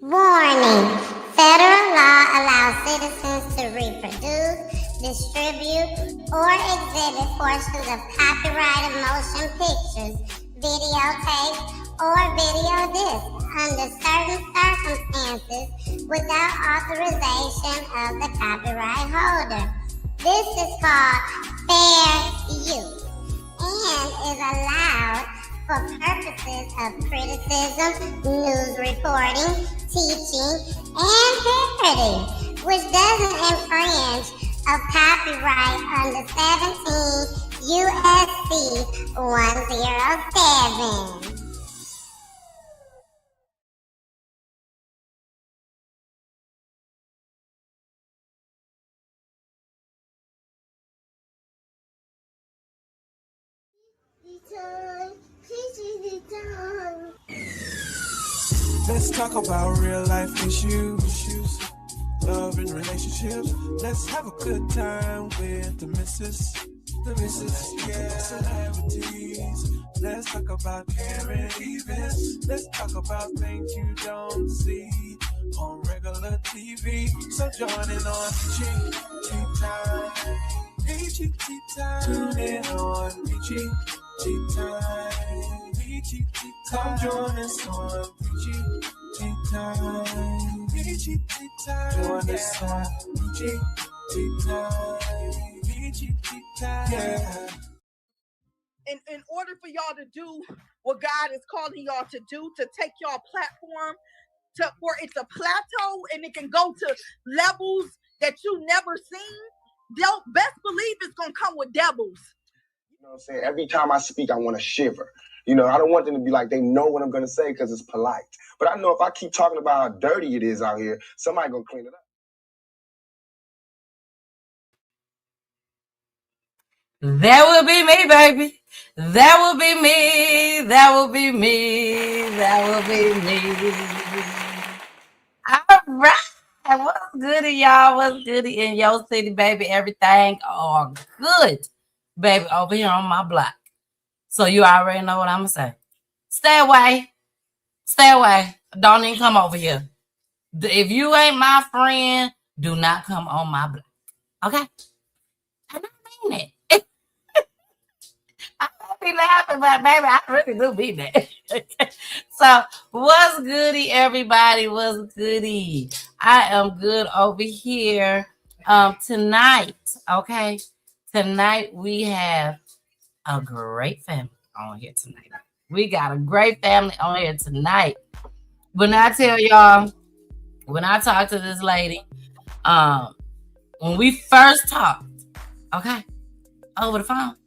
Warning. Federal law allows citizens to reproduce, distribute, or exhibit portions of copyrighted motion pictures, videotapes, or video discs under certain circumstances without authorization of the copyright holder. This is called fair use and is allowed for purposes of criticism, news reporting, teaching, and parody, which doesn't infringe of copyright under 17 USC 107. Let's talk about real life issues, love and relationships. Let's have a good time with the missus, yeah, celebrities. Let's talk about current events. Let's talk about things you don't see on regular TV. So join in on PG time. PG time. Tune in on PG time. PG time. Join us on PG time. PG time. Join us on PG time. PG time. Yeah. In order for y'all to do what God is calling y'all to do, to take y'all platform for it to plateau and it can go to levels that you never seen, don't best believe it's gonna come with devils. You know what I'm saying? Every time I speak, I want to shiver. You know, I don't want them to be like, they know what I'm going to say because it's polite. But I know if I keep talking about how dirty it is out here, somebody going to clean it up. That will be me, baby. That will be me. That will be me. That will be me. All right. What's goody, y'all? What's goody in your city, baby? Everything all good, baby, over here on my block. So you already know what I'm going to say. Stay away. Stay away. Don't even come over here. If you ain't my friend, do not come on my block. Okay? And I mean it. I be laughing, but baby, I really do mean that. So, what's goody, everybody? What's goody? I am good over here tonight. Okay? Tonight we have a great family on here tonight. We got a great family on here tonight. When I tell y'all, when I talked to this lady, when we first talked, okay, over the phone,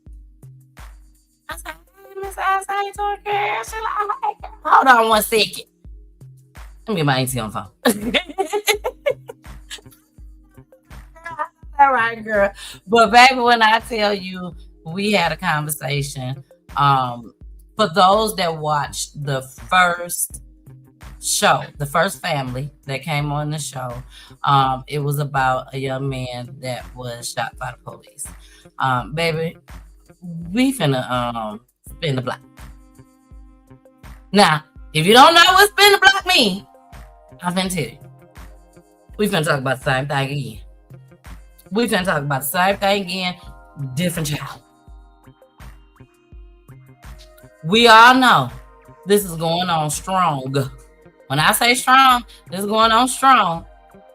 I said, hey, Miss Allison, how you doing, girl? She's like, hey, girl. Hold on one second. Let me get my auntie on the phone. All right, girl. But baby, when I tell you, we had a conversation. For those that watched the first show, the first family that came on the show, it was about a young man that was shot by the police. Baby, we finna spin the block. Now, if you don't know what spin the block mean, I'm finna tell you. We finna talk about the same thing again. We finna talk about the same thing again, different child. We all know this is going on strong. When I say strong, this is going on strong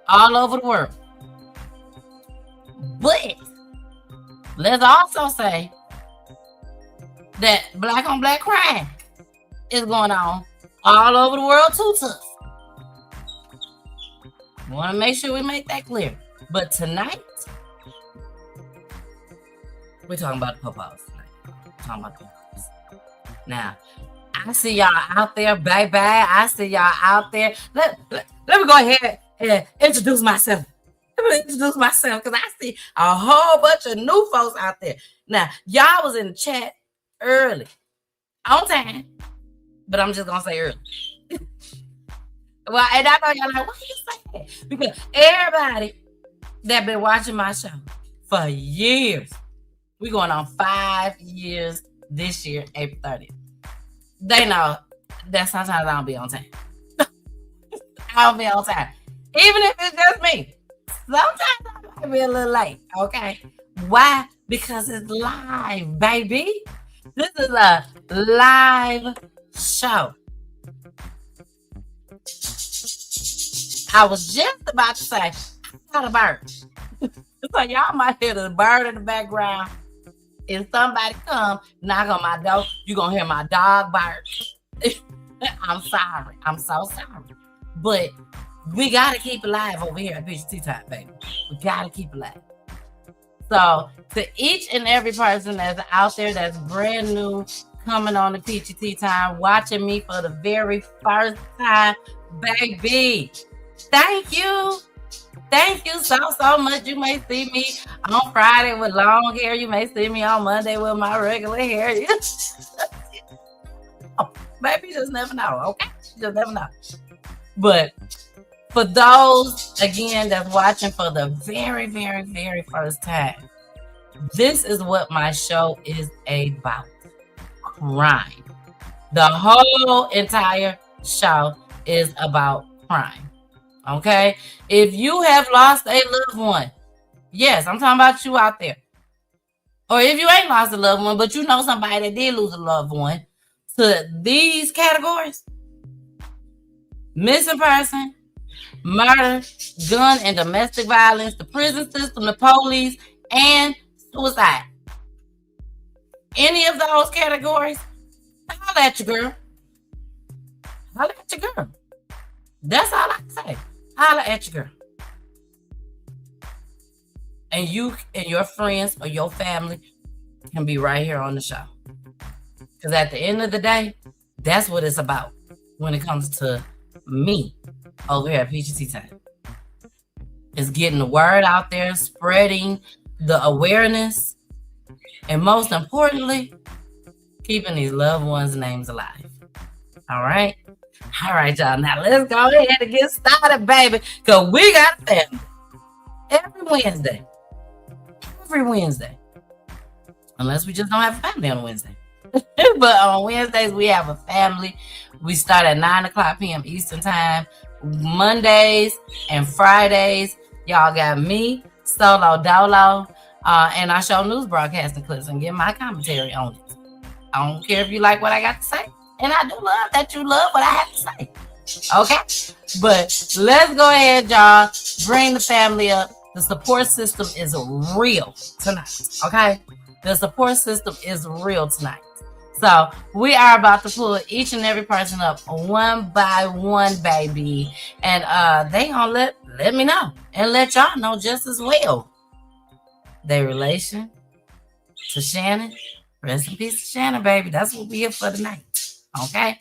all over the world. But let's also say that black on black crime is going on all over the world too, tough. We want to make sure we make that clear. But tonight, we're talking about the popos tonight. We're talking about the popos. Now, I see y'all out there, baby. I see y'all out there. Let me go ahead and introduce myself. Let me introduce myself because I see a whole bunch of new folks out there. Now, y'all was in the chat early, on time, but I'm just going to say early. Well, and I know y'all like, what are you saying? Because everybody that been watching my show for years, we going on 5 years this year, April 30th. They know that sometimes I don't be on time. I I'll be on time. Even if it's just me. Sometimes I might be a little late. Okay. Why? Because it's live, baby. This is a live show. I was just about to say, I got a bird. So y'all might hear the bird in the background. If somebody come, knock on my door, you're going to hear my dog bark. I'm sorry. I'm so sorry. But we got to keep it live over here at PGT Time, baby. We got to keep it live. So to each and every person that's out there that's brand new, coming on the PGT Time, watching me for the very first time, baby, thank you. Thank you so much. You may see me on Friday with long hair. You may see me on Monday with my regular hair. Maybe you just never know, okay? You just never know. But for those, again, that's watching for the very, very, very first time, this is what my show is about. Crime. The whole entire show is about crime. Okay? If you have lost a loved one, yes, I'm talking about you out there. Or if you ain't lost a loved one, but you know somebody that did lose a loved one, to these categories: missing person, murder, gun and domestic violence, the prison system, the police, and suicide. Any of those categories, holla at your girl. Holla at your girl. That's all I can say. Holla at your girl. And you and your friends or your family can be right here on the show. Because at the end of the day, that's what it's about when it comes to me over here at PGT Time. It's getting the word out there, spreading the awareness, and most importantly, keeping these loved ones' names alive. All right? All right, y'all. Now let's go ahead and get started, baby, because we got family every Wednesday. Every Wednesday. Unless we just don't have a family on Wednesday. But on Wednesdays, we have a family. We start at 9:00 p.m. Eastern Time. Mondays and Fridays, y'all got me, Solo Dolo, and I show news broadcasting clips and give my commentary on it. I don't care if you like what I got to say. And I do love that you love what I have to say. Okay? But let's go ahead, y'all. Bring the family up. The support system is real tonight. Okay? The support system is real tonight. So we are about to pull each and every person up one by one, baby. And they gonna let me know and let y'all know just as well. Their relation to Shannon. Rest in peace to Shannon, baby. That's what we here for tonight. Okay?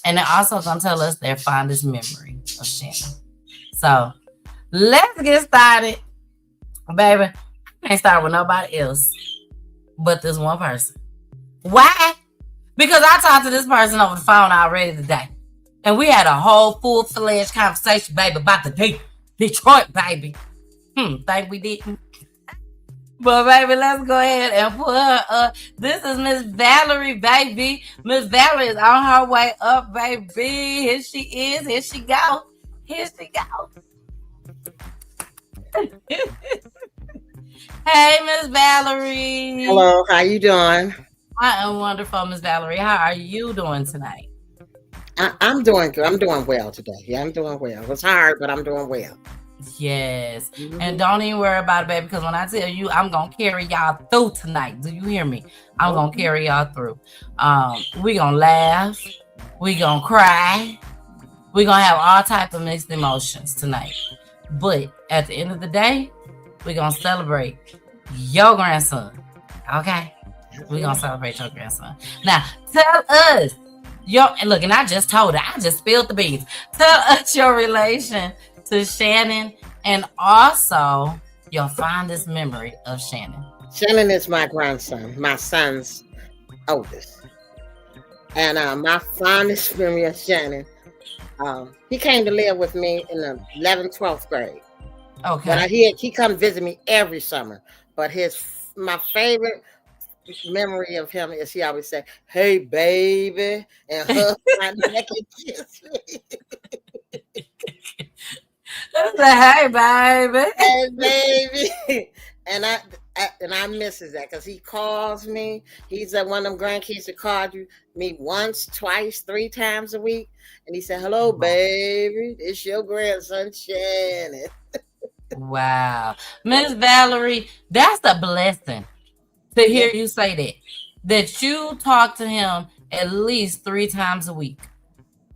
And they're also gonna tell us their fondest memory of Shannon. So let's get started. Baby, I can't start with nobody else but this one person. Why? Because I talked to this person over the phone already today. And we had a whole full-fledged conversation, baby, about the Detroit, baby. Think we didn't. But, baby, let's go ahead and put her up. This is Miss Valerie, baby. Miss Valerie is on her way up, baby. Here she is. Here she go. Here she go. Hey, Miss Valerie. Hello, how you doing? I am wonderful, Miss Valerie. How are you doing tonight? I'm doing good. I'm doing well today. Yeah, I'm doing well. It's hard, but I'm doing well. Yes. Mm-hmm. And don't even worry about it, baby, because when I tell you I'm going to carry y'all through tonight, do you hear me? I'm going to carry y'all through. We're going to laugh. We're going to cry. We're going to have all type of mixed emotions tonight. But at the end of the day, we're going to celebrate your grandson. Okay? We're going to celebrate your grandson. Now, tell us look, and I just told her, I just spilled the beans. Tell us your relation to Shannon and also your fondest memory of Shannon. Shannon is my grandson, my son's oldest. And my fondest memory of Shannon, he came to live with me in the 11th, 12th grade. Okay. But he come visit me every summer. But my favorite memory of him is he always say, "Hey, baby," and hug my neck and kiss me. Hey, baby. Hey, baby. And I misses that because he calls me. He's one of them grandkids that called me once, twice, 3 times a week. And he said, "Hello, baby. It's your grandson, Shannon." Wow. Miss Valerie, that's a blessing to hear you say that you talk to him at least 3 times a week.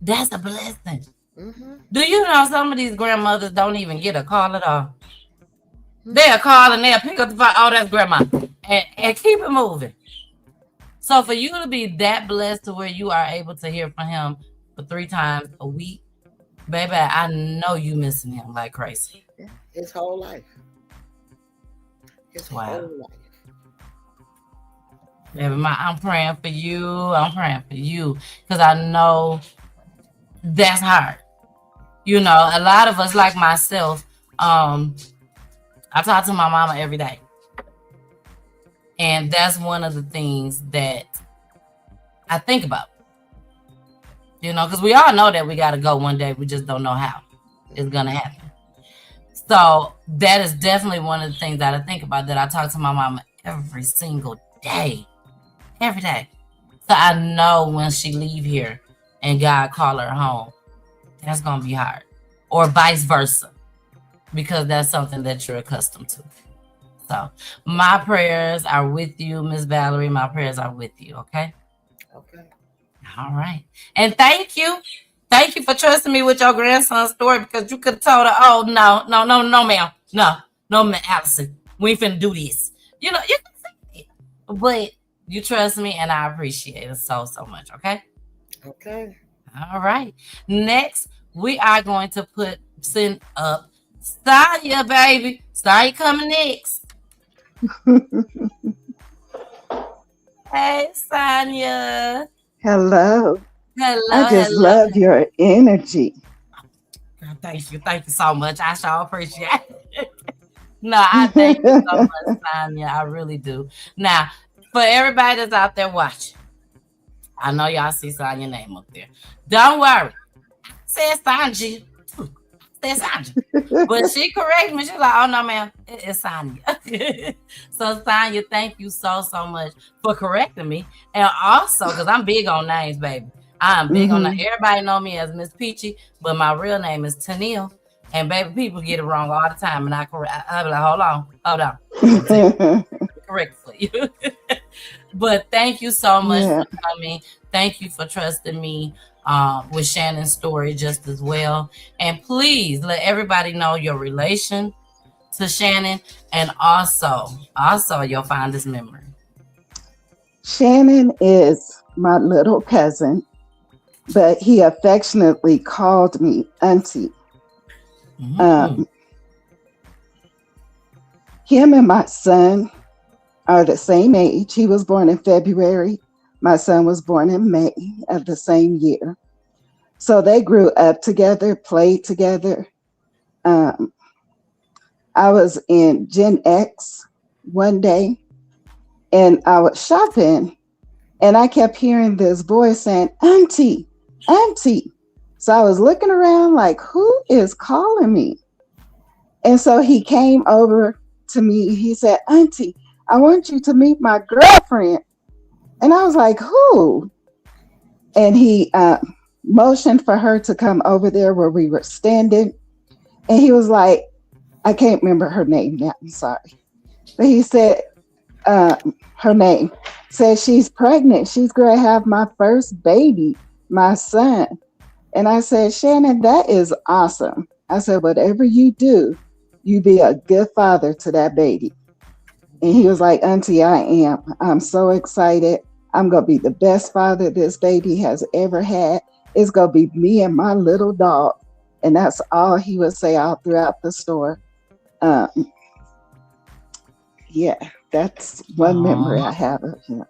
That's a blessing. Mm-hmm. Do you know some of these grandmothers don't even get a call at all? They'll call and they'll pick up the phone. Oh, that's grandma. And keep it moving. So for you to be that blessed to where you are able to hear from him for 3 times a week, baby, I know you missing him like crazy. Yeah, his whole life. His whole life. Baby, I'm praying for you. I'm praying for you because I know that's hard. You know, a lot of us, like myself, I talk to my mama every day. And that's one of the things that I think about. You know, because we all know that we got to go one day. We just don't know how it's going to happen. So that is definitely one of the things that I think about, that I talk to my mama every single day. Every day. So I know when she leave here and God call her home, that's going to be hard. Or vice versa. Because that's something that you're accustomed to. So my prayers are with you, Miss Valerie. My prayers are with you, okay? Okay. All right. And thank you. Thank you for trusting me with your grandson's story, because you could have told her, oh, no, ma'am. No, ma'am, Allison. We ain't finna do this. You know, you can say it. But you trust me, and I appreciate it so much, okay? Okay. All right. Next, we are going to send up Sonya, baby. Sonya coming next. Hey, Sonya. Hello. Hello. I just love your energy. Thank you so much. I sure appreciate it. No, I thank you so much, Sonya. I really do. Now, for everybody that's out there watching, I know y'all see Sonya's name up there. Don't worry. I said Sonya. But she corrected me. She's like, oh no, ma'am, it's Sonya. So Sonya, thank you so much for correcting me. And also, because I'm big on names, baby. I'm big on that. Everybody know me as Miss Peachy, but my real name is Tennille. And baby, people get it wrong all the time. And I'll be like, hold on. Correct for you. But thank you so much for coming. Thank you for trusting me with Shannon's story just as well. And please let everybody know your relation to Shannon, and also your fondest memory. Shannon is my little cousin, but he affectionately called me Auntie. Him and my son are the same age. He was born in February. My son was born in May of the same year. So they grew up together, played together. I was in Gen X one day and I was shopping and I kept hearing this voice saying, Auntie, Auntie. So I was looking around like, who is calling me? And so he came over to me. He said, Auntie, I want you to meet my girlfriend. And I was like, who? And he motioned for her to come over there where we were standing. And he was like, I can't remember her name now. I'm sorry. But he said, her name said she's pregnant. She's going to have my first baby, my son. And I said, Shannon, that is awesome. I said, whatever you do, you be a good father to that baby. And he was like, Auntie, I am. I'm so excited. I'm going to be the best father this baby has ever had. It's going to be me and my little dog. And that's all he would say all throughout the store. Yeah, that's one memory I have of him.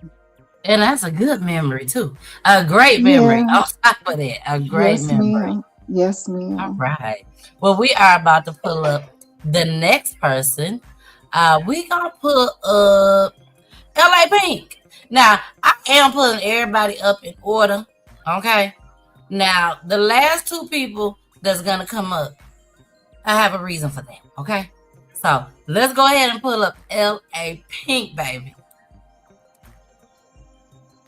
And that's a good memory, too. A great memory. On top of that, a great memory. Ma'am. Yes, ma'am. All right. Well, we are about to pull up the next person. We going to pull up LA Pink. Now, I am putting everybody up in order. Okay. Now, the last 2 people that's going to come up, I have a reason for that. Okay. So let's go ahead and pull up L.A. Pink, baby.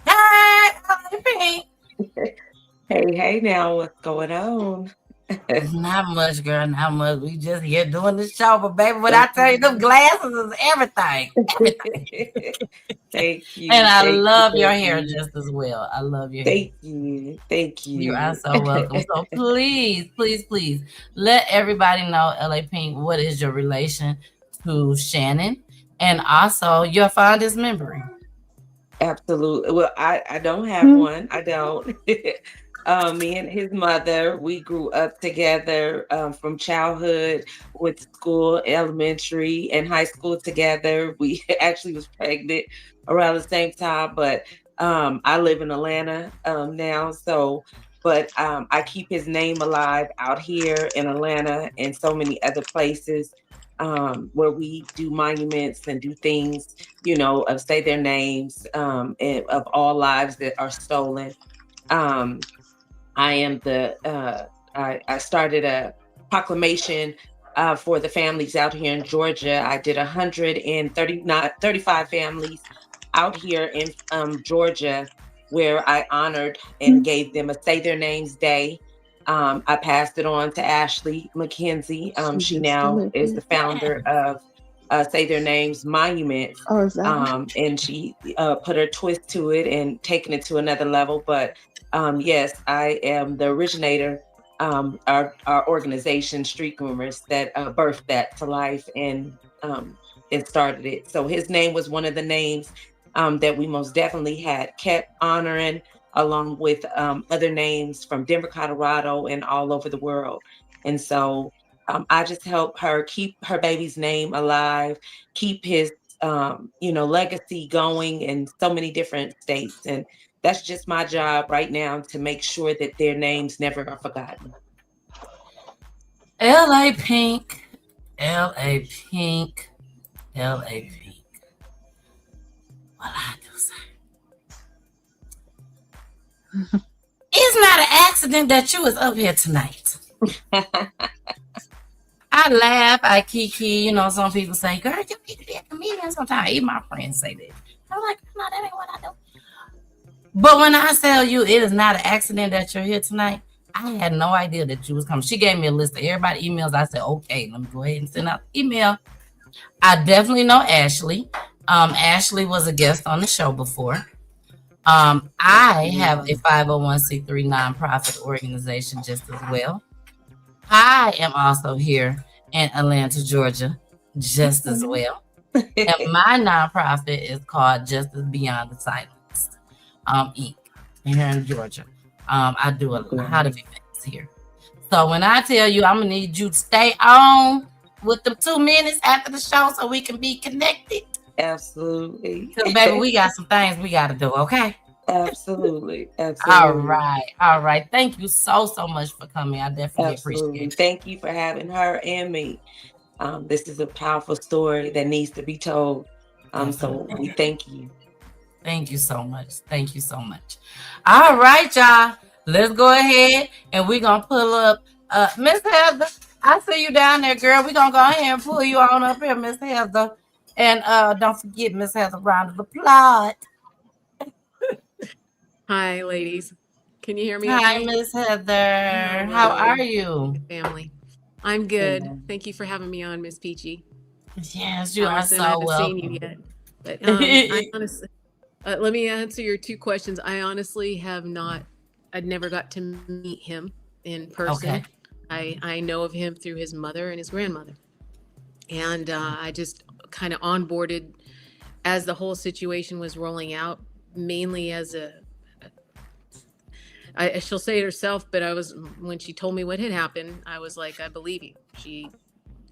Hi, L.A. Pink. Hey now, what's going on? Not much, girl. Not much. We just here doing the show, but baby, what I tell you, them glasses is everything. Everything. Thank you. And I Thank love you, your thank hair you. just as well. I love your hair. Thank you. Thank You are you. so welcome. So please, please, please let everybody know, L.A. Pink, what is your relation to Shannon and also your fondest memory. Absolutely. Well, I don't have one. I don't. Me and his mother, we grew up together from childhood with school, elementary, and high school together. We actually was pregnant around the same time, but I live in Atlanta now, so but I keep his name alive out here in Atlanta and so many other places where we do monuments and do things, of say their names and of all lives that are stolen. Um, I am I started a proclamation for the families out here in Georgia. I did 35 families out here in Georgia where I honored and gave them a Say Their Names Day. I passed it on to Ashley McKenzie. She now is the founder of Say Their Names Monument. Oh, is that And she put her twist to it and taken it to another level. But yes, I am the originator, our organization, Street Groomers, that birthed that to life and started it. So his name was one of the names that we most definitely had kept honoring, along with other names from Denver, Colorado, and all over the world. And so I just help her keep her baby's name alive, keep his legacy going in so many different states. And that's just my job right now, to make sure that their names never are forgotten. L.A. Pink, L.A. Pink, L.A. Pink. Well, I do say. It's not an accident that you was up here tonight. I laugh, I kiki. Some people say, girl, you need to be a comedian sometimes. Even my friends say that. I'm like, no, that ain't what I do. But when I tell you it is not an accident that you're here tonight, I had no idea that you was coming. She gave me a list of everybody's emails. I said, okay, let me go ahead and send out the email. I definitely know Ashley. Ashley was a guest on the show before. I have a 501c3 nonprofit organization just as well. I am also here in Atlanta, Georgia, just as well. And my nonprofit is called Justice Beyond the Silence, Inc. here in Georgia. I do a lot of events here. So when I tell you I'm gonna need you to stay on with them 2 minutes after the show so we can be connected. Absolutely. Because baby, we got some things we gotta do, okay? Absolutely. All right. Thank you so much for coming. I definitely appreciate it. Thank you for having her and me. This is a powerful story that needs to be told. So we thank you. Thank you so much. Thank you so much. All right, y'all. Let's go ahead and we're gonna pull up Miss Heather. I see you down there, girl. We're gonna go ahead and pull you on up here, Miss Heather. And don't forget, Miss Heather, round of applause. Hi, ladies. Can you hear me? Hi, okay? Miss Heather. How are you? Family. I'm good. Thank you for having me on, Miss Peachy. Yes, you Allison, are I so haven't welcome. seen you yet. But I honestly, let me answer your 2 questions. I honestly I'd never got to meet him in person. Okay. I know of him through his mother and his grandmother. And I just kind of onboarded as the whole situation was rolling out, mainly as she'll say it herself, but when she told me what had happened, I was like, I believe you.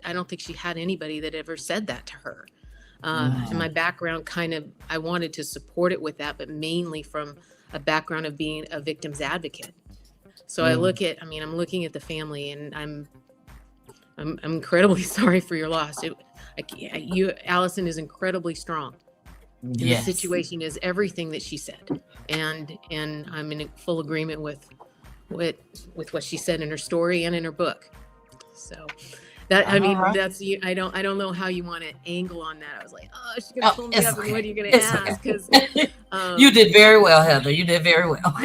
I don't think she had anybody that ever said that to her. And my background I wanted to support it with that, but mainly from a background of being a victim's advocate. So I'm looking at the family, and I'm incredibly sorry for your loss. Allison is incredibly strong. Yes. The situation is everything that she said, and I'm in full agreement with what she said in her story and in her book. So That, I mean, All right. that's you. I don't know how you want to angle on that. I was like, oh, she's gonna pull me It's up, and what are okay. you gonna It's ask? Because okay. You did very well, Heather. You did very well.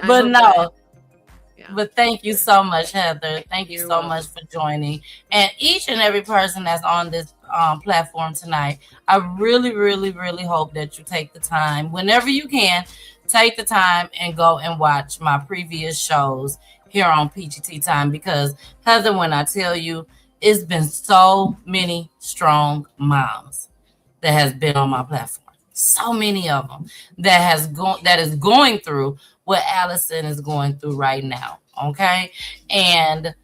But no. Yeah. But thank you so much, Heather. Thank you You're so welcome. much for joining. And each and every person that's on this platform tonight, I really, really, really hope that you take the time, whenever you can, take the time and go and watch my previous shows here on PGT Time. Because, Heather, when I tell you, it's been so many strong moms that has been on my platform. So many of them that is going through what Allison is going through right now. Okay. And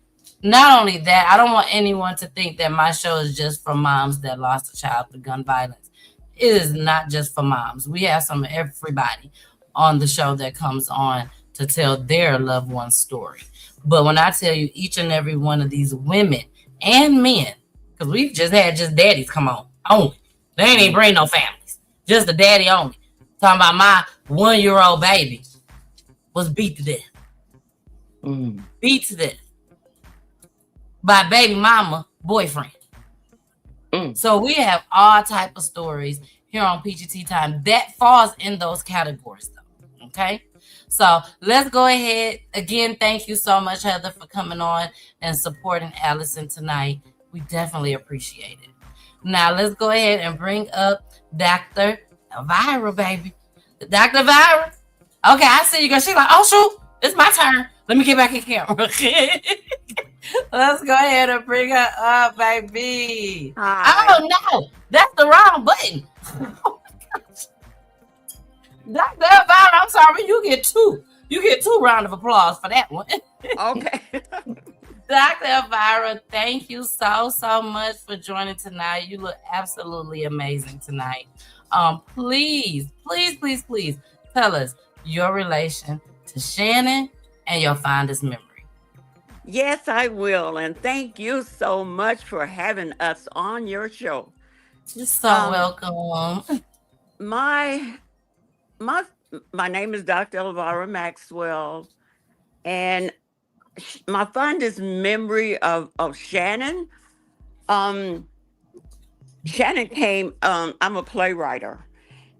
not only that, I don't want anyone to think that my show is just for moms that lost a child to gun violence. It is not just for moms. We have some of everybody on the show that comes on to tell their loved one's story. But when I tell you each and every one of these women and men, because we've just had daddies come on only. They ain't even bring no families. Just the daddy only. Talking about my 1-year-old baby was beat to death. Beat to death by baby mama boyfriend. So we have all type of stories here on PGT Time that falls in those categories though. Okay. So let's go ahead. Again, thank you so much, Heather, for coming on and supporting Allison tonight. We definitely appreciate it. Now let's go ahead and bring up Dr. Elvira, baby. Dr. Elvira. Okay, I see you go. She's like, oh shoot, it's my turn. Let me get back in camera. Let's go ahead and bring her up, baby. Hi. Oh no, that's the wrong button. Oh my gosh. Dr. Elvira, I'm sorry, you get two rounds of applause for that one. Okay. Dr. Elvira, thank you so much for joining tonight. You look absolutely amazing tonight. Please tell us your relation to Shannon and your fondest memory. Yes, I will. And thank you so much for having us on your show. You're so welcome. My name is Dr. Elvira Maxwell, and my fondest memory of Shannon. Shannon came. I'm a playwright,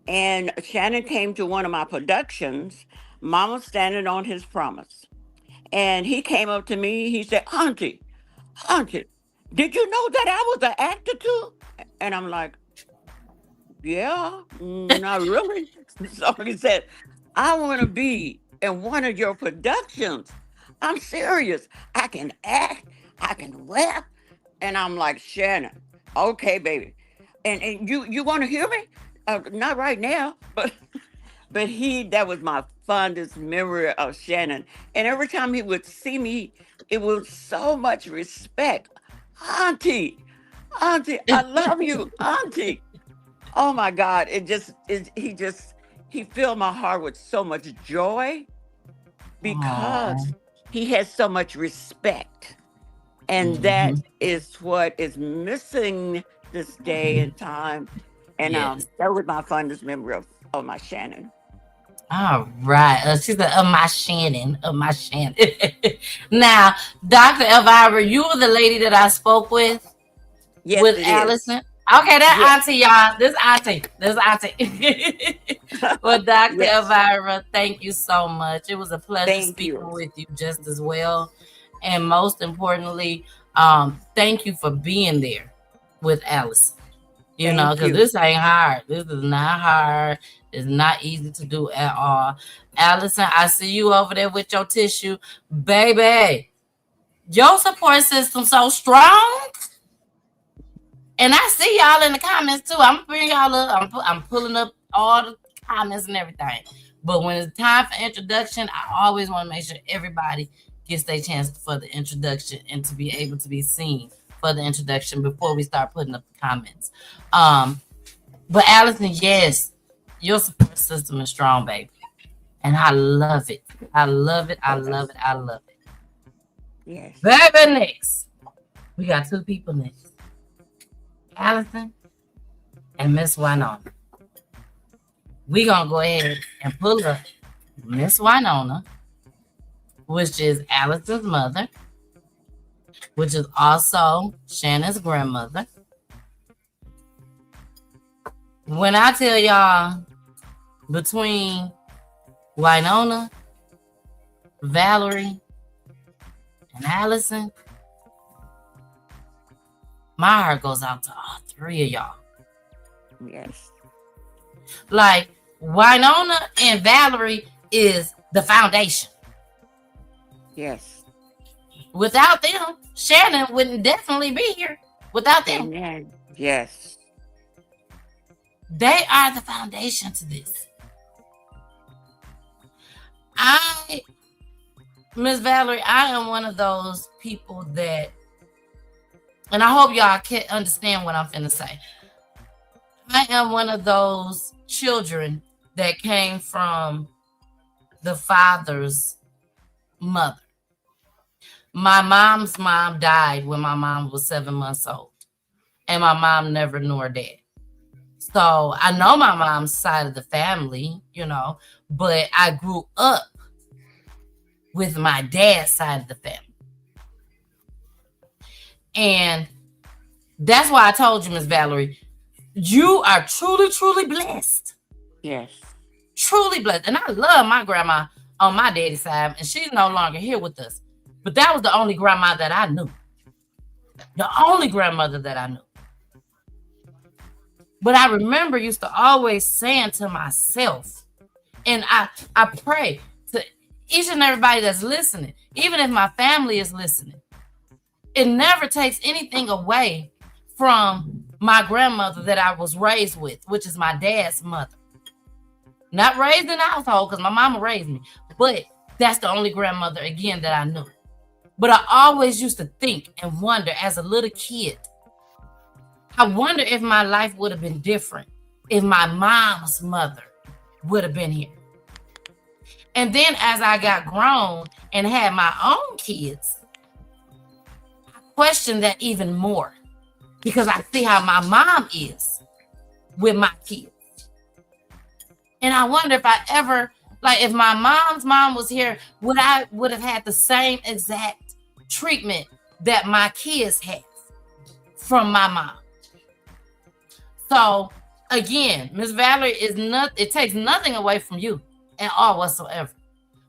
and Shannon came to one of my productions. Mama Standing on His Promise, and he came up to me. He said, "Auntie, did you know that I was an actor too?" And I'm like, "Yeah, not really." So he said, "I want to be in one of your productions. I'm serious. I can act, I can rap." And I'm like, "Shannon, okay, baby. And you want to hear me? Not right now, but that was my fondest memory of Shannon. And every time he would see me, it was so much respect. Auntie, I love you, Auntie." Oh my God. He filled my heart with so much joy because he has so much respect. And that is what is missing this day and time. And that was my fondest memory of my Shannon. All right. She said, of my Shannon. Now, Dr. Elvira, you were the lady that I spoke with? Yes, with it Allison? is. Okay, that's Yes. auntie, y'all. This auntie. Well, Dr. Yes. Elvira, thank you so much. It was a pleasure Thank speaking you. with you just as well. And most importantly, thank you for being there with Allison. You know, Thank because you. this ain't hard. This is not hard. It's not easy to do at all. Allison, I see you over there with your tissue. Baby, your support system so strong. And I see y'all in the comments too. I'm bringing y'all up. I'm pulling up all the comments and everything. But when it's time for introduction, I always want to make sure everybody gets their chance for the introduction and to be able to be seen for the introduction before we start putting up the comments. But Allison, yes, your support system is strong, baby. And I love it. I love it. Yes. Baby, next. We got two people next. Allison and Miss Winona. We're going to go ahead and pull up Miss Winona, which is Allison's mother. which is also Shannon's grandmother. When I tell y'all, between Winona, Valerie, and Allison, my heart goes out to all three of y'all. Yes. Like, Winona and Valerie is the foundation. Yes. Without them, Shannon wouldn't definitely be here. Without them. Amen. Yes. They are the foundation to this. Miss Valerie, I am one of those people that, and I hope y'all can understand what I'm finna say. I am one of those children that came from the father's mother. My mom's mom died when my mom was 7 months old, and my mom never knew her dad. So I know my mom's side of the family, you know, but I grew up with my dad's side of the family. And that's why I told you, Miss Valerie, you are truly, truly blessed. Yes. Truly blessed. And I love my grandma on my daddy's side, and she's no longer here with us. But that was the only grandma that I knew. The only grandmother that I knew. But I remember used to always saying to myself, and I pray to each and everybody that's listening, even if my family is listening, it never takes anything away from my grandmother that I was raised with, which is my dad's mother. Not raised in the household because my mama raised me, but that's the only grandmother, again, that I knew. But I always used to think and wonder as a little kid, I wonder if my life would have been different if my mom's mother would have been here. And then as I got grown and had my own kids, I questioned that even more because I see how my mom is with my kids. And I wonder if I ever, like if my mom's mom was here, would have had the same exact treatment that my kids have from my mom. So again, Miss Valerie it takes nothing away from you at all whatsoever.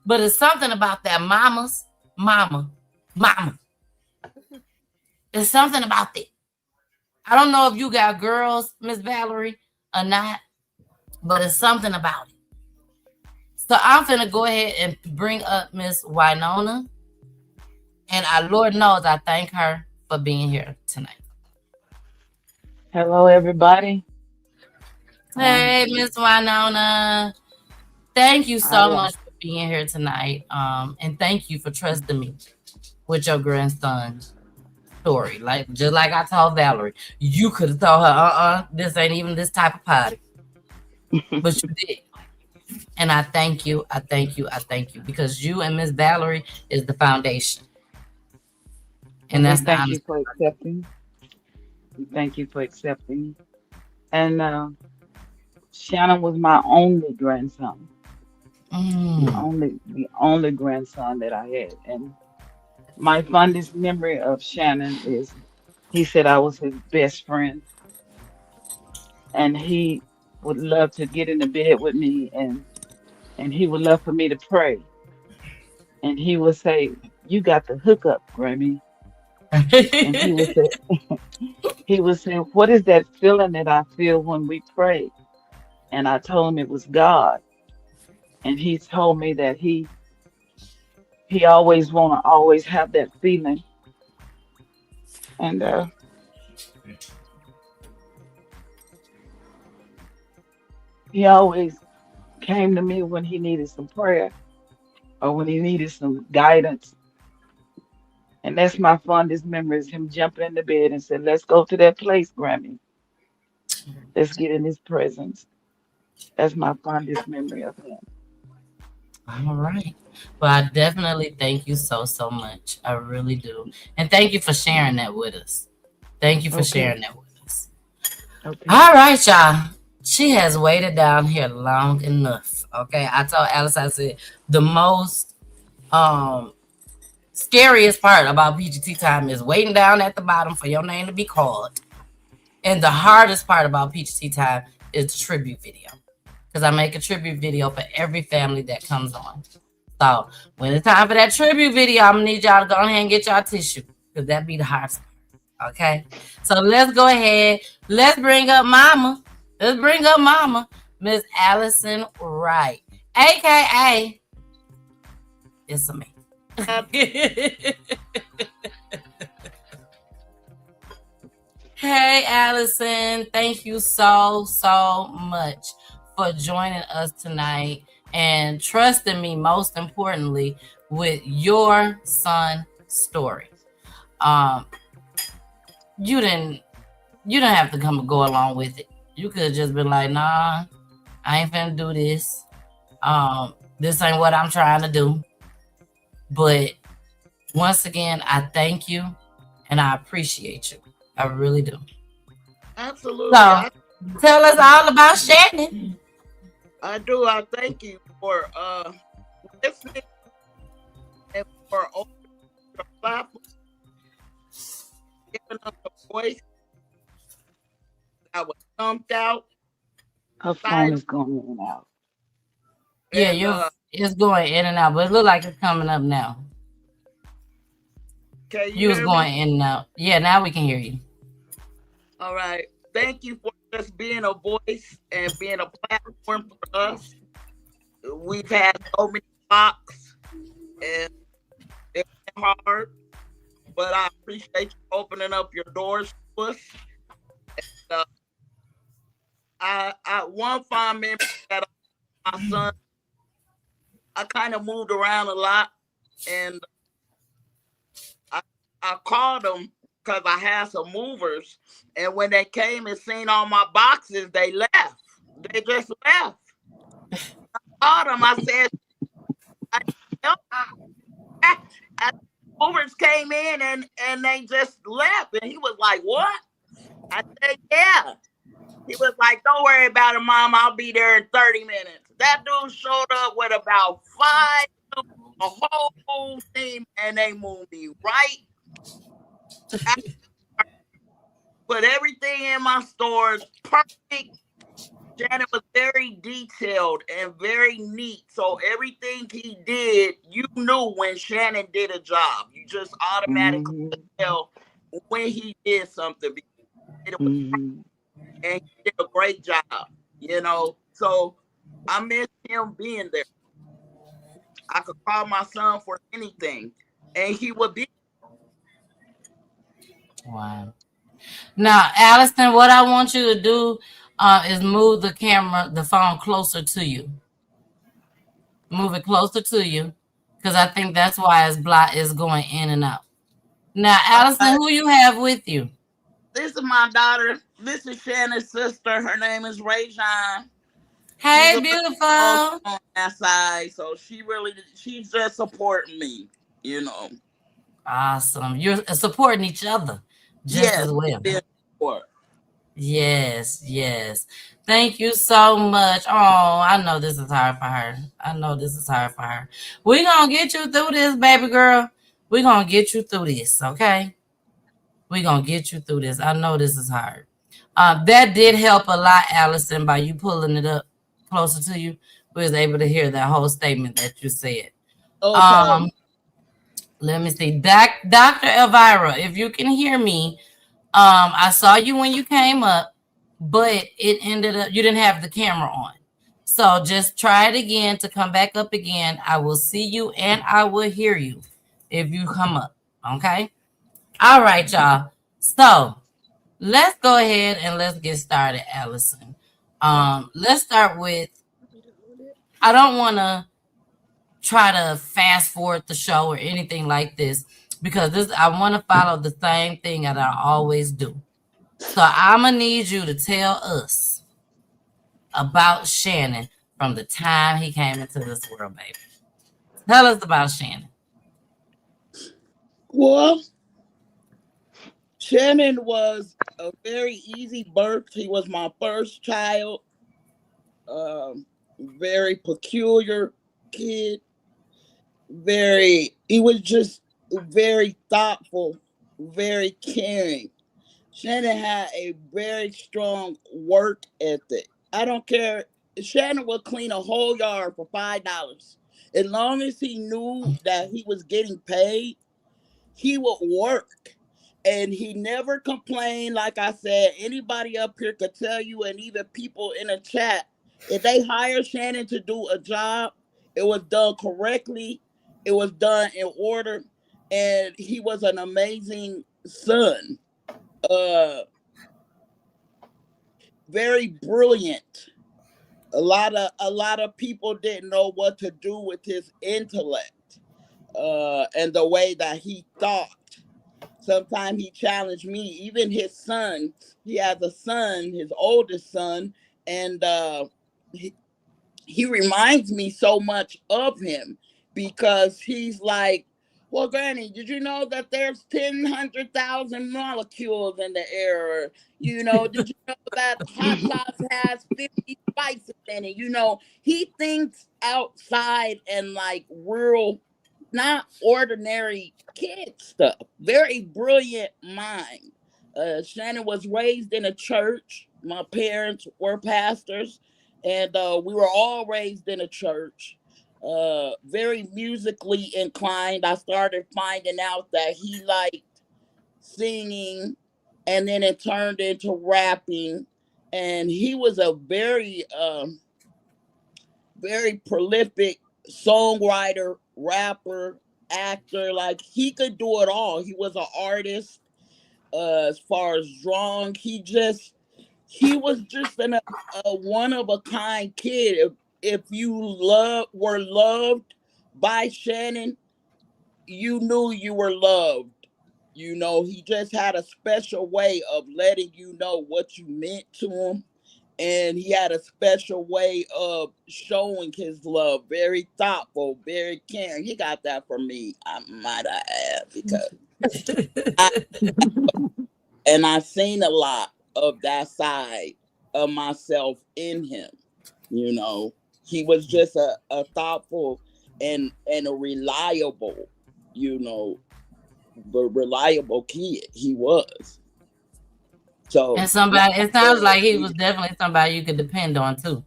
But it's something about that mama's mama. There's something about that. I don't know if you got girls, Miss Valerie, or not, but it's something about it. So I'm finna go ahead and bring up Miss Winona. And our Lord knows I thank her for being here tonight. Hello, everybody. Hey, Miss Winona. Thank you so much for being here tonight. And thank you for trusting me with your grandson's story. Like just like I told Valerie, you could have told her, this ain't even this type of party. But you did. And I thank you. I thank you. I thank you. Because you and Miss Valerie is the foundation. And that's thank you for accepting. Thank you for accepting. And Shannon was my only grandson. The only grandson that I had. And my fondest memory of Shannon is he said I was his best friend. And he would love to get in the bed with me and he would love for me to pray. And he would say, "You got the hookup, Grammy." And he would say, "What is that feeling that I feel when we pray?" And I told him it was God. And he told me that he always always have that feeling. And he always came to me when he needed some prayer or when he needed some guidance. And that's my fondest memory is him jumping in the bed and said, "Let's go to that place, Grammy. Let's get in his presence." That's my fondest memory of him. All right. Well, I definitely thank you so much. I really do. And thank you for sharing that with us. Thank you for sharing that with us. Okay. All right, y'all. She has waited down here long enough. Okay. I told Alice, I said the most scariest part about PGT time is waiting down at the bottom for your name to be called. And the hardest part about PGT time is the tribute video. Because I make a tribute video for every family that comes on. So when it's time for that tribute video, I'm gonna need y'all to go ahead and get y'all tissue. Because that be the hardest part. Okay. So let's go ahead. Let's bring up Mama. Let's bring up Mama, Miss Allison Wright. AKA it's a me. Hey, Allison. Thank you so much for joining us tonight and trusting me, most importantly, with your son's story. You didn't have to come and go along with it. You could have just been like, nah, I ain't finna do this. This ain't what I'm trying to do. But once again, I thank you and I appreciate you. I really do. Absolutely. So, tell us all about Shannon. I do. I thank you for listening and for opening your platform, giving us a voice. I was thumped out. Her phone is going in and out. Yeah, it's going in and out, but it look like it's coming up now. Can you was going me? in and out. Yeah, now we can hear you. All right. Thank you for just being a voice and being a platform for us. We've had so many blocks and it's been hard, but I appreciate you opening up your doors to us. And, I one fond memory that my son, I kind of moved around a lot, and I called them because I had some movers, and when they came and seen all my boxes, they left. They just left. I called them. I said, movers came in and they just left, and he was like, "What?" I said, "Yeah." He was like, "Don't worry about it, Mom. I'll be there in 30 minutes. That dude showed up with about 5, a whole team, and they moved me right. Put everything in my stores perfect. Shannon was very detailed and very neat. So everything he did, you knew when Shannon did a job. You just automatically could tell when he did something. And he did a great job, you know. So I miss him being there. I could call my son for anything, and he would be. Wow. Now, Allison, what I want you to do is move the phone closer to you. Move it closer to you, because I think that's why it's going in and out. Now, Allison, who you have with you? This is my daughter. This is Shannon's sister. Her name is Rajan. Hey, beautiful. On that side, so she's just supporting me, you know. Awesome. You're supporting each other just as well. Yes. Thank you so much. Oh, I know this is hard for her. We're going to get you through this, baby girl. We're going to get you through this, okay? We're going to get you through this. I know this is hard. That did help a lot, Allison, by you pulling it up closer to you. We was able to hear that whole statement that you said. Okay. Let me see. Dr. Elvira, if you can hear me, I saw you when you came up, but it ended up, you didn't have the camera on. So just try it again to come back up again. I will see you and I will hear you if you come up. Okay. All right, y'all. So let's go ahead and let's get started, Allison. Let's start with, I don't want to try to fast forward the show or anything like this, because I want to follow the same thing that I always do. So I'm going to need you to tell us about Shannon from the time he came into this world, baby. Tell us about Shannon. Well, Shannon was a very easy birth. He was my first child. Very peculiar kid. He was just very thoughtful, very caring. Shannon had a very strong work ethic. I don't care. Shannon would clean a whole yard for $5. As long as he knew that he was getting paid, he would work. And he never complained. Like I said, anybody up here could tell you, and even people in the chat, if they hire Shannon to do a job, it was done correctly, it was done in order, and he was an amazing son. Very brilliant. A lot of people didn't know what to do with his intellect, and the way that he thought. Sometimes he challenged me. Even his son, he has a son, his oldest son, and he reminds me so much of him, because he's like, well, Granny, did you know that there's 100,000 molecules in the air? Did you know that hot sauce has 50 spices in it? He thinks outside and like real, not ordinary kid stuff. Very brilliant mind. Shannon was raised in a church. My parents were pastors, and we were all raised in a church. Very musically inclined. I started finding out that he liked singing, and then it turned into rapping. And he was a very prolific songwriter, rapper, actor. Like, he could do it all. He was an artist. As far as drawing, he was just a one of a kind kid. If you were loved by Shannon, you knew you were loved. He just had a special way of letting you know what you meant to him. And he had a special way of showing his love. Very thoughtful, very caring. He got that from me, I might add, because I've seen a lot of that side of myself in him. He was just a thoughtful and a reliable, reliable kid. He was. So, And somebody, it sounds like he was definitely somebody you could depend on too.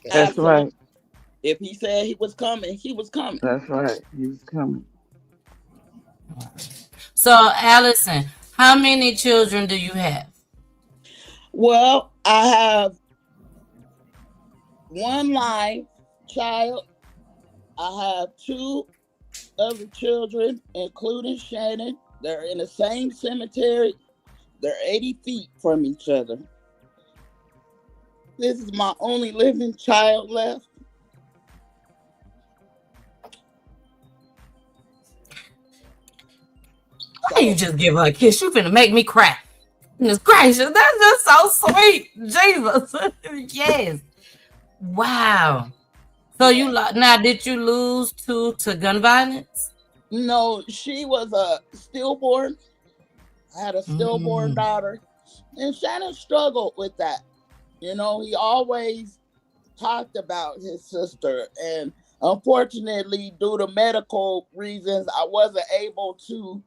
That's right. If he said he was coming, he was coming. That's right. He was coming. So, Allison, how many children do you have? Well, I have one live child. I have two other children, including Shannon. They're in the same cemetery. They're 80 feet from each other. This is my only living child left. Why you just give her a kiss? You finna make me cry. Goodness gracious, that's just so sweet. Jesus. Yes. Wow. So now, did you lose to gun violence? No, she was a stillborn. I had a stillborn daughter, and Shannon struggled with that. He always talked about his sister, and unfortunately, due to medical reasons, I wasn't able to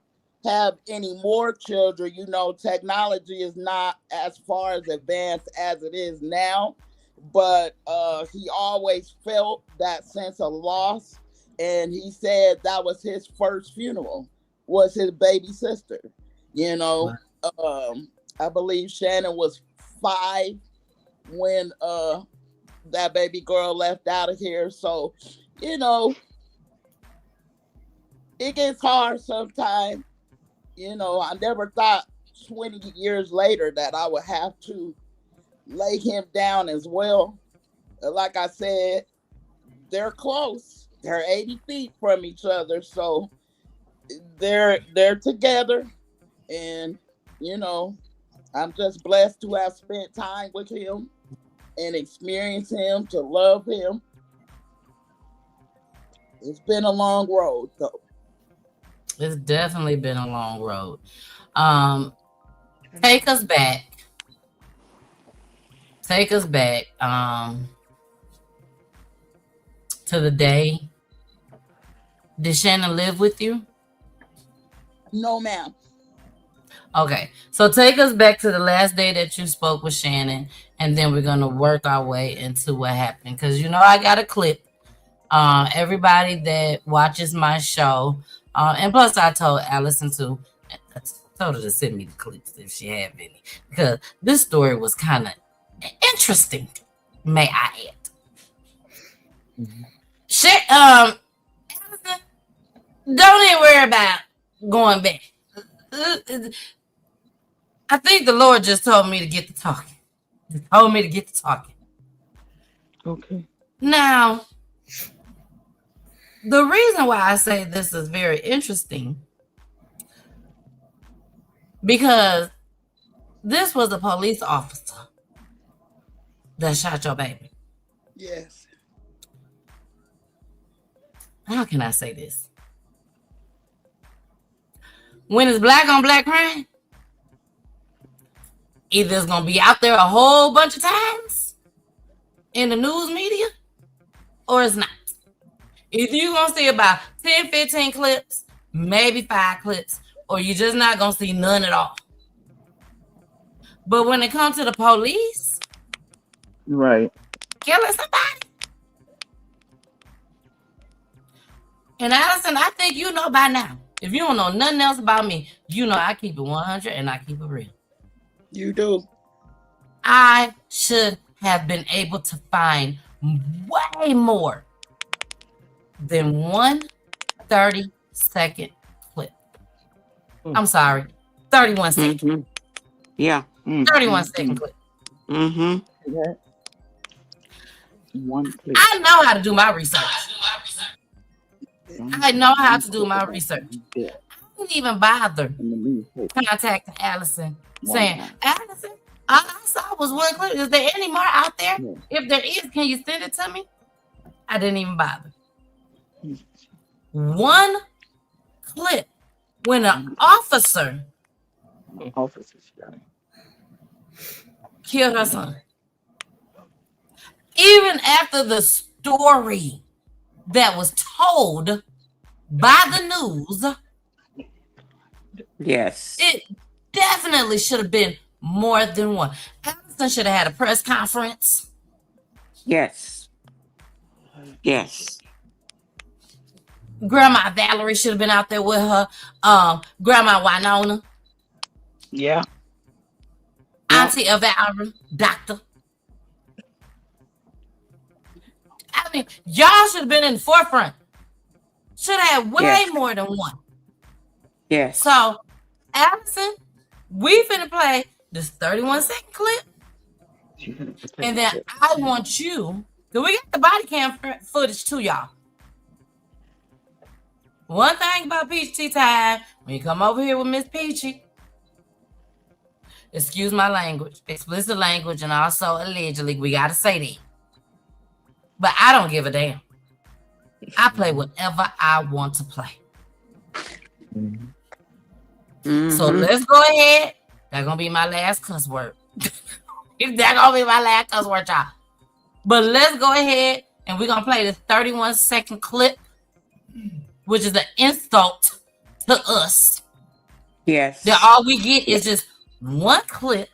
have any more children. Technology is not as far as advanced as it is now, but he always felt that sense of loss, and he said that was his first funeral, was his baby sister. I believe Shannon was 5 when that baby girl left out of here. So, it gets hard sometimes. I never thought 20 years later that I would have to lay him down as well. Like I said, they're close. They're 80 feet from each other. So they're together. And, I'm just blessed to have spent time with him and experience him, to love him. It's been a long road, though. It's definitely been a long road. Take us back. To the day. Did Shannon live with you? No, ma'am. Okay, so take us back to the last day that you spoke with Shannon, and then we're gonna work our way into what happened. Because I got a clip. Everybody that watches my show, and plus I told Allison too. I told her to send me the clips if she have any, because this story was kind of interesting. May I add? Shit, Allison, don't even worry about going back. I think the Lord just told me to get to talking. He told me to get to talking. Okay. Now, the reason why I say this is very interesting, because this was a police officer that shot your baby. Yes. How can I say this? When it's black on black crime, either it's going to be out there a whole bunch of times in the news media, or it's not. Either you're going to see about 10, 15 clips, maybe 5 clips, or you're just not going to see none at all. But when it comes to the police, right, killing somebody, and Allison, I think you know by now. If you don't know nothing else about me, you know I keep it 100 and I keep it real. You do. I should have been able to find way more than one 30-second clip. I'm sorry, 31 seconds. Mm-hmm. Yeah. 31-second clip. Mm-hmm. One clip. I know how to do my research. I know how to do my research. I didn't even bother contacting Allison saying, Allison, all I saw was one clip. Is there any more out there? If there is, can you send it to me? I didn't even bother. One clip when an officer killed her son. Even after the story that was told by the news, yes, it definitely should have been more than one. Allison should have had a press conference. Yes. Yes. Grandma Valerie should have been out there with her. Grandma Winona. Yeah. Auntie Elvira, doctor. I mean, y'all should have been in the forefront. Should have had way more than one. Yes. So, Allison, we finna play this 31-second clip. And then I want you, do we get the body cam footage too, y'all? One thing about Peach Tea Time, when you come over here with Miss Peachy, excuse my language, explicit language, and also allegedly, we gotta say that. But I don't give a damn. I play whatever I want to play. So let's go ahead. That's gonna be my last cuss word. That's gonna be my last cuss word, y'all. But let's go ahead and we're gonna play this 31-second clip, which is an insult to us. Yes. That all we get is just one clip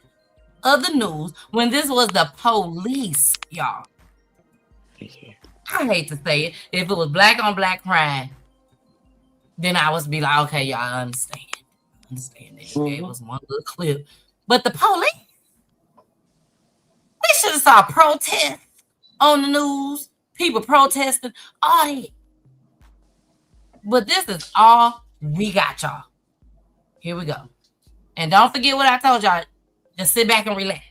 of the news when this was the police, y'all. I hate to say it. If it was black on black crime, then I would be like, okay, y'all understand. It was one little clip. But the police, we should have saw protests on the news, people protesting, all that. But this is all we got, y'all. Here we go. And don't forget what I told y'all. Just sit back and relax.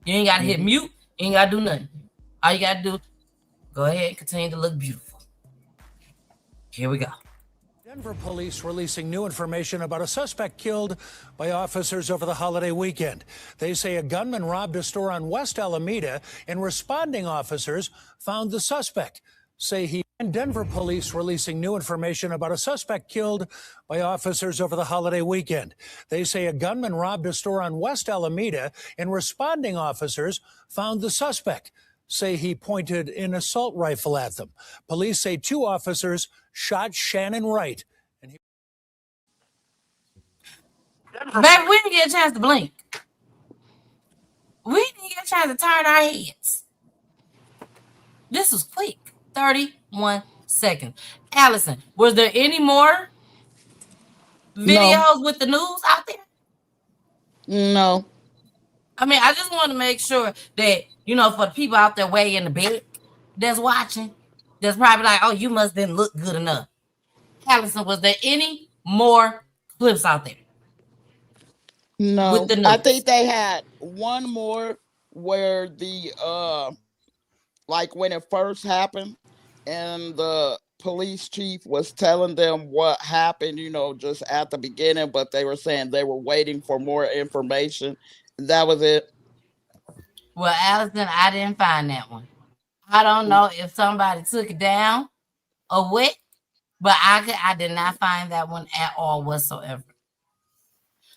You ain't got to hit mute. You ain't got to do nothing. All you got to do, go ahead and continue to look beautiful. Here we go. Denver police releasing new information about a suspect killed by officers over the holiday weekend. They say a gunman robbed a store on West Alameda, and responding officers found the suspect. And Denver police releasing new information about a suspect killed by officers over the holiday weekend. They say a gunman robbed a store on West Alameda, and responding officers found the suspect. Say he pointed an assault rifle at them. Police say 2 officers shot Shannon Wright. Baby, we didn't get a chance to blink. We didn't get a chance to turn our heads. This was quick. 31 seconds. Allison, was there any more videos with the news out there? No. I mean, I just want to make sure that, for the people out there way in the back that's watching, that's probably like, oh, you must didn't look good enough. Allison, was there any more clips out there? No. With the I news? think they had one more where the like when it first happened and the police chief was telling them what happened, just at the beginning, but they were saying they were waiting for more information. That was it. Well, Allison, I didn't find that one. I don't know if somebody took it down or what, but I did not find that one at all whatsoever.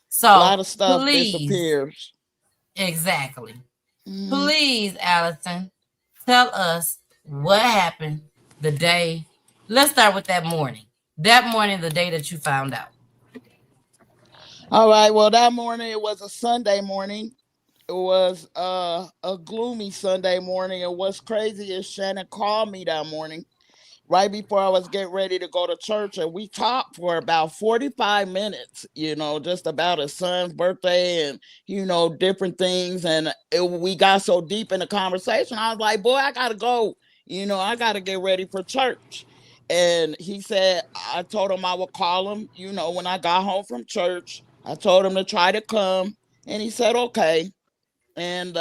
So a lot of stuff please, disappears. Exactly. Please, Allison, tell us what happened the day. Let's start with that morning. That morning, the day that you found out. All right. Well, that morning, it was a Sunday morning. It was a gloomy Sunday morning. And what's crazy is Shannon called me that morning right before I was getting ready to go to church. And we talked for about 45 minutes, just about his son's birthday and, different things. And we got so deep in the conversation. I was like, boy, I got to go. I got to get ready for church. And he said, I told him I would call him, when I got home from church. I told him to try to come. And he said, okay. And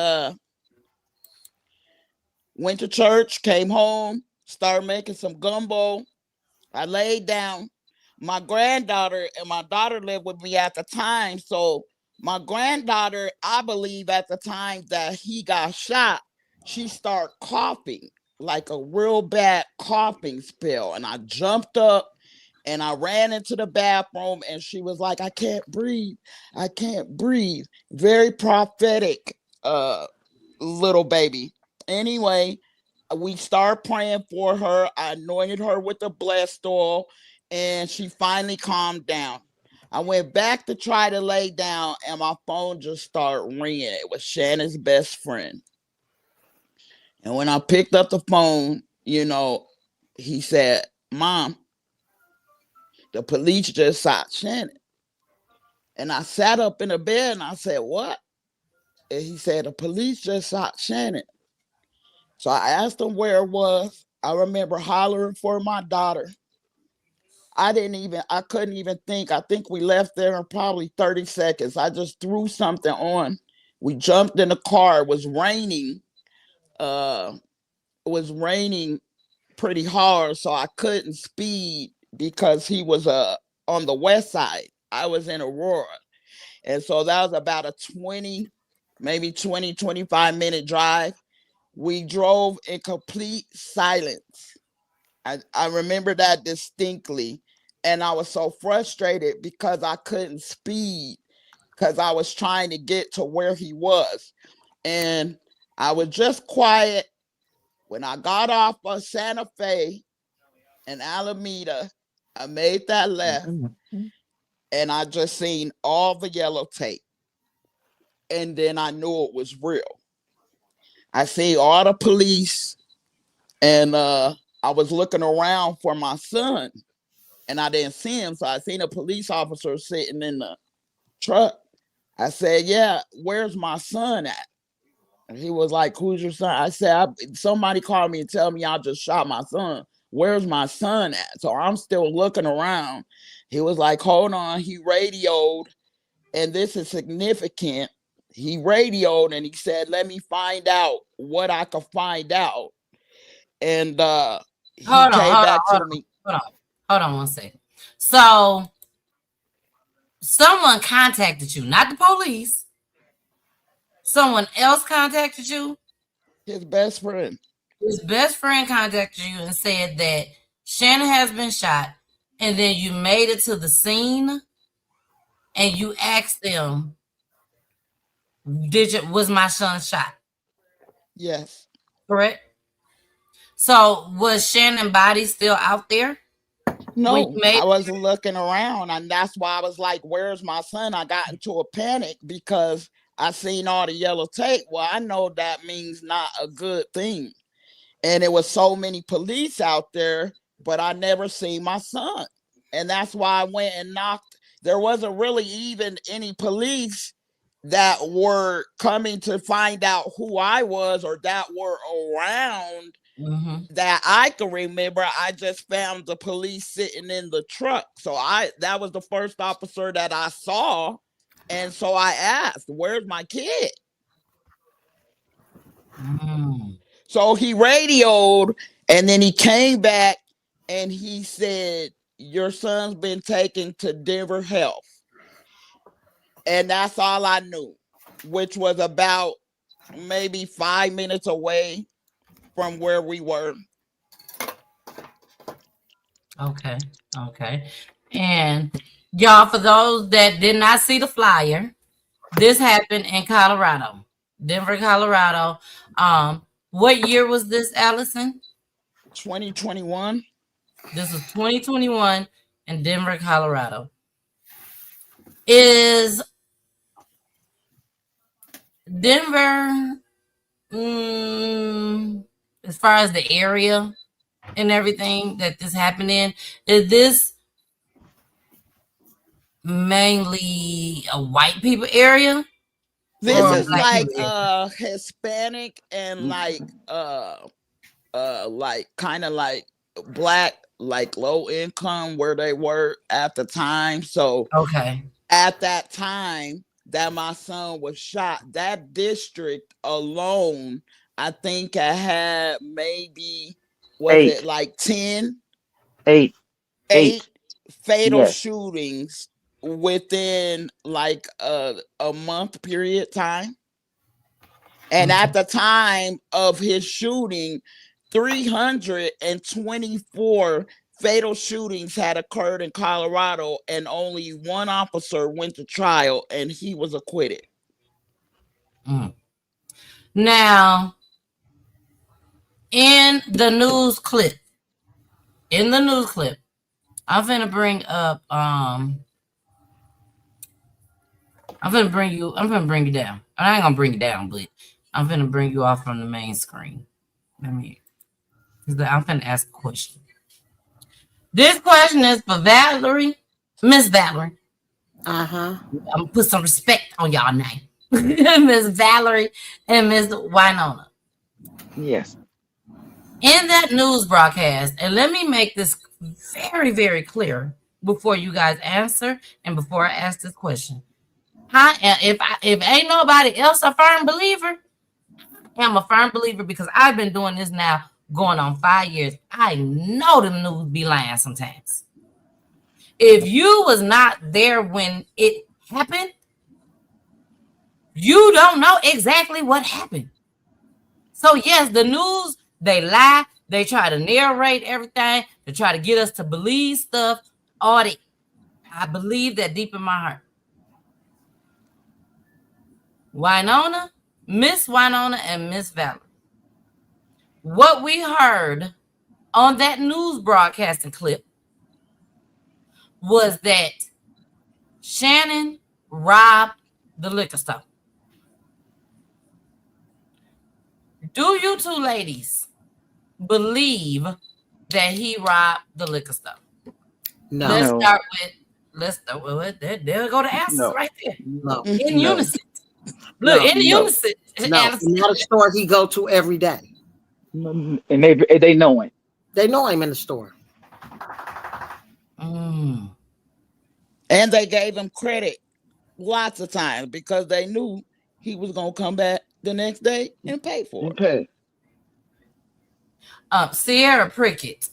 went to church, came home, started making some gumbo. I laid down. My granddaughter and my daughter lived with me at the time. So my granddaughter, I believe at the time that he got shot, she started coughing, like a real bad coughing spell. And I jumped up and I ran into the bathroom and she was like, I can't breathe. I can't breathe. Very prophetic little baby. Anyway, we started praying for her. I anointed her with the blessed oil and she finally calmed down. I went back to try to lay down and my phone just started ringing. It was Shannon's best friend. And when I picked up the phone, he said, Mom, the police just shot Shannon. And I sat up in the bed and I said, what? And he said, the police just shot Shannon. So I asked him where it was. I remember hollering for my daughter. I couldn't even think. I think we left there in probably 30 seconds. I just threw something on. We jumped in the car. It was raining. It was raining pretty hard, so I couldn't speed because he was on the west side. I was in Aurora. And so that was about a 25 minute drive. We drove in complete silence. I remember that distinctly. And I was so frustrated because I couldn't speed because I was trying to get to where he was. And I was just quiet. When I got off of Santa Fe and Alameda, I made that left and I just seen all the yellow tape. And then I knew it was real. I see all the police and I was looking around for my son and I didn't see him. So I seen a police officer sitting in the truck. I said, yeah, where's my son at? And he was like, who's your son? I said, somebody called me and tell me I just shot my son. Where's my son at? So I'm still looking around. He was like, hold on. He radioed, and this is significant. He radioed and he said, let me find out what I could find out. And he came back to me. Hold on one second. So someone contacted you, not the police. Someone else contacted you? His best friend. His best friend contacted you and said that Shannon has been shot, and then you made it to the scene and you asked them, was my son shot? Yes. Correct? So was Shannon's body still out there? No, made I wasn't looking around, and that's why I was like, "Where's my son?" I got into a panic because I seen all the yellow tape. Well, I know that means not a good thing, and it was so many police out there, but I never seen my son, and that's why I went and knocked. There wasn't really even any police that were coming to find out who I was or that were around that I can remember. I just found the police sitting in the truck. So that was the first officer that I saw. And so I asked, "Where's my kid?" So he radioed, and then he came back and he said, "Your son's been taken to Denver Health." And that's all I knew, which was about maybe 5 minutes away from where we were. Okay. And y'all, for those that did not see the flyer, this happened in Colorado, Denver, Colorado. What year was this, Allison? 2021. This was 2021 in Denver, Colorado. Is Denver, as far as the area and everything that this happened in, is this mainly a white people area? This is like Hispanic and like kind of like black, like low income where they were at the time. So at that time that my son was shot, that district alone, I think I had maybe it like 10? Eight fatal shootings within like a month period time. And at the time of his shooting, 324 fatal shootings had occurred in Colorado, and only one officer went to trial, and he was acquitted. Now, in the news clip, I'm gonna bring up I'm gonna bring you down. I ain't gonna bring you down, but I'm gonna bring you off from the main screen. I'm gonna ask a question. This question is for Valerie, Miss Valerie. I'm gonna put some respect on y'all name. Miss Valerie and Miss Winona. Yes. In that news broadcast, and let me make this very, very clear before you guys answer and before I ask this question. If ain't nobody else a firm believer, I'm a firm believer because I've been doing this now going on 5 years. I know the news be lying sometimes. If you was not there when it happened, you don't know exactly what happened. So yes, the news, they lie. They try to narrate everything. They try to get us to believe stuff. I believe that deep in my heart. Winona, Miss Winona, and Miss Valerie. What we heard on that news broadcasting clip was that Shannon robbed the liquor store. Do you two ladies believe that he robbed the liquor store? No. Let's start with, there go the answers right there. No. In unison. Look, in unison. No, it's not a store he go to every day. And they know him. They know him in the store. And they gave him credit lots of times because they knew he was going to come back the next day and pay for it. Sierra Prickett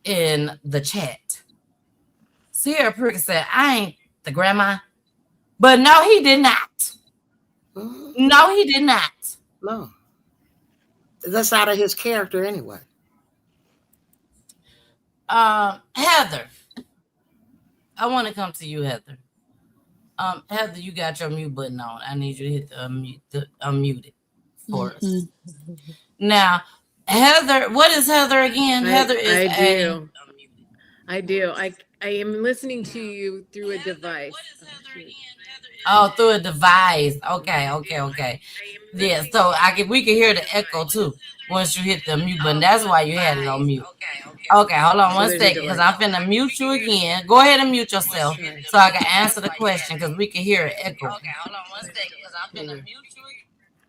in the chat. Sierra Prickett said, "I ain't the grandma." But no, he did not. No, he did not. No. That's out of his character anyway. Heather. I want to come to you, Heather. Heather, you got your mute button on. I need you to hit the unmute it for us. Now, Heather, what is Heather again? Heather is I do. I am listening to you through a device. Oh, through a device. Okay. Yeah, so we can hear the echo too once you hit the mute button. That's why you had it on mute. Okay, hold on So one there's a second, because delay. I'm finna mute you again. Go ahead and mute yourself so I can answer the question, because we can hear it echo. Okay, hold on one second, because I'm finna mute you again.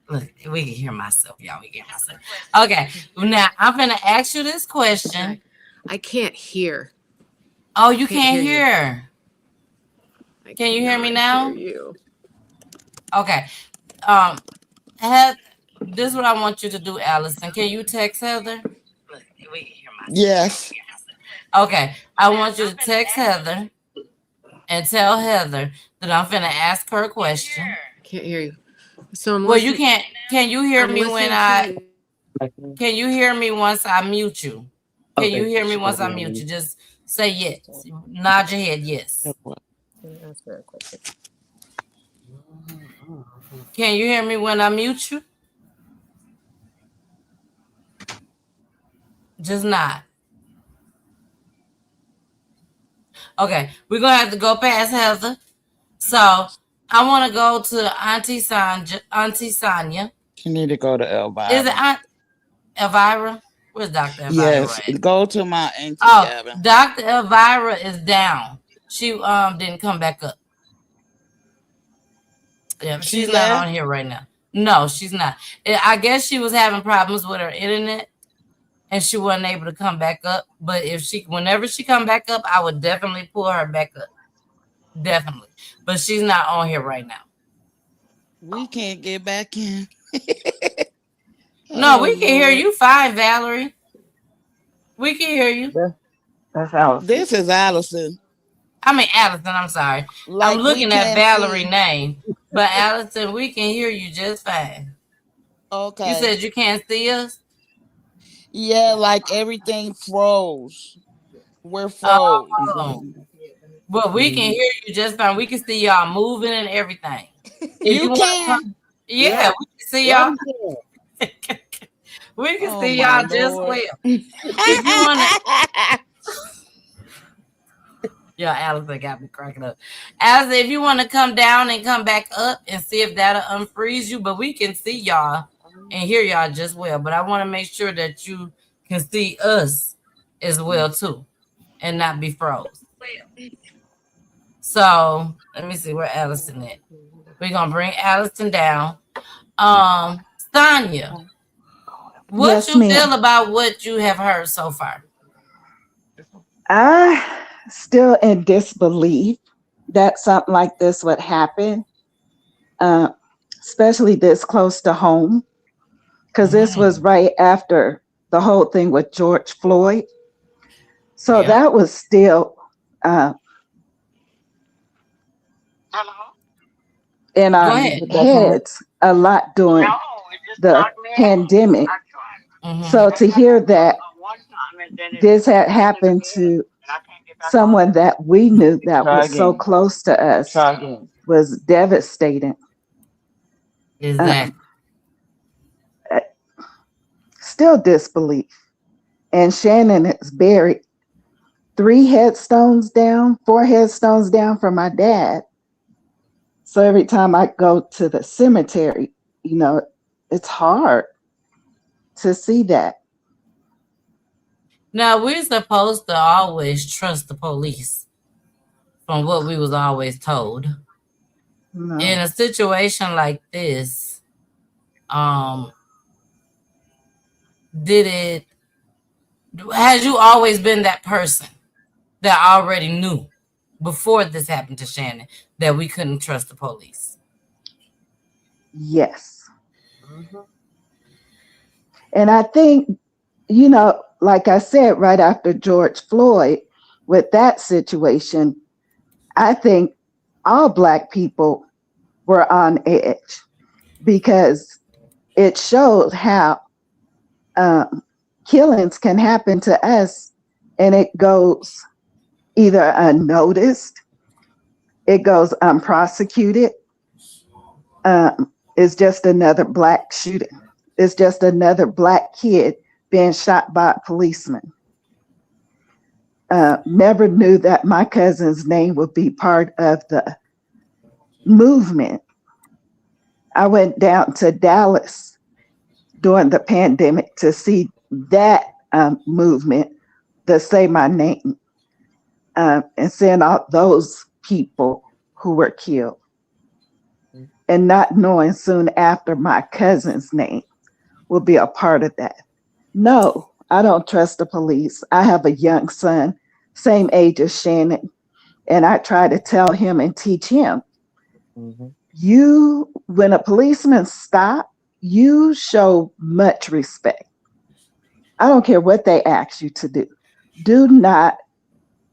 Look, we can hear myself, y'all. We can hear myself. Okay, now I'm finna ask you this question. I can't hear. Oh, you can't hear. Can you hear me now? Hear you. Okay. This is what I want you to do, Allison. Can you text Heather? Yes. Okay. I want you to text Heather and tell Heather that I'm finna ask her a question. Can't hear you. So I'm well, listening. you can't. Can you hear I'm me when listening Can you hear me once I mute you? Can you hear me once I mute you? Just say yes. Nod your head yes. Ask her a question. Can you hear me when I mute you? Just not. Okay, we're gonna have to go past Heather. So I want to go to Auntie Sonia. You need to go to Elvira. Is it Aunt Elvira? Where's Dr. Elvira? Yes, at? go to my auntie Oh, cabin. Dr. Elvira is down. She didn't come back up. Yeah, She she's not left? on here right now. No, she's not. I guess she was having problems with her internet and she wasn't able to come back up. But whenever she come back up, I would definitely pull her back up. Definitely. But she's not on here right now. We can't get back in. No, we can hear you fine, Valerie. We can hear you. That's Allison. This is Allison. I mean, Allison, I'm sorry. Like, I'm looking we at can't Valerie's see. name. But Allison, we can hear you just fine. Okay. You said you can't see us? Yeah, like everything froze. We're froze. Oh. But we can hear you just fine. We can see y'all moving and everything. If You wanna can? yeah, we can see y'all. We can see y'all just well. If you want to, yeah, Allison got me cracking up. Allison, if you want to come down and come back up and see if that'll unfreeze you, but we can see y'all and hear y'all just well. But I want to make sure that you can see us as well too, and not be froze. So let me see where Allison is. We're gonna bring Allison down. Sonia, what Yes, you ma'am. feel about what you have heard so far? I still in disbelief that something like this would happen, especially this close to home, because this was right after the whole thing with George Floyd. So that was still in our heads a lot during the pandemic. So to hear that this had happened to someone that we knew that was so close to us was devastating. Exactly. Still disbelief. And Shannon is buried 4 headstones down from my dad. So every time I go to the cemetery, it's hard to see that. Now, we're supposed to always trust the police from what we was always told. No. In a situation like this, has you always been that person that already knew before this happened to Shannon that we couldn't trust the police? Yes. And I think, like I said, right after George Floyd, with that situation, I think all Black people were on edge because it showed how killings can happen to us and it goes either unnoticed, it goes unprosecuted. It's just another Black shooting. It's just another Black kid being shot by a policeman. never knew that my cousin's name would be part of the movement. I went down to Dallas during the pandemic to see that movement to say my name and send out those people who were killed. And not knowing soon after my cousin's name will be a part of that. No, I don't trust the police. I have a young son, same age as Shannon, and I try to tell him and teach him. You, when a policeman stops, you show much respect. I don't care what they ask you to do. Do not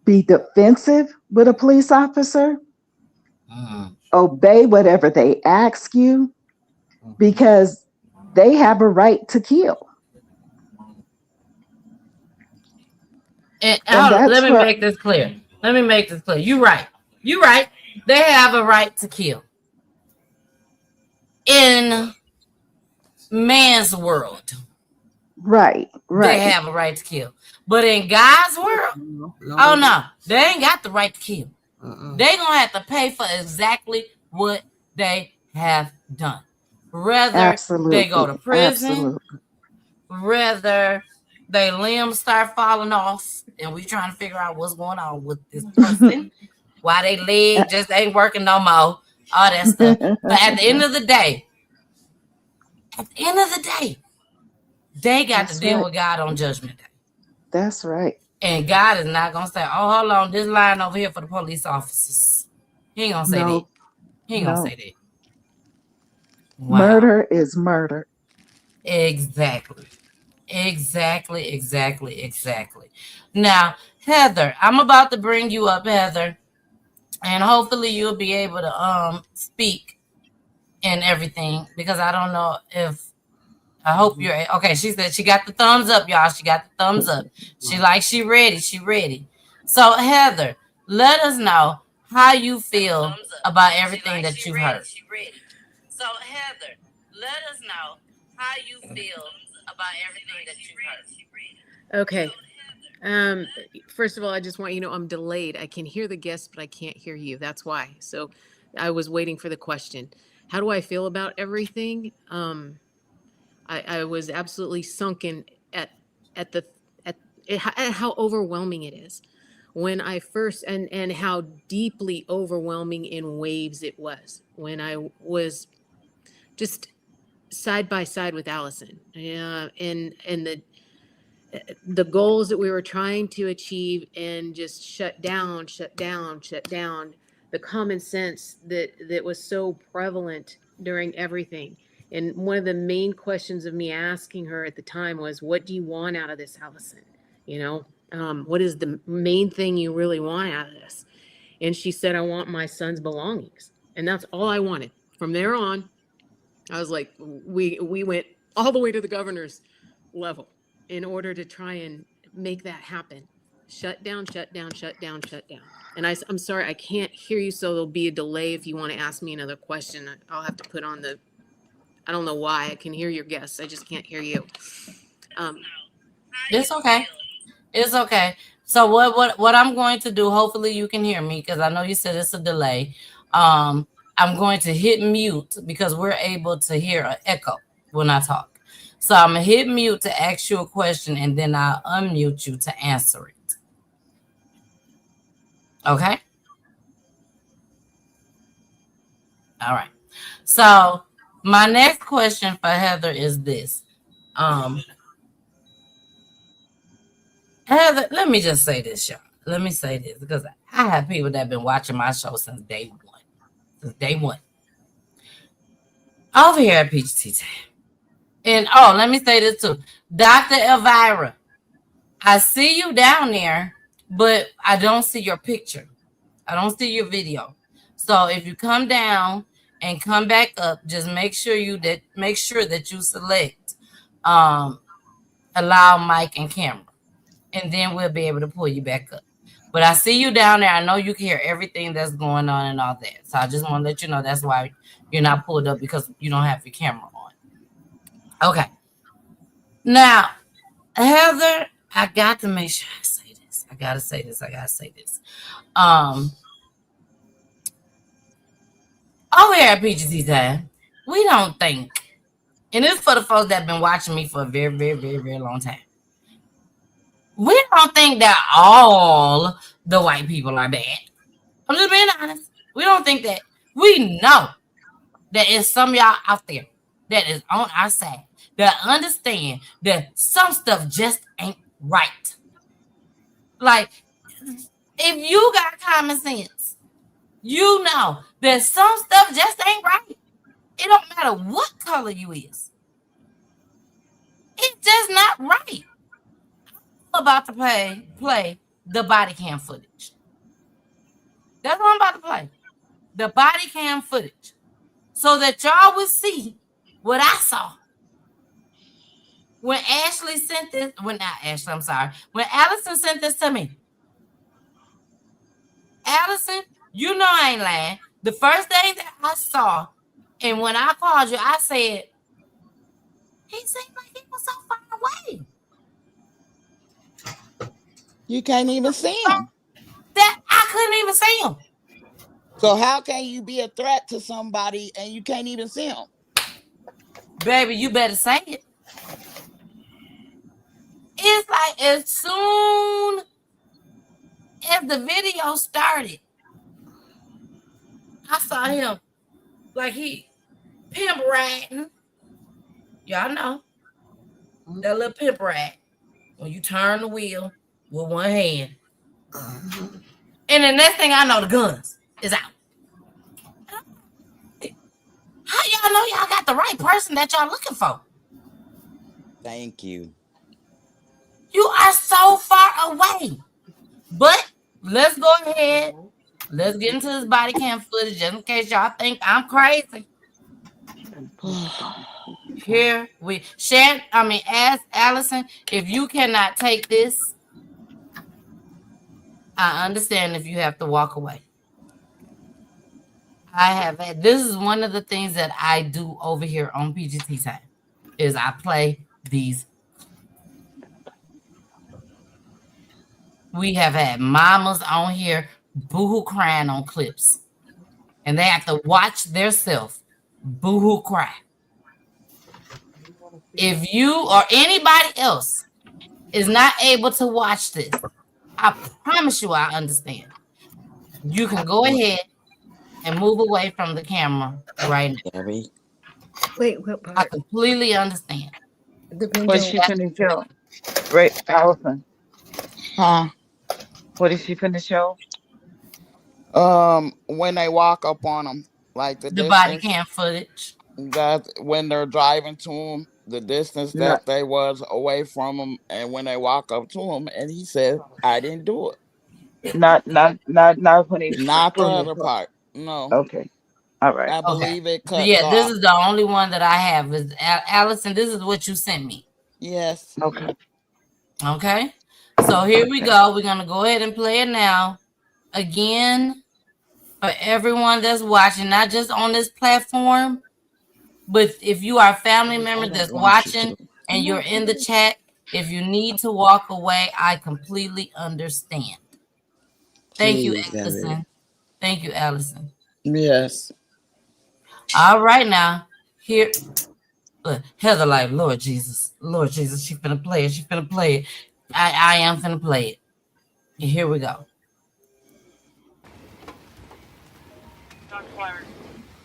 be defensive with a police officer. Obey whatever they ask you because they have a right to kill. And let me make this clear. You're right. They have a right to kill. In man's world, right. They have a right to kill. But in God's world, oh no, they ain't got the right to kill. They gonna have to pay for exactly what they have done. Whether they go to prison, whether their limbs start falling off, and we trying to figure out what's going on with this person, why they leg just ain't working no more, all that stuff. But at the end of the day, they got to deal with God on Judgment Day. That's right. And God is not going to say, oh, hold on, this line over here for the police officers. He ain't going to say that. He ain't going to say that. Wow. Murder is murder. Exactly. Now, Heather, I'm about to bring you up, Heather, and hopefully you'll be able to speak and everything, because I don't know if I hope you're okay. She said she got the thumbs up, y'all. She got the thumbs up. She ready. So Heather, let us know how you feel about everything that you've heard. So Heather, let us know how you feel about everything that you've heard. Okay. First of all, I just want you to know I'm delayed. I can hear the guests, but I can't hear you. That's why. So I was waiting for the question. How do I feel about everything? I was absolutely sunken at how overwhelming it is when I first and how deeply overwhelming in waves it was when I was just side by side with Allison, and the goals that we were trying to achieve, and just shut down the common sense that was so prevalent during everything. And one of the main questions of me asking her at the time was, what do you want out of this, Allison? What is the main thing you really want out of this? And she said, I want my son's belongings. And that's all I wanted. From there on, I was like, we went all the way to the governor's level in order to try and make that happen. Shut down. And I'm sorry, I can't hear you, so there'll be a delay if you want to ask me another question. I'll have to put on I don't know why. I can hear your guests. I just can't hear you. It's okay. So what I'm going to do, hopefully you can hear me, because I know you said it's a delay. I'm going to hit mute because we're able to hear an echo when I talk. So I'm going to hit mute to ask you a question, and then I'll unmute you to answer it. Okay? All right. So my next question for Heather is this. Heather, let me just say this, y'all. Let me say this, because I have people that have been watching my show since day one. Over here at Peach Tea Time. And let me say this too. Dr. Elvira, I see you down there, but I don't see your picture. I don't see your video. So if you come down and come back up, just make sure that you select allow mic and camera, and then we'll be able to pull you back up. But I see you down there. I know you can hear everything that's going on and all that. So I just want to let you know that's why you're not pulled up, because you don't have your camera on. Okay. Now, Heather, I got to make sure I say this. I gotta say this. Over here at PGT Time, we don't think, and this is for the folks that have been watching me for a very, very, very, very long time. We don't think that all the white people are bad. I'm just being honest. We don't think that. We know that is some of y'all out there that is on our side that understand that some stuff just ain't right. Like, if you got common sense, you know that some stuff just ain't right. It don't matter what color you is. It's just not right. I'm about to play the body cam footage. That's what I'm about to play. The body cam footage. So that y'all will see what I saw. When Allison sent this to me. Allison, you know I ain't lying. The first thing that I saw, and when I called you, I said, he seemed like he was so far away. You can't even see him. That I couldn't even see him. So how can you be a threat to somebody and you can't even see him? Baby, you better say it. It's like as soon as the video started, I saw him like he pimp riding. Y'all know that little pimp ride when you turn the wheel with one hand. And the next thing I know, the guns is out. How y'all know y'all got the right person that y'all looking for? Thank you. You are so far away. But let's go ahead. Let's get into this body cam footage just in case y'all think I'm crazy. Here we ask Allison, if you cannot take this, I understand if you have to walk away. This is one of the things that I do over here on PGT Time, is I play these. We have had mamas on here boohoo crying on clips, and they have to watch themselves boohoo cry. If you or anybody else is not able to watch this, I promise you I understand. You can go ahead and move away from the camera right now. Wait, what part? I completely understand. What did she finna show? Right, Allison. Huh? What did she finna show? When they walk up on them, like the The distance, body cam footage. that when they're driving to him, the distance that they was away from him, and when they walk up to him, and he said, "I didn't do it." Not when he's Not the pulling other part. No. Okay. All right. I believe it cuts Yeah, off. this is the only one that I have. Is Allison, this is what you sent me. Yes. Okay. Okay. So here we go. We're gonna go ahead and play it now. Again, for everyone that's watching, not just on this platform, but if you are a family member that's watching and you're in the chat, if you need to walk away, I completely understand. Thank you, Allison. Thank you, Allison. Yes. All right, now here, Heather, like Lord Jesus, she finna play it. I am finna play it. And here we go. Fire,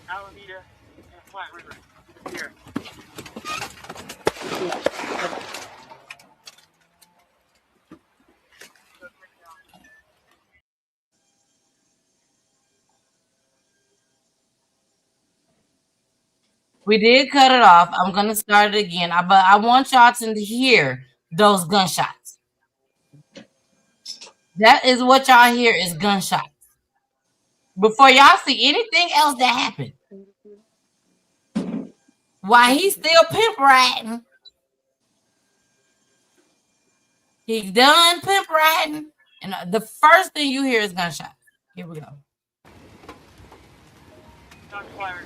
Alameda, and Flat River. Here. We did cut it off. I'm gonna start it again. But I want y'all to hear those gunshots. That is what y'all hear is gunshots. Before y'all see anything else that happened. While he's still pimp riding. He's done pimp riding. And the first thing you hear is gunshots. Here we go. Fire,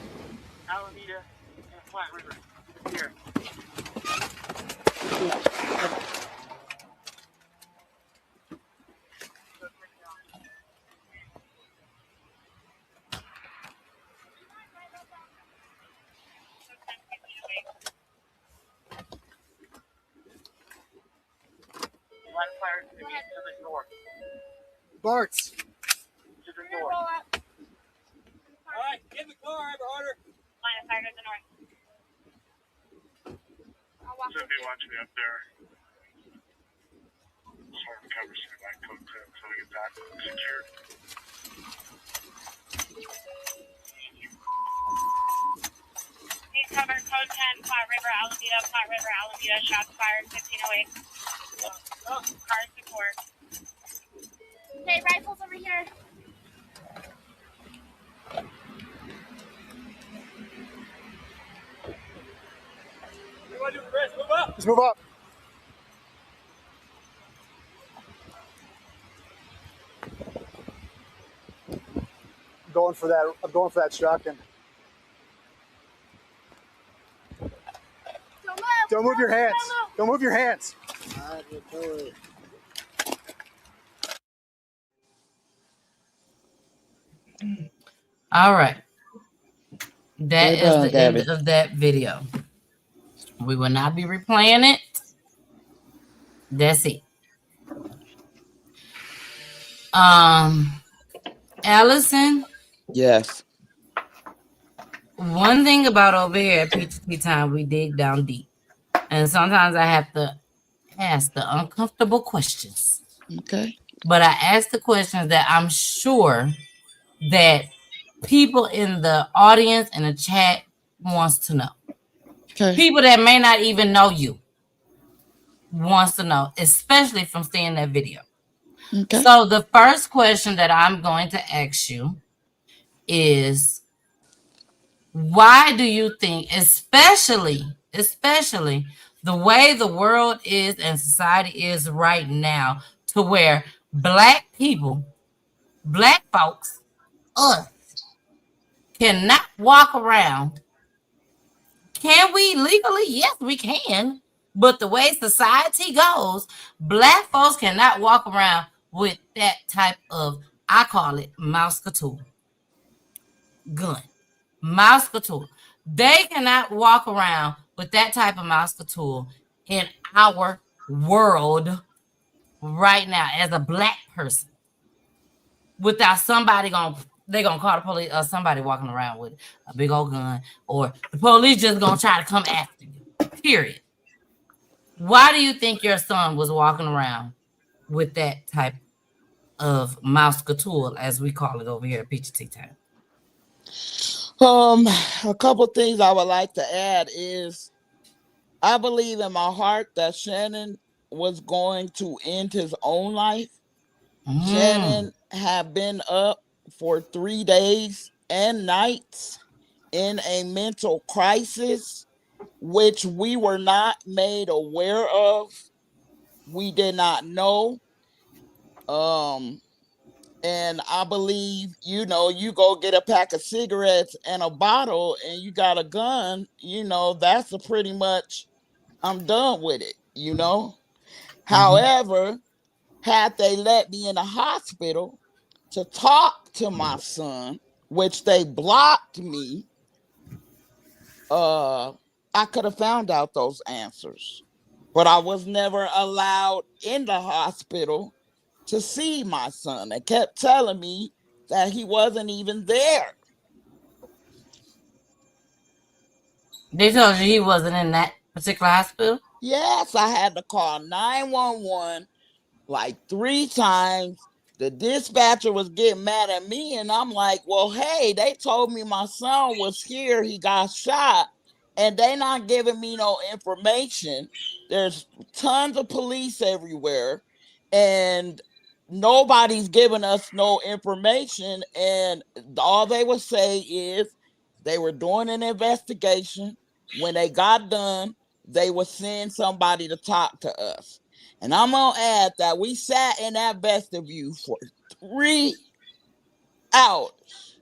Alameda, and Flat River. Here. line of fire to the north. Bart's. To the north. All right, get in the car. I have an order. Line of fire to the north. Should be watching me up there. Sort of cover some of my coat so we get that secured. Please cover code 10, Flat River, Alameda, shots fired, 1508. Car support. Okay, rifles over here. Move up. Let's move up. I'm going for that shotgun. Don't move your hands. Don't move your hands. All right. That is the end of that video. We will not be replaying it. That's it. Allison. Yes. One thing about over here at PTT Time, we dig down deep. And sometimes I have to ask the uncomfortable questions. Okay. But I ask the questions that I'm sure that people in the audience and the chat wants to know. Okay. People that may not even know you wants to know, especially from seeing that video. Okay. So the first question that I'm going to ask you is, why do you think, especially the way the world is and society is right now, to where black people, black folks, us, cannot walk around? Can we legally? Yes, we can. But the way society goes, black folks cannot walk around with that type of, I call it mouse couture gun. Mouse couture. They cannot walk around with that type of mouse couture in our world right now as a black person without somebody they're gonna call the police or somebody walking around with a big old gun, or the police just gonna try to come after you. Period. Why do you think your son was walking around with that type of mouse couture, as we call it over here at PGT Time? A couple things I would like to add is, I believe in my heart that Shannon was going to end his own life. Shannon had been up for 3 days and nights in a mental crisis, which we were not made aware of. We did not know. And I believe, you go get a pack of cigarettes and a bottle and you got a gun, that's a pretty much, I'm done with it, However, had they let me in the hospital to talk to my son, which they blocked me, I could have found out those answers. But I was never allowed in the hospital to see my son. They kept telling me that he wasn't even there. They told you he wasn't in that particular hospital? Yes, I had to call 911 like 3 times. The dispatcher was getting mad at me, and I'm like, well, hey, they told me my son was here. He got shot, and they not giving me no information. There's tons of police everywhere, and nobody's giving us no information. And all they would say is they were doing an investigation. When they got done, they would send somebody to talk to us. And I'm going to add that we sat in that vestibule for 3 hours.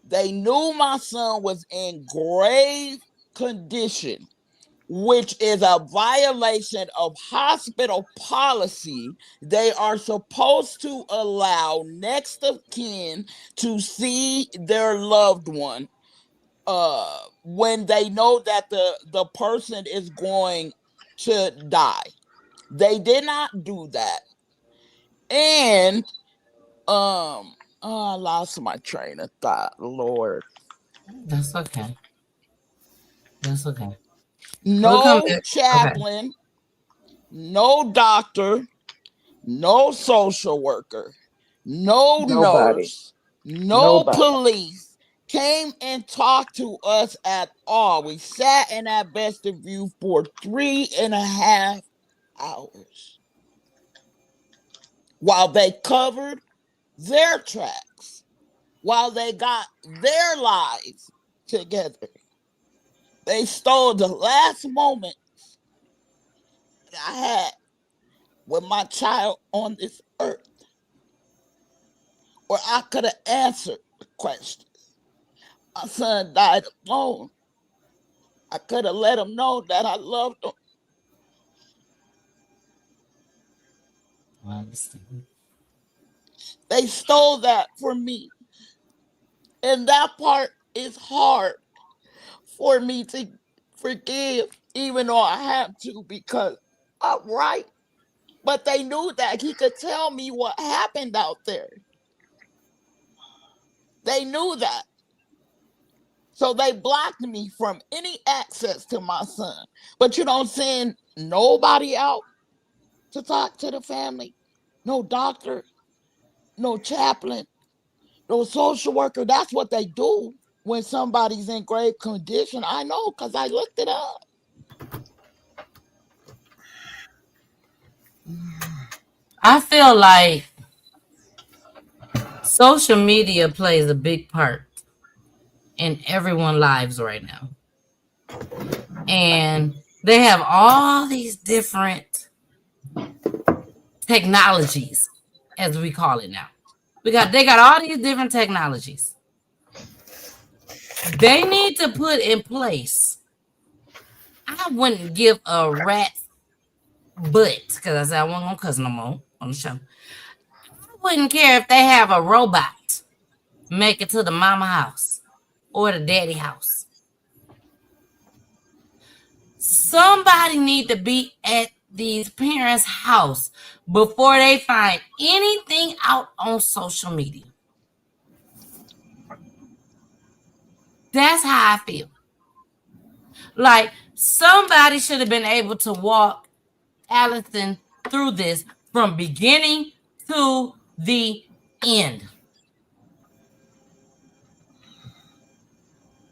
They knew my son was in grave condition, which is a violation of hospital policy. They are supposed to allow next of kin to see their loved one when they know that the person is going to die. They did not do that. And oh, I lost my train of thought, Lord. That's okay. That's okay. We'll come No back. Okay. chaplain, no doctor, no social worker, no Nobody. nurse, no Nobody. police came and talked to us at all. We sat in that vestibule for 3.5 hours while they covered their tracks, while they got their lives together. They stole the last moment that I had with my child on this earth, where I could have answered the question. My son died alone. I could have let him know that I loved him. I understand. They stole that from me. And that part is hard for me to forgive, even though I have to, because I'm right. But they knew that he could tell me what happened out there. They knew that. So they blocked me from any access to my son. But you don't send nobody out to talk to the family. No doctor, no chaplain, no social worker. That's what they do when somebody's in grave condition. I know because I looked it up. I feel like social media plays a big part in everyone's lives right now. And they have all these different technologies, as we call it now. They got all these different technologies. They need to put in place. I wouldn't give a rat's butt, because I said I wasn't gonna cuss no more on the show. I wouldn't care if they have a robot make it to the mama house or the daddy house. Somebody need to be at these parents' house before they find anything out on social media. That's how I feel. Like somebody should have been able to walk Allison through this from beginning to the end.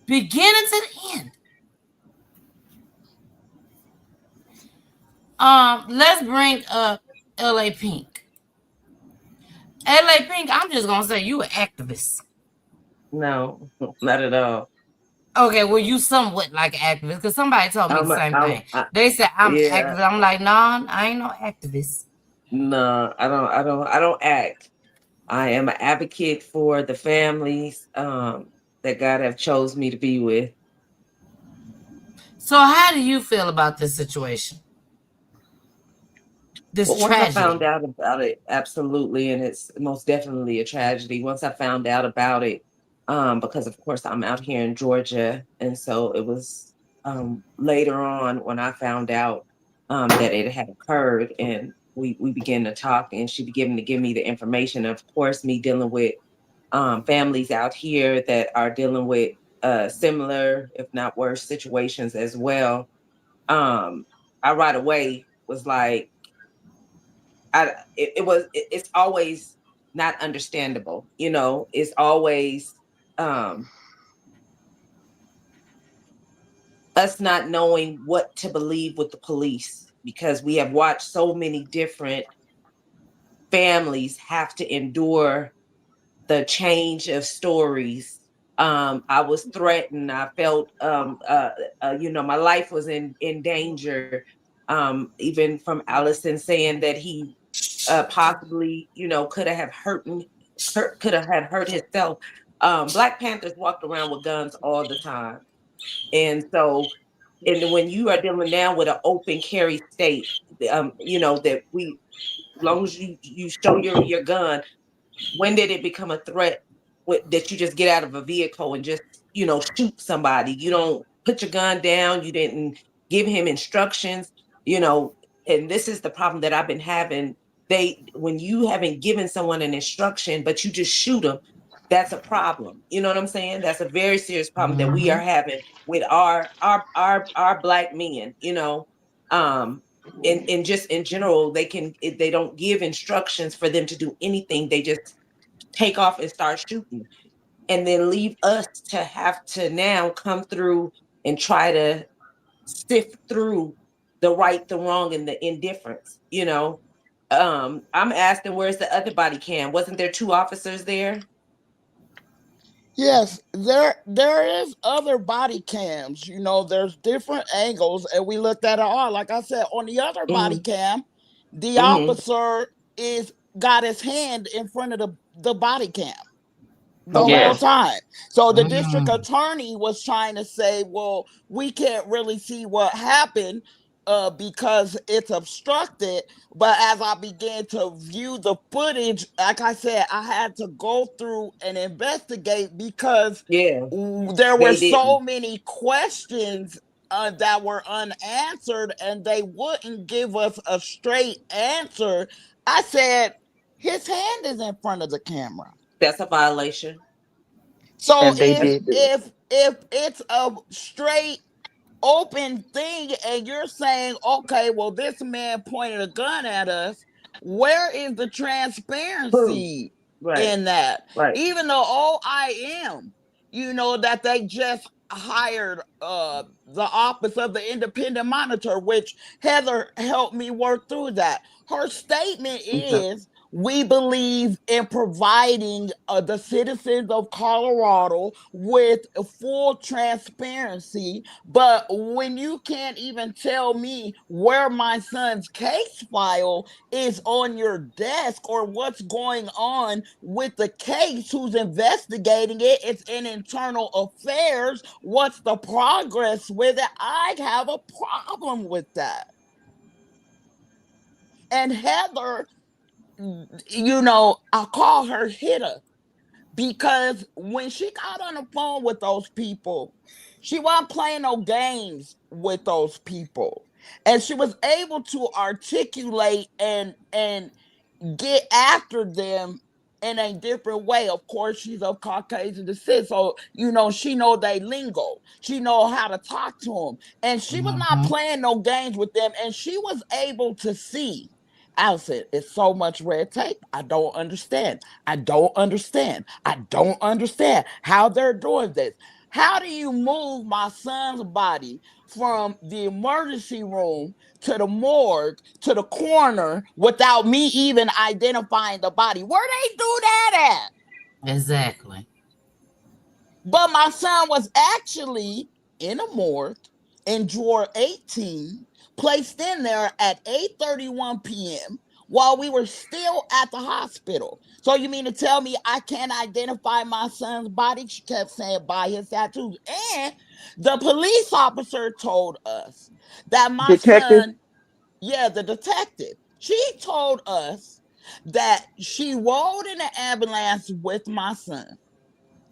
Beginning to the end. Let's bring up LA Pink. LA Pink, I'm just gonna say you an activist. No, not at all. Okay, well, you somewhat like an activist because somebody told me the same thing. They said I'm yeah. activist. I'm like, no, I ain't no activist. No, I don't act. I am an advocate for the families that God have chose me to be with. So how do you feel about this situation? This Well, once I found tragedy. out about it, absolutely, and it's most definitely a tragedy. Once I found out about it, because of course I'm out here in Georgia, and so it was later on when I found out that it had occurred, and we began to talk, and she began to give me the information. Of course, me dealing with families out here that are dealing with similar, if not worse, situations as well. I right away was like, it's always not understandable, it's always us not knowing what to believe with the police, because we have watched so many different families have to endure the change of stories. I was threatened. I felt, my life was in danger. Even from Allison saying that he possibly, could have could have hurt himself. Black Panthers walked around with guns all the time, and so, and when you are dealing now with an open carry state, that as long as you show your gun, when did it become a threat that you just get out of a vehicle and just, shoot somebody? You don't put your gun down. You didn't give him instructions. and this is the problem that I've been having. When you haven't given someone an instruction, but you just shoot them, that's a problem. You know what I'm saying? That's a very serious problem that we are having with our black men. And just in general, they don't give instructions for them to do anything. They just take off and start shooting, and then leave us to have to now come through and try to sift through the right, the wrong, and the indifference. I'm asking, where's the other body cam? Wasn't there 2 officers there? Yes, there is other body cams. There's different angles, and we looked at it all. Like I said, on the other body cam, the officer is got his hand in front of the body cam the whole time. So the district attorney was trying to say, well, we can't really see what happened because it's obstructed. But as I began to view the footage, like I said, I had to go through and investigate because there were so many questions that were unanswered, and they wouldn't give us a straight answer. I said, his hand is in front of the camera. That's a violation. So if it's a straight open thing and you're saying, okay, well, this man pointed a gun at us, where is the transparency in that? Even though OIM, that they just hired the office of the independent monitor, which Heather helped me work through that. Her statement is, we believe in providing the citizens of Colorado with full transparency. But when you can't even tell me where my son's case file is on your desk or what's going on with the case, who's investigating it, it's in internal affairs, what's the progress with it? I have a problem with that. And Heather, I call her hitter because when she got on the phone with those people, she wasn't playing no games with those people. And she was able to articulate and get after them in a different way. Of course, she's of Caucasian descent, so she know they lingo. She know how to talk to them, and she was not playing no games with them. And she was able to see, Allison, it's so much red tape. I don't understand. I don't understand. I don't understand how they're doing this. How do you move my son's body from the emergency room to the morgue to the coroner without me even identifying the body? Where they do that at? Exactly. But my son was actually in a morgue in drawer 18, placed in there at 8:31 p.m. while we were still at the hospital. So you mean to tell me I can't identify my son's body? She kept saying by his tattoos. And the police officer told us that my son, the detective, she told us that she rode in an ambulance with my son.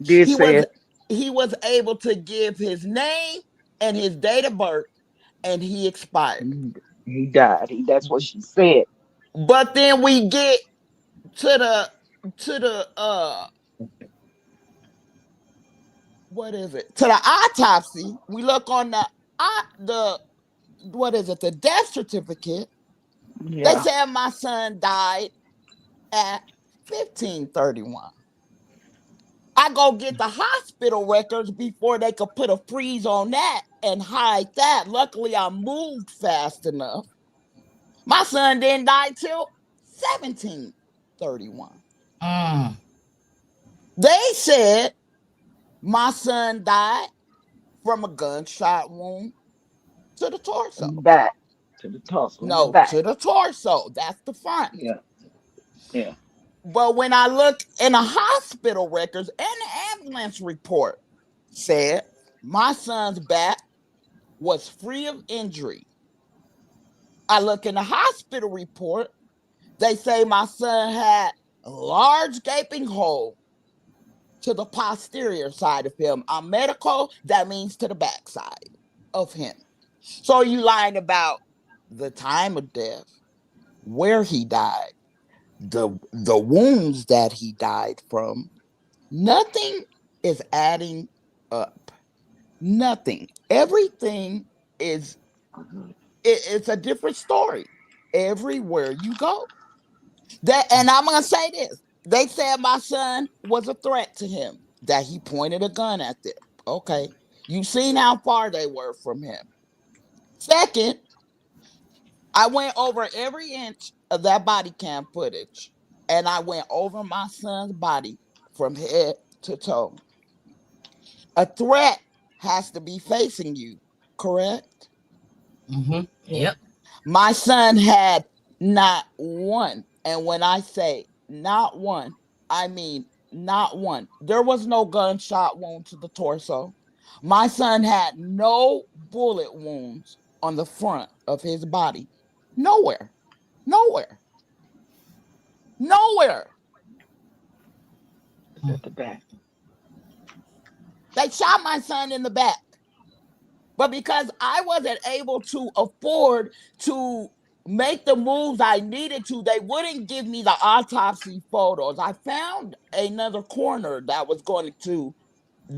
He was able to give his name and his date of birth, and he expired. He died. That's what she said. But then we get to the what is it? To the autopsy. We look on the what is it? The death certificate. Yeah. They said my son died at 15:31. I go get the hospital records before they could put a freeze on that and hide that. Luckily, I moved fast enough. My son didn't die till 17:31. They said my son died from a gunshot wound to the torso. Back to the torso. No, to the torso. That's the front. Yeah. But when I look in the hospital records and the ambulance report, said my son's back was free of injury. I look in the hospital report, they say my son had a large gaping hole to the posterior side of him. I'm medical, that means to the back side of him. So you lying about the time of death, where he died, the wounds that he died from, nothing is adding up. Nothing. Everything is it's a different story everywhere you go. That, and I'm gonna say this. They said my son was a threat to him, that he pointed a gun at them. Okay. You've seen how far they were from him. Second, I went over every inch of that body cam footage, and I went over my son's body from head to toe. A threat has to be facing you, correct? Mm-hmm. Yep. My son had not one. And when I say not one, I mean not one. There was no gunshot wound to the torso. My son had no bullet wounds on the front of his body. Nowhere. Nowhere. Nowhere. It's at the back. They shot my son in the back. But because I wasn't able to afford to make the moves I needed to, they wouldn't give me the autopsy photos. I found another coroner that was going to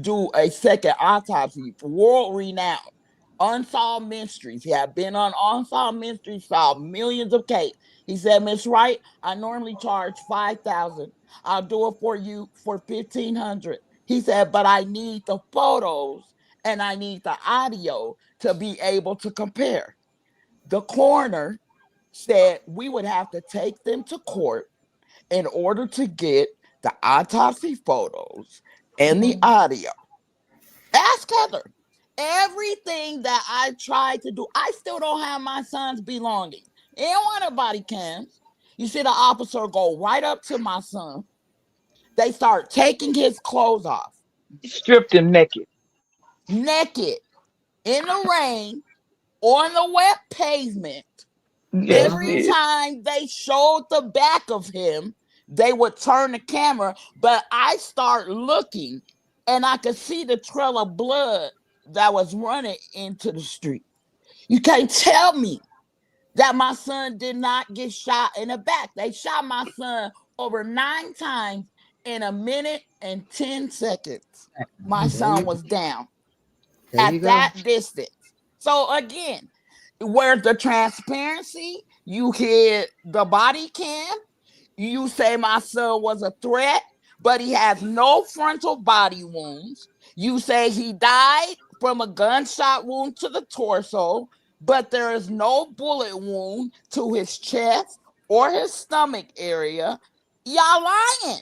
do a second autopsy, world renowned. Unsolved Mysteries. He had been on Unsolved Mysteries, solved millions of cases. He said, Miss Wright, I normally charge $5,000. I'll do it for you for $1,500. He said, but I need the photos and I need the audio to be able to compare. The coroner said we would have to take them to court in order to get the autopsy photos and the audio. Ask Heather. Everything that I tried to do, I still don't have my son's belongings. They don't want a body cams. You see the officer go right up to my son. They start taking his clothes off. Stripped him naked. Naked, in the rain, on the wet pavement. Yes, Every did. time they showed the back of him, they would turn the camera, but I start looking and I could see the trail of blood that was running into the street. You can't tell me that my son did not get shot in the back. They shot my son over 9 times in a minute and 10 seconds. My son was down There you at go. that distance. So again, where's the transparency? You hear the body cam. You say my son was a threat, but he has no frontal body wounds. You say he died from a gunshot wound to the torso, but there is no bullet wound to his chest or his stomach area. Y'all lying.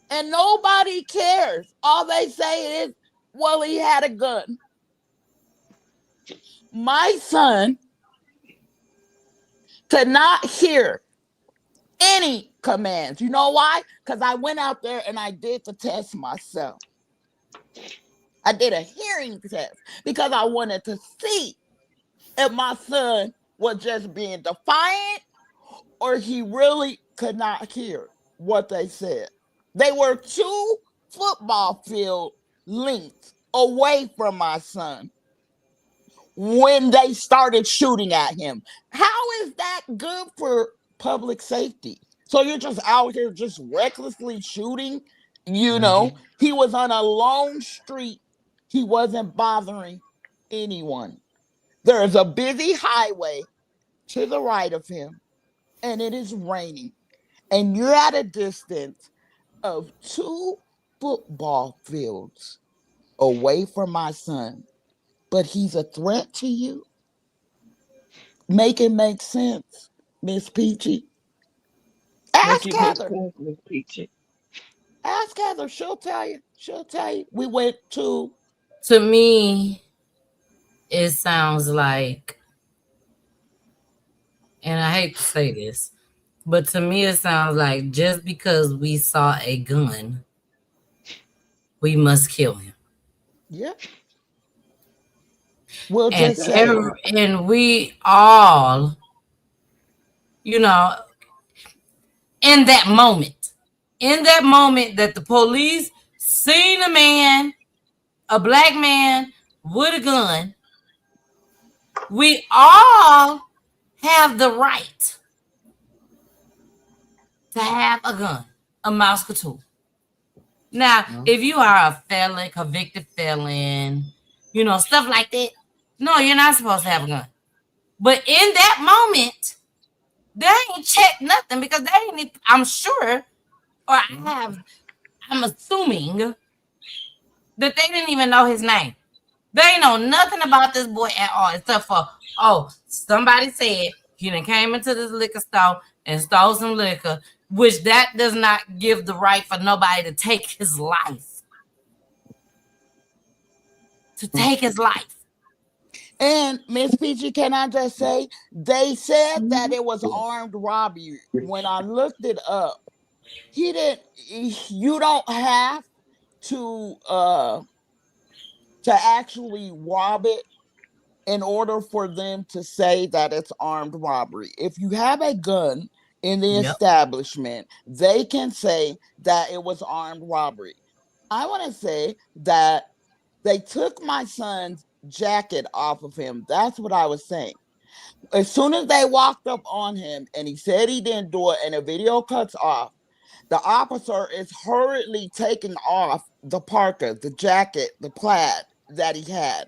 And nobody cares. All they say is, well, he had a gun. My son could not hear any commands. You know why? Because I went out there and I did the test myself. I did a hearing test because I wanted to see if my son was just being defiant or he really could not hear what they said. They were 2 football field lengths away from my son when they started shooting at him. How is that good for public safety? So you're just out here just recklessly shooting? You know, he was on a lone street. He wasn't bothering anyone. There is a busy highway to the right of him, and it is raining. And you're at a distance of 2 football fields away from my son, but he's a threat to you? Make it make sense, Miss Peachy. Make Ask it make Heather. sense, Miss Peachy. Ask Heather. She'll tell you. She'll tell you. We went to. To me, it sounds like, and I hate to say this, but to me, it sounds like just because we saw a gun, we must kill him. Yeah. We'll And just say. and we all, you know, in that moment that the police seen a man, a black man with a gun, We all have the right to have a gun, a mouse tool. Now, if you are a felon, convicted felon, stuff like that, no, you're not supposed to have a gun. But in that moment, they ain't checked nothing because they ain't, I'm sure, or I'm assuming that they didn't even know his name. They ain't know nothing about this boy at all, except for, somebody said he done came into this liquor store and stole some liquor, which that does not give the right for nobody to take his life. To take his life. And Miss Peachy, can I just say, they said that it was armed robbery. When I looked it up, you don't have to actually rob it in order for them to say that it's armed robbery. If you have a gun in the establishment, they can say that it was armed robbery. I want to say that they took my son's jacket off of him. That's what I was saying. As soon as they walked up on him and he said he didn't do it and the video cuts off, the officer is hurriedly taking off the parka, the jacket, the plaid that he had.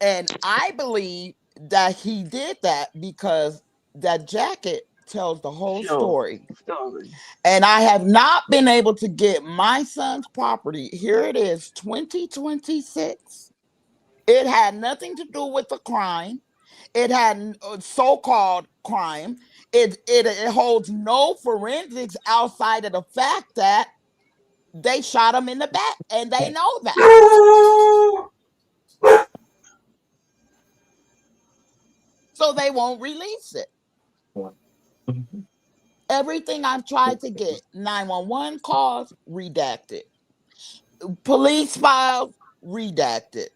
And I believe that he did that because that jacket tells the whole story. And I have not been able to get my son's property. Here it is, 2026. It had nothing to do with the crime. It had so-called crime. It holds no forensics outside of the fact that they shot him in the back, and they know that. So they won't release it. Everything I've tried to get, 911 calls, redacted. Police files, redacted.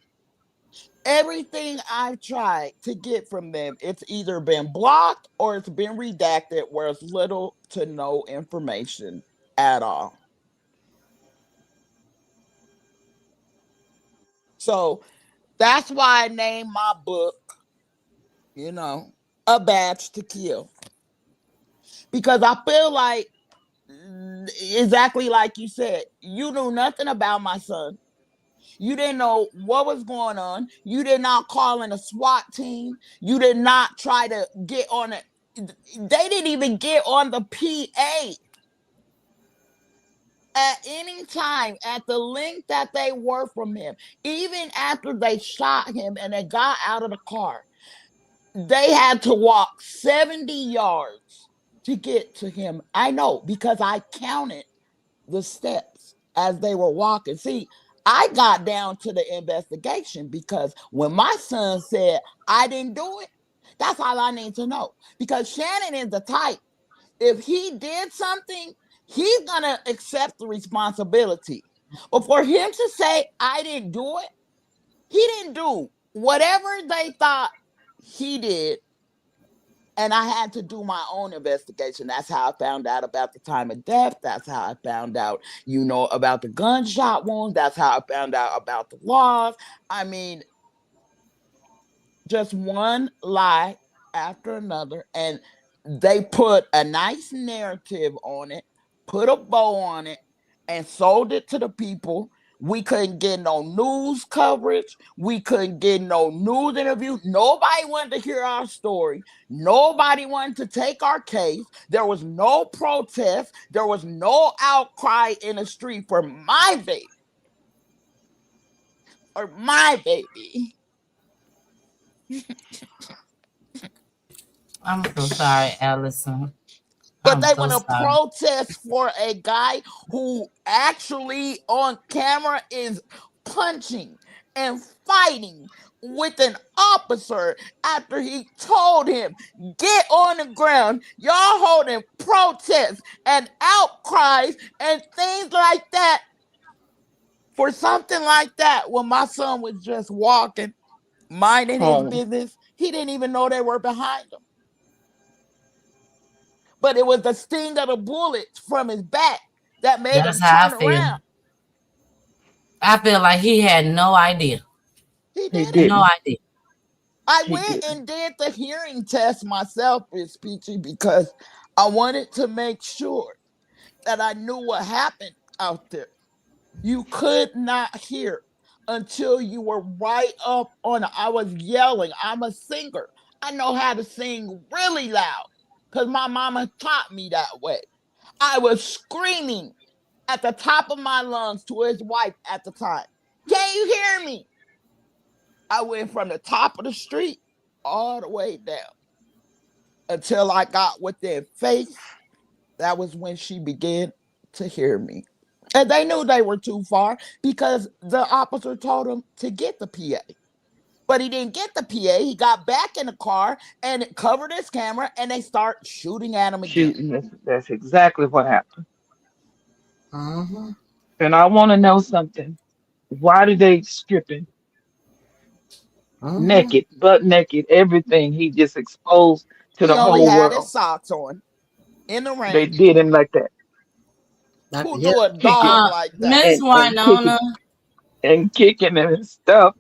Everything I've tried to get from them, it's either been blocked or it's been redacted where it's little to no information at all. So that's why I named my book, A Badge to Kill. Because I feel like, exactly like you said, you knew nothing about my son. You didn't know what was going on. You did not call in a SWAT team. You did not try to get on it. They didn't even get on the PA at any time at the length that they were from him. Even after they shot him and they got out of the car, they had to walk 70 yards to get to him. I know because I counted the steps as they were walking. See, I got down to the investigation because when my son said I didn't do it, that's all I need to know. Because Shannon is the type, if he did something, he's going to accept the responsibility. But for him to say I didn't do it, he didn't do whatever they thought he did. And I had to do my own investigation. That's how I found out about the time of death. That's how I found out, about the gunshot wound. That's how I found out about the laws. I mean, just one lie after another. And they put a nice narrative on it, put a bow on it, and sold it to the people. We couldn't get no news coverage. We couldn't get no news interview. Nobody wanted to hear our story. Nobody wanted to take our case. There was no protest. There was no outcry in the street for my baby. Or my baby. I'm so sorry, Allison. But they want to protest for a guy who actually on camera is punching and fighting with an officer after he told him, get on the ground. Y'all holding protests and outcries and things like that for something like that when my son was just walking, minding his business. He didn't even know they were behind him. But it was the sting of the bullet from his back that made him turn around. I feel like he had no idea. He didn't. No idea. I He went didn't. and did the hearing test myself, Miss Peachy, because I wanted to make sure that I knew what happened out there. You could not hear until you were right up on it. I was yelling. I'm a singer. I know how to sing really loud because my mama taught me that way. I was screaming at the top of my lungs to his wife at the time. Can you hear me? I went from the top of the street all the way down until I got within face. That was when she began to hear me. And they knew they were too far because the officer told him to get the PA. But he didn't get the PA. He got back in the car and it covered his camera and they start shooting at him again. Shooting. That's exactly what happened. Mm-hmm. And I want to know something. Why did they strip him Mm-hmm. naked, butt naked, everything? He just exposed to He the only whole had his world. socks on in the They rain. did him like that, Who Yep. do a kicking dog like that? Miss and kicking Winona, and kicking and stuff.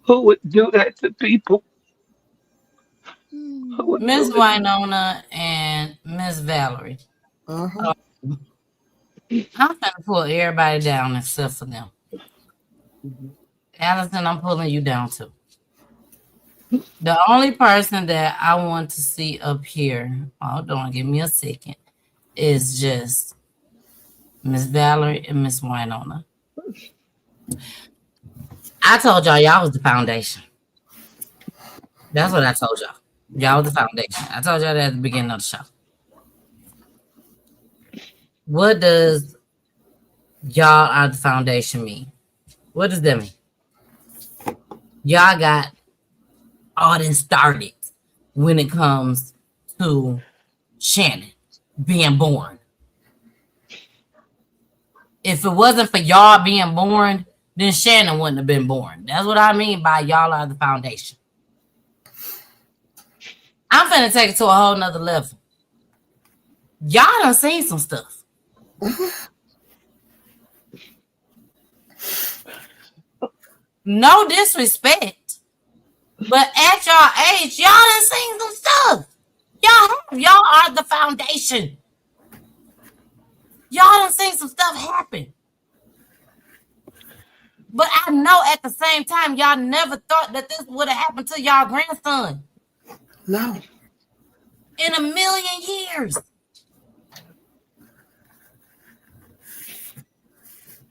Who would do that to people? Who would Miss do it? Winona, and Miss Valerie. Mm-hmm. I'm gonna pull everybody down except for them. Allison, I'm pulling you down too. The only person that I want to see up here, hold on, give me a second, is just Miss Valerie and Miss Winona. I told y'all was the foundation. That's what I told y'all. Y'all was the foundation. I told y'all that at the beginning of the show. What does y'all are the foundation mean? What does that mean? Y'all got all this started when it comes to Shannon being born. If it wasn't for y'all being born, then Shannon wouldn't have been born. That's what I mean by y'all are the foundation. I'm finna take it to a whole nother level. Y'all done seen some stuff. No disrespect, but at y'all age, y'all done seen some stuff. Y'all are the foundation. Y'all done seen some stuff happen. But I know at the same time, y'all never thought that this would have happened to y'all grandson. No. In a million years.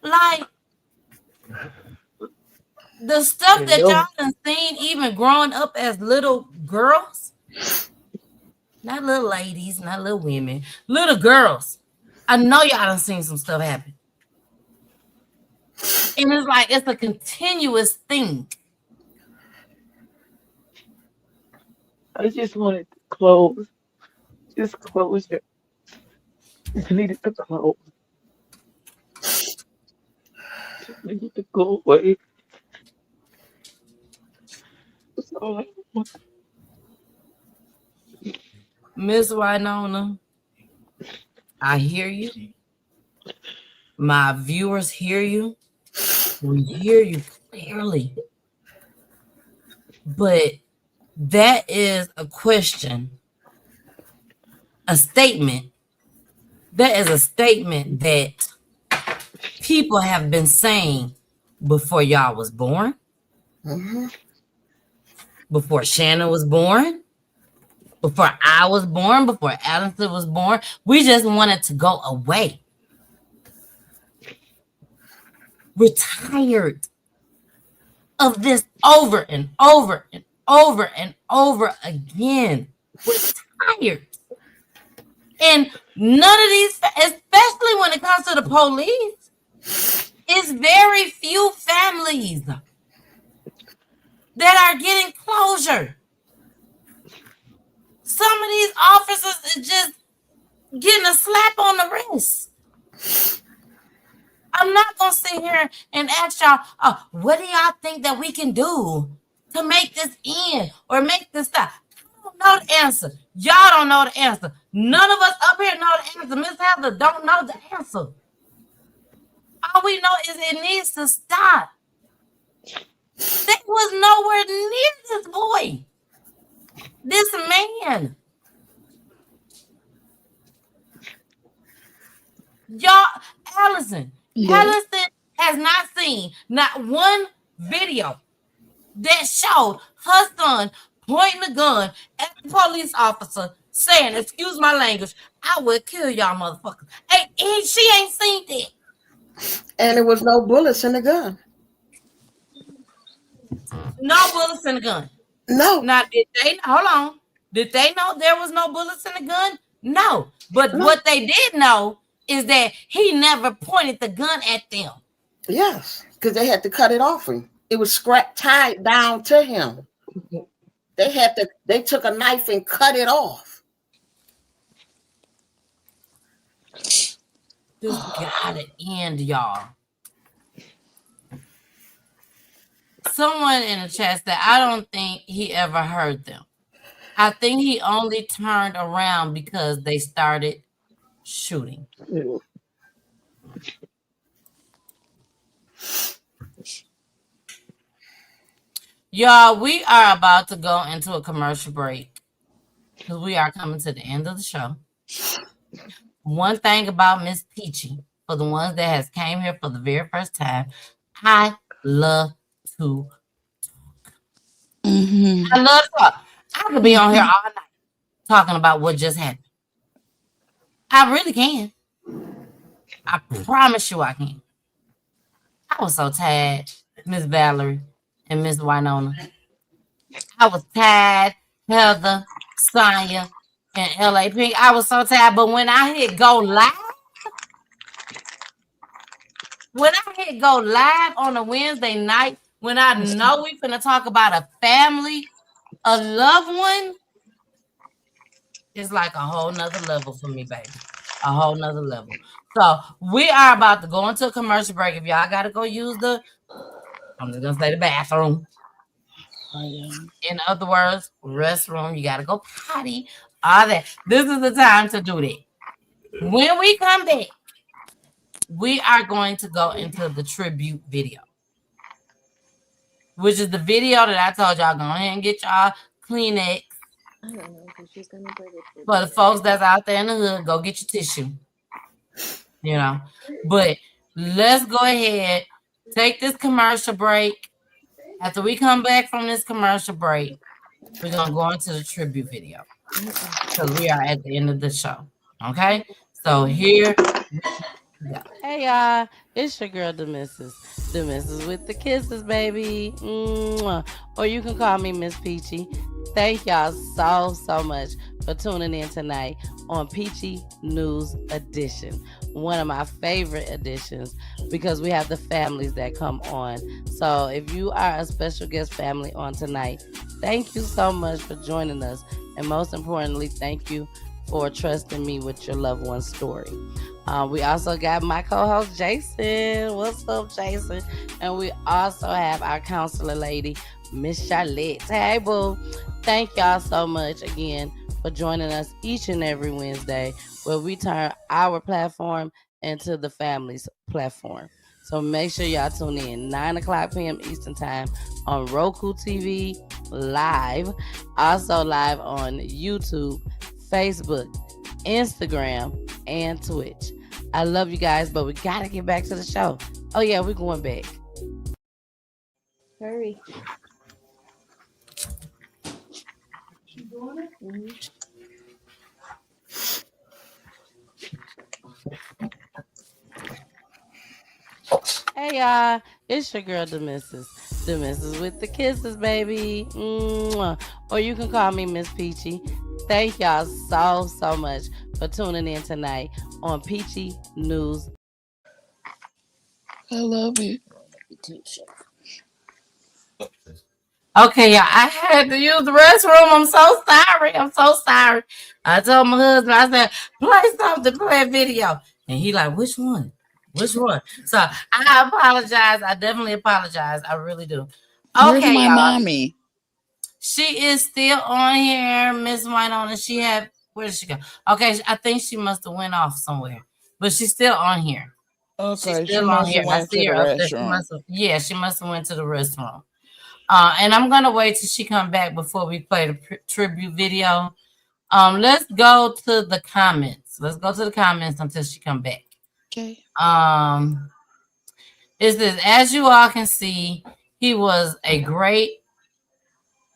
Like, the stuff And that y'all no, done seen even growing up as little girls, not little ladies, not little women, little girls. I know y'all done seen some stuff happen. And it's like, it's a continuous thing. I just wanted to close. Just close it. I needed to close. Just needed to go away. That's all I want. Miss Winona, I hear you. My viewers hear you. We hear you clearly. But that is a question, a statement. That is a statement that people have been saying before y'all was born, Mm-hmm. before Shannon was born, before I was born, before Allison was born. We just wanted to go away. We're tired of this over and over and over and over again. We're tired. And none of these, especially when it comes to the police, it's very few families that are getting closure. Some of these officers are just getting a slap on the wrist. I'm not going to sit here and ask y'all, what do y'all think that we can do to make this end or make this stop? I don't know the answer. Y'all don't know the answer. None of us up here know the answer. Miss Heather don't know the answer. All we know is it needs to stop. They was nowhere near this boy. This man. Y'all, Allison has not seen not one video that showed her son pointing a gun at the police officer saying, excuse my language, I will kill y'all motherfuckers. She ain't seen that. And there was no bullets in the gun. No bullets in the gun. No. Now, hold on. Did they know there was no bullets in the gun? No. But what they did know is that he never pointed the gun at them. Yes, because they had to cut it off him. It was tied down to him. They took a knife and cut it off. This gotta end, y'all. Someone in the chat said, I don't think he ever heard them. I think he only turned around because they started shooting. Y'all, we are about to go into a commercial break because we are coming to the end of the show. One thing about Miss Peachy, for the ones that has came here for the very first time, I love to talk. I love to talk. I could be on here all night talking about what just happened. I really can. I promise you I can. I was so tired, Miss Valerie and Miss Winona. I was tired, Heather, Sonya, and LA Pink. I was so tired, but when I hit go live, on a Wednesday night, when I know we finna talk about a family, a loved one, it's like a whole nother level for me, baby. A whole nother level. So we are about to go into a commercial break. If y'all gotta go use I'm just gonna say the bathroom. In other words, restroom, you gotta go potty, all that. This is the time to do that. When we come back, we are going to go into the tribute video, which is the video that I told y'all, go ahead and get y'all Kleenex. I don't know, because she's gonna bring it. For the folks that's out there in the hood, go get your tissue. You know, but let's go ahead, take this commercial break. After we come back from this commercial break, we're gonna go into the tribute video because we are at the end of the show. Okay, so here we go. Hey y'all, it's your girl the missus with the kisses, baby. Mwah. Or you can call me Miss Peachy. Thank y'all so much for tuning in tonight on Peachy News Edition, one of my favorite editions because we have the families that come on. So if you are a special guest family on tonight, thank you so much for joining us, and most importantly, thank you for trusting me with your loved one's story. We also got my co-host Jason. What's up, Jason? And we also have our counselor lady, Miss Charlotte. Hey, boo. Thank y'all so much again for joining us each and every Wednesday, where we turn our platform into the family's platform. So make sure y'all tune in 9:00 p.m. Eastern Time on Roku TV live, also live on YouTube, Facebook, Instagram, and Twitch. I love you guys, but we gotta get back to the show. Oh yeah, we're going back. Hurry. Hey y'all, it's your girl the missus with the kisses, baby. Mwah. Or you can call me Miss Peachy. Thank y'all so much for tuning in tonight on Peachy News. I love you. Okay, y'all, I had to use the restroom. I'm so sorry. I told my husband, I said, play a video. And he like, which one? So I apologize. I definitely apologize. I really do. Where's Okay, my y'all. mommy? She is still on here, Miss Winona. Where did she go? Okay, I think she must have went off somewhere. But she's still on here. Okay, She's still on here. I went see to her the up there. restroom. She must have went to the restroom. And I'm gonna wait till she come back before we play the tribute video. Let's go to the comments. Let's go to the comments until she come back. Okay. It says, as you all can see, he was a great,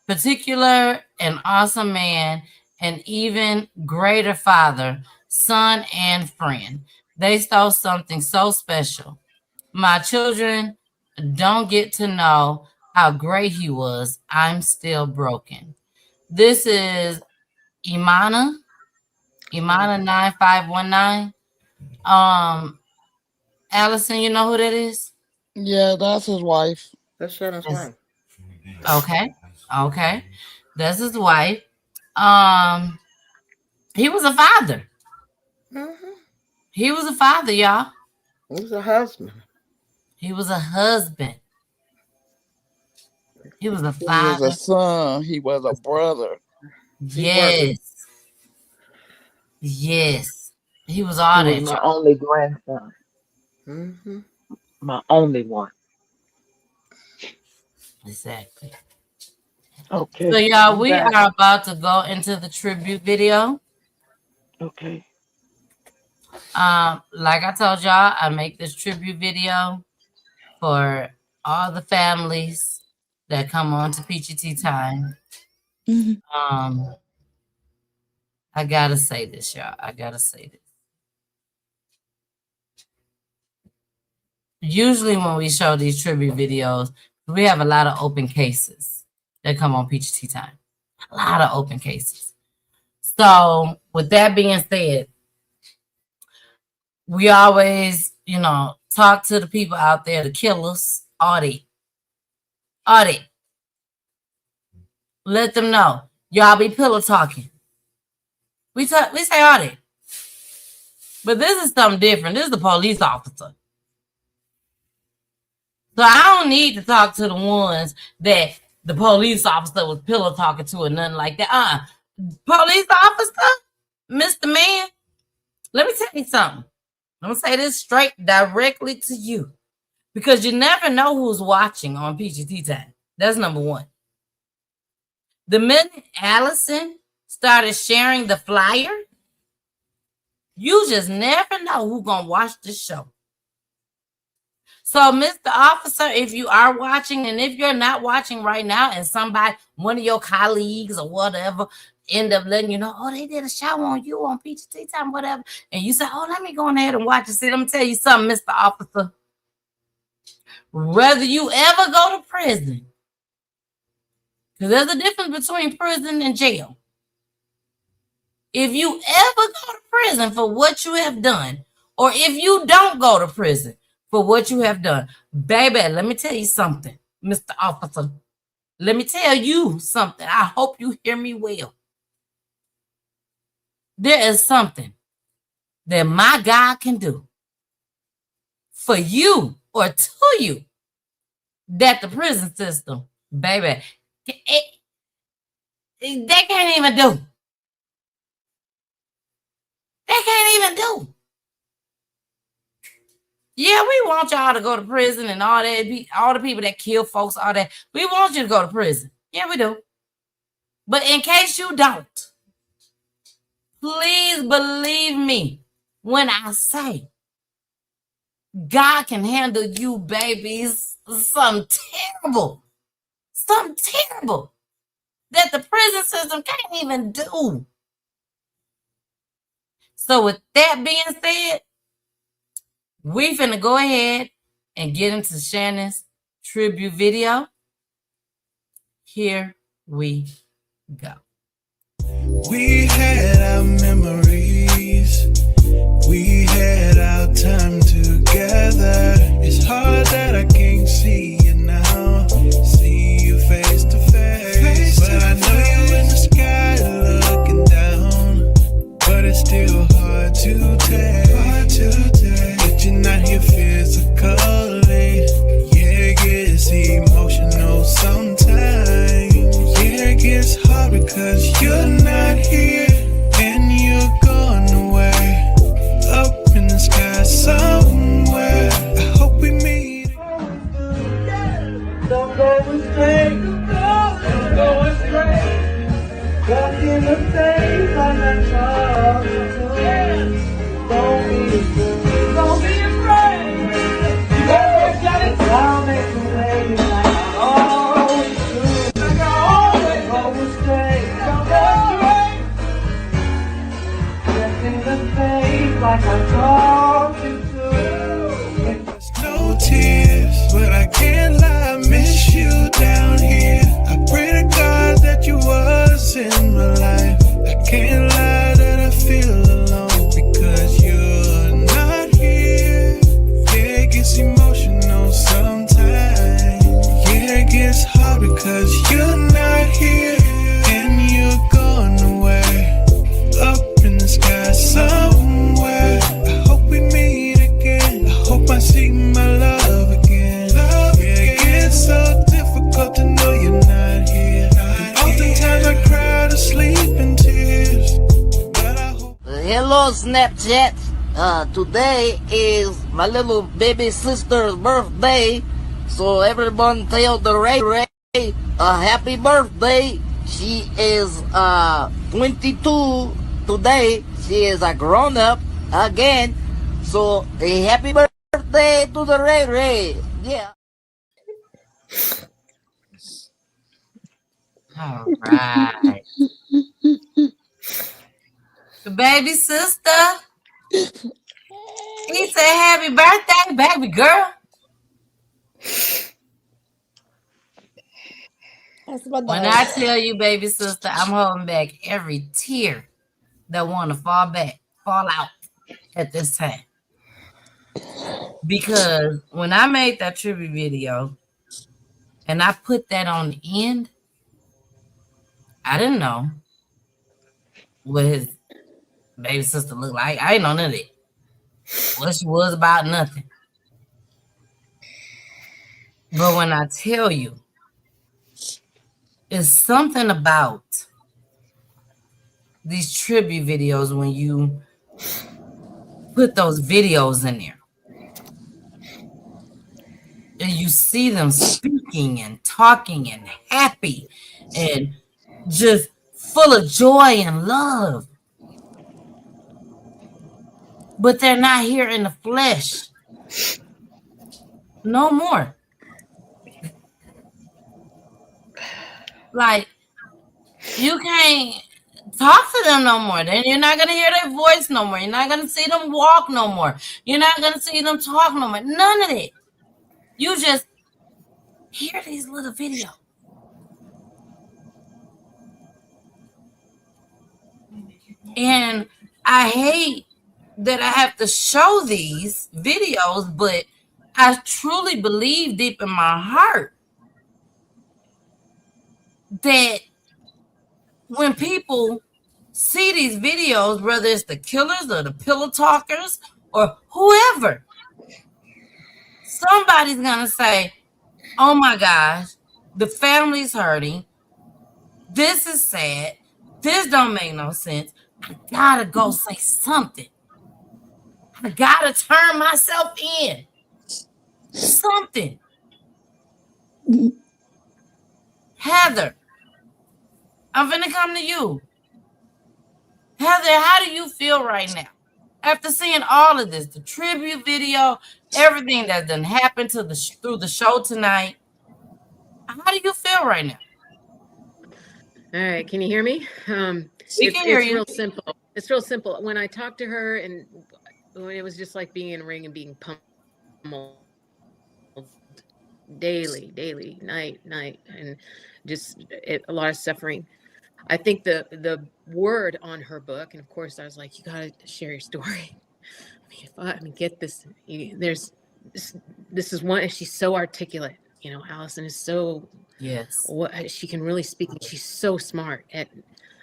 particular, and awesome man, and even greater father, son, and friend. They stole something so special. My children don't get to know how great he was. I'm still broken. This is Imana 9519. Allison, you know who that is? Yeah, that's his wife. That's Shannon's wife. Okay. That's his wife. He was a father. He was a father, y'all. He was a husband. He was a husband. He was a He father. was a son. He was a brother. Yes. Yes. He was all He that. was my y'all. only grandson. My only one. Exactly. Okay. So, y'all, we back. are about to go into the tribute video. Okay. Like I told y'all, I make this tribute video for all the families that come on to Peachy Tea Time. I gotta say this, y'all. I gotta say this. Usually when we show these tribute videos, we have a lot of open cases that come on Peachy Tea Time. A lot of open cases. So with that being said, we always, talk to the people out there, the killers, audit. Let them know. Y'all be pillow talking. We say audit. But this is something different. This is the police officer. So I don't need to talk to the ones that the police officer was pillow talking to or nothing like that. Police officer, Mr. Man, let me tell you something. I'm going to say this straight directly to you. Because you never know who's watching on PGT Time. That's number one. The minute Allison started sharing the flyer, you just never know who's going to watch the show. So, Mr. Officer, if you are watching, and if you're not watching right now, and one of your colleagues or whatever, end up letting you know, they did a show on you on PGT Time, whatever, and you say, let me go ahead and watch it. See, let me tell you something, Mr. Officer. Whether you ever go to prison, because there's a difference between prison and jail. If you ever go to prison for what you have done, or if you don't go to prison for what you have done, baby, let me tell you something, Mr. Officer. Let me tell you something. I hope you hear me well. There is something that my God can do for you or to you that the prison system, baby, they can't even do. They can't even do. Yeah, we want y'all to go to prison and all that. All the people that kill folks, all that. We want you to go to prison. Yeah, we do. But in case you don't, please believe me when I say God can handle you, babies. Something terrible that the prison system can't even do. So with that being said, we finna go ahead and get into Shannon's tribute video. Here we go. We had our memories. We had our time together. It's hard that I can't see you now. See you face to face. But I know you in the sky looking down. But it's still hard to take. That you're not here physically. Yeah, it gets emotional sometimes. Yeah, it gets hard because you're not here. And you're gone. behave like I told you to. There's no tears, but I can't lie, I miss you down here. I pray to God that you was in my life. I can't lie that I feel alone because you're not here. Yeah, it gets emotional sometimes. Yeah, it gets hard because you're not here and you're gone away. Up in the sky somewhere. I hope we meet again. I hope I see my love again. Yeah, it gets so difficult to know you're not here. And oftentimes I cry to sleep in tears. But I hope. Hello, Snapchat. Today is my little baby sister's birthday. So everyone tell the Ray a happy birthday. She is 22 today. She is a grown up again. So a happy birthday to the Ray. Yeah. All right. The baby sister. He said happy birthday, baby girl. When I tell you, baby sister, I'm holding back every tear that want to fall out at this time. Because when I made that tribute video and I put that on the end, I didn't know what his baby sister looked like. I ain't know none of it. What she was about, nothing. But when I tell you, it's something about these tribute videos when you put those videos in there. And you see them speaking and talking and happy and just full of joy and love. But they're not here in the flesh. No more. Like, you can't talk to them no more. Then you're not going to hear their voice no more. You're not going to see them walk no more. You're not going to see them talk no more. None of it. You just hear these little videos. And I hate that I have to show these videos, but I truly believe deep in my heart that when people see these videos, whether it's the killers or the pillow talkers or whoever, somebody's gonna say, oh my gosh, the family's hurting. This is sad. This don't make no sense. I gotta go say something. I gotta turn myself in. Something. Heather, I'm gonna come to you. Heather, how do you feel right now? After seeing all of this, the tribute video, everything that done happened to through the show tonight, how do you feel right now? All right, can you hear me? We can hear you. Real simple. It's real simple. When I talked to her, and when it was just like being in a ring and being pummeled daily, night, and just a lot of suffering. I think the word on her book, and of course I was like, you gotta share your story. I mean, get this. This is one. She's so articulate. You know, Allison is so. Yes. What she can really speak. She's so smart.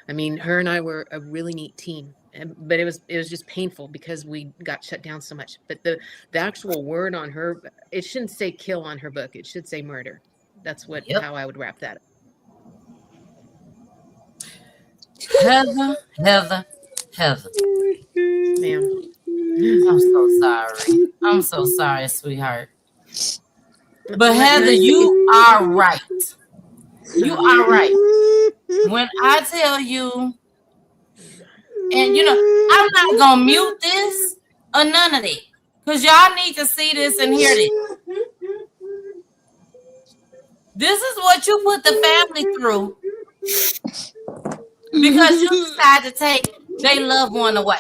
I mean, her and I were a really neat team. But it was just painful because we got shut down so much. But the actual word on her, it shouldn't say kill on her book. It should say murder. That's how I would wrap that up. Heather. Ma'am. I'm so sorry, sweetheart. But Heather, you are right. You are right. When I tell you, and you know, I'm not gonna mute this or none of that, because y'all need to see this and hear this. This is what you put the family through because you decide to take their loved one away.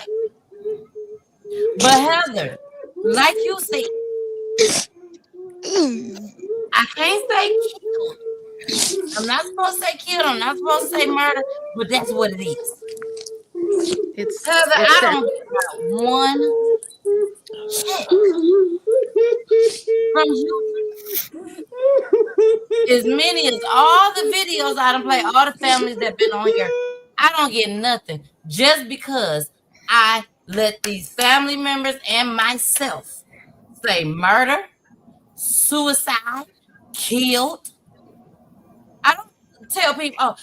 But Heather, like you said, I can't say killed. I'm not supposed to say killed. I'm not supposed to say murder, but that's what it is. Heather, I that. don't get about one check from you. As many as all the videos I done play, all the families that been on here, I don't get nothing just because I let these family members and myself say murder, suicide, killed. I don't tell people, oh,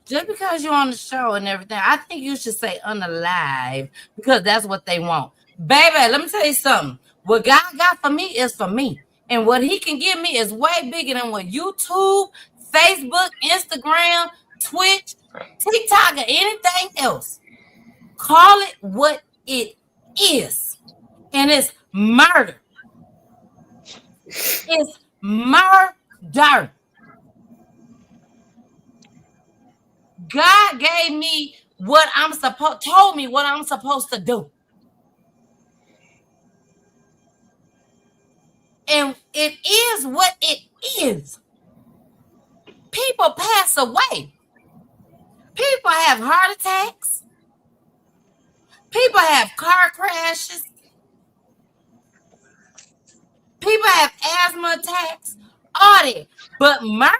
just because you're on the show and everything, I think you should say unalive because that's what they want. Baby, let me tell you something. What God got for me is for me. And what he can give me is way bigger than what YouTube, Facebook, Instagram, Twitch, TikTok, or anything else. Call it what it is. And it's murder. It's murder. God gave me told me what I'm supposed to do. And it is what it is. People pass away. People have heart attacks. People have car crashes. People have asthma attacks. All that. But murder,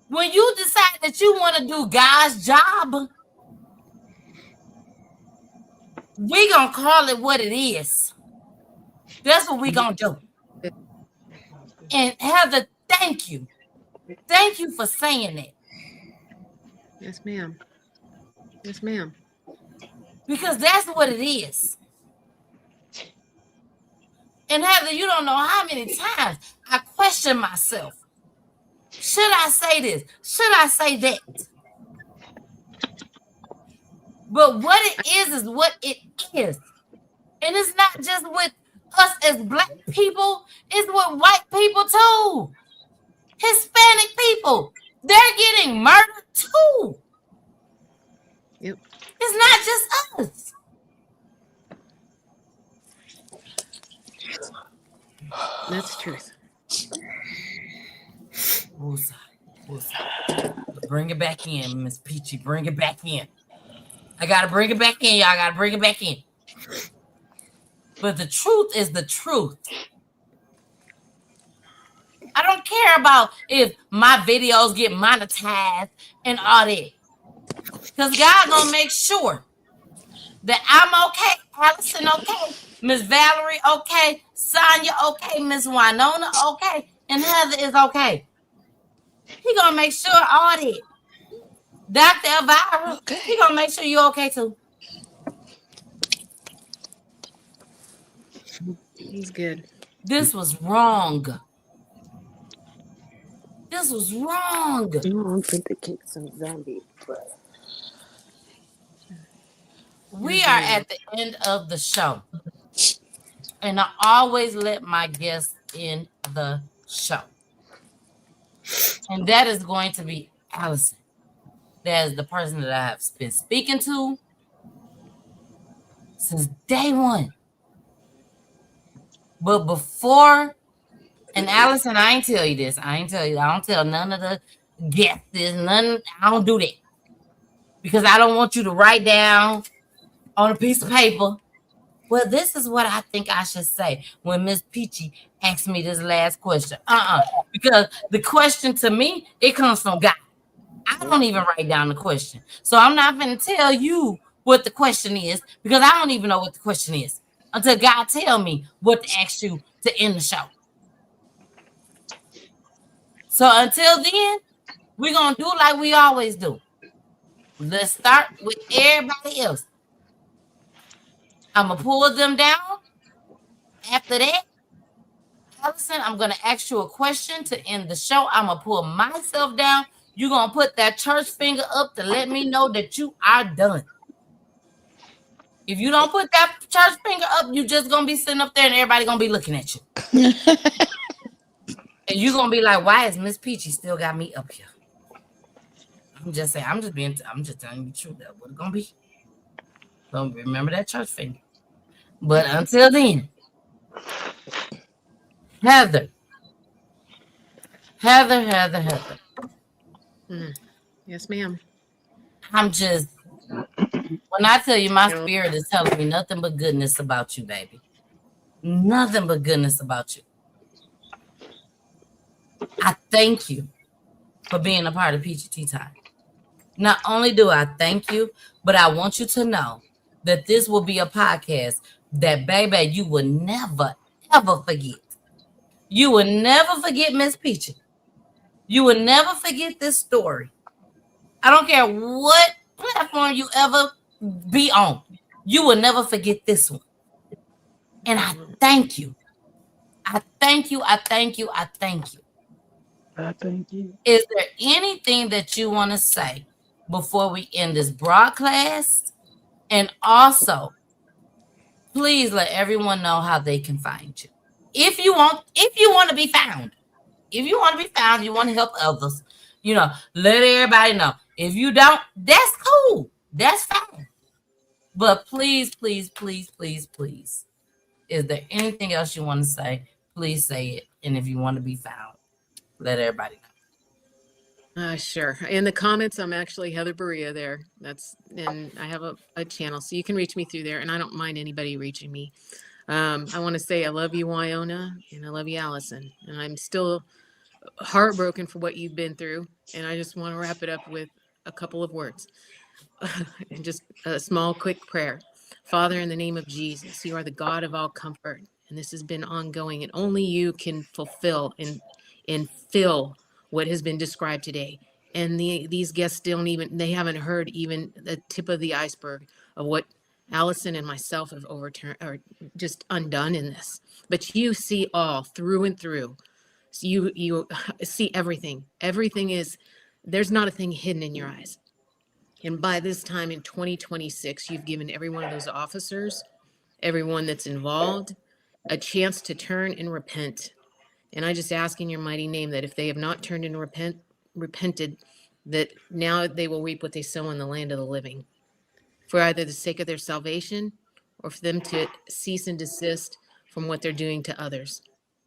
when you decide that you want to do God's job, we gonna call it what it is. That's what we gonna do. And Heather, thank you. Thank you for saying that. Yes, ma'am. Yes, ma'am. Because that's what it is. And Heather, you don't know how many times I question myself. Should I say this? Should I say that? But what it is what it is. And it's not just with us as Black people, it's with white people too. Hispanic people, they're getting murdered too. Yep. It's not just us. That's the truth. Woosah. Bring it back in, Miss Peachy. Bring it back in. I gotta bring it back in, y'all. I gotta bring it back in. But the truth is the truth. I don't care about if my videos get monetized and all that. Because God gonna make sure that I'm okay, Allison okay, Miss Valerie okay, Sonia okay, Miss Winona okay, and Heather is okay. He gonna make sure all that. Dr. Elvira, he gonna make sure you're okay too. He's good. This was wrong. This was wrong. I don't think to kick some zombie, but We are at the end of the show. And I always let my guests in the show. And that is going to be Allison. That is the person that I have been speaking to since day one. But before, and Allison, I ain't tell you this. I don't tell none of the guests this. I don't do that. Because I don't want you to write down on a piece of paper, well, this is what I think I should say when Miss Peachy asked me this last question. Because the question to me, it comes from God. I don't even write down the question. So I'm not going to tell you what the question is because I don't even know what the question is until God tell me what to ask you to end the show. So until then, we're going to do like we always do. Let's start with everybody else. I'm going to pull them down. After that, Allison, I'm going to ask you a question to end the show. I'm going to pull myself down. You're going to put that church finger up to let me know that you are done. If you don't put that church finger up, you just going to be sitting up there and everybody going to be looking at you. And you're going to be like, why is Miss Peachy still got me up here? I'm just saying, I'm just telling you the truth. That's what it's going to be. Don't remember that church finger. But until then, Heather. Yes, ma'am. I'm just, when I tell you my spirit is telling me nothing but goodness about you, baby. Nothing but goodness about you. I thank you for being a part of Peachy Tea Time. Not only do I thank you, but I want you to know that this will be a podcast that, baby, you will never, ever forget. You will never forget Miss Peachy. You will never forget this story. I don't care what platform you ever be on. You will never forget this one. And I thank you. I thank you. I thank you. I thank you. I thank you. Is there anything that you want to say before we end this broadcast? And also, please let everyone know how they can find you. If you want to be found. If you want to be found, you want to help others, let everybody know. If you don't, that's cool. That's fine. But please, please, please, please, please, is there anything else you want to say? Please say it. And if you want to be found, let everybody know. Sure. In the comments, I'm actually Heather Berea there. And I have a channel, so you can reach me through there, and I don't mind anybody reaching me. I want to say I love you, Wyona, and I love you, Allison. And I'm still heartbroken for what you've been through. And I just want to wrap it up with a couple of words. And just a small, quick prayer. Father, in the name of Jesus, you are the God of all comfort. And this has been ongoing, and only you can fulfill and fill what has been described today. And these guests they haven't heard even the tip of the iceberg of what Allison and myself have overturned or just undone in this. But you see all through and through. So you see everything. There's not a thing hidden in your eyes. And by this time in 2026, you've given every one of those officers, everyone that's involved, a chance to turn and repent. And I just ask in your mighty name that if they have not turned and repented, that now they will reap what they sow in the land of the living, for either the sake of their salvation or for them to cease and desist from what they're doing to others,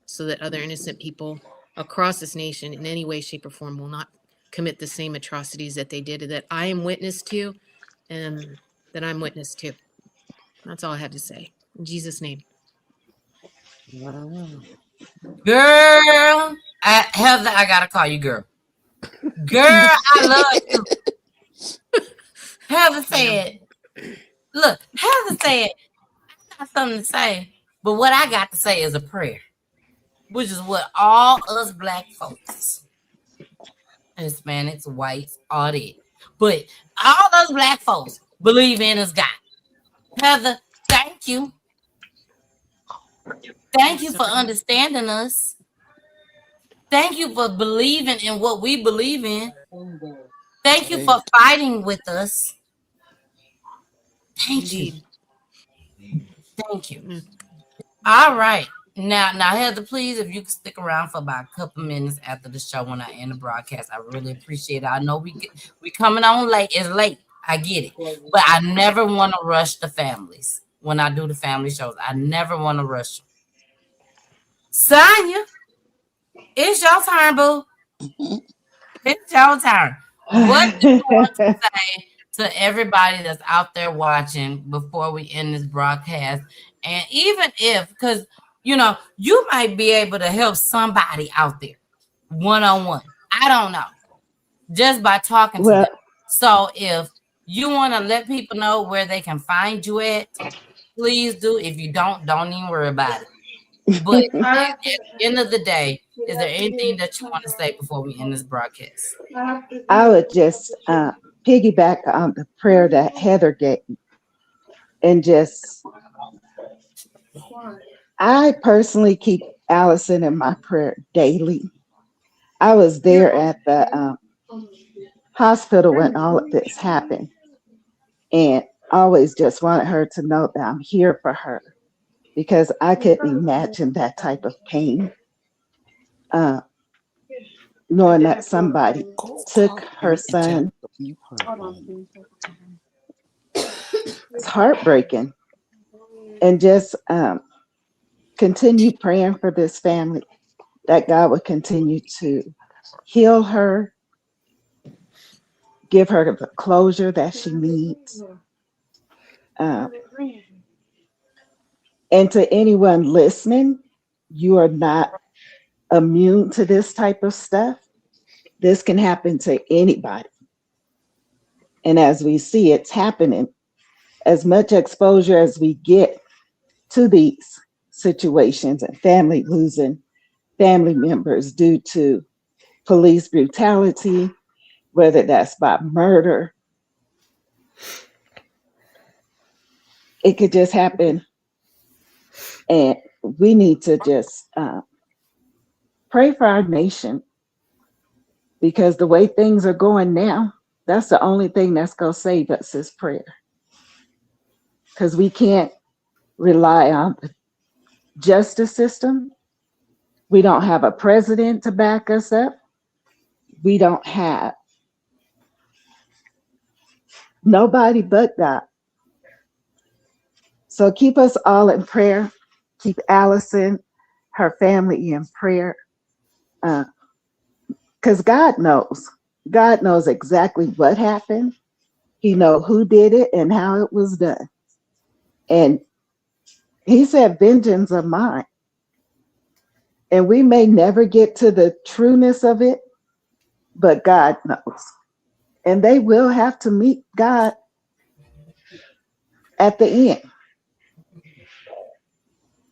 so that other innocent people across this nation in any way, shape, or form will not commit the same atrocities that they did, that I am witness to, and that I'm witness to. That's all I have to say. In Jesus' name. Girl, Heather, I gotta call you girl. Girl, I love you. Heather said, I got something to say, but what I got to say is a prayer, which is what all us Black folks, Hispanics, whites, all that, but all us Black folks believe in is God. Heather, thank you. Thank you for understanding us. Thank you for believing in what we believe in. Thank you for fighting with us. Thank you. Thank you. All right. Now, Heather, please, if you could stick around for about a couple minutes after the show when I end the broadcast, I really appreciate it. I know we coming on late. It's late. I get it. But I never want to rush the families when I do the family shows. I never want to rush them. Sonya, it's your turn, boo. It's your turn. What do you want to say to everybody that's out there watching before we end this broadcast? And even if, because, you might be able to help somebody out there one-on-one. I don't know. Just by talking to them. So if you want to let people know where they can find you at, please do. If you don't even worry about it. But at the end of the day, is there anything that you want to say before we end this broadcast? I would just piggyback on the prayer that Heather gave, and I personally keep Allison in my prayer daily. I was there at the hospital when all of this happened, and always just wanted her to know that I'm here for her, because I couldn't imagine that type of pain, knowing that somebody took her son It's heartbreaking. And just continue praying for this family, that God would continue to heal her, give her the closure that she needs. Um, and to anyone listening, you are not immune to this type of stuff. This can happen to anybody. And as we see it's happening, as much exposure as we get to these situations and family losing family members due to police brutality, whether that's by murder, it could just happen. And we need to just pray for our nation, because the way things are going now, that's the only thing that's going to save us is prayer. Because we can't rely on the justice system. We don't have a president to back us up. We don't have nobody but God. So keep us all in prayer. Keep Allison, her family in prayer. Because God knows. God knows exactly what happened. He knows who did it and how it was done. And he said, vengeance of mine. And we may never get to the trueness of it, but God knows. And they will have to meet God at the end.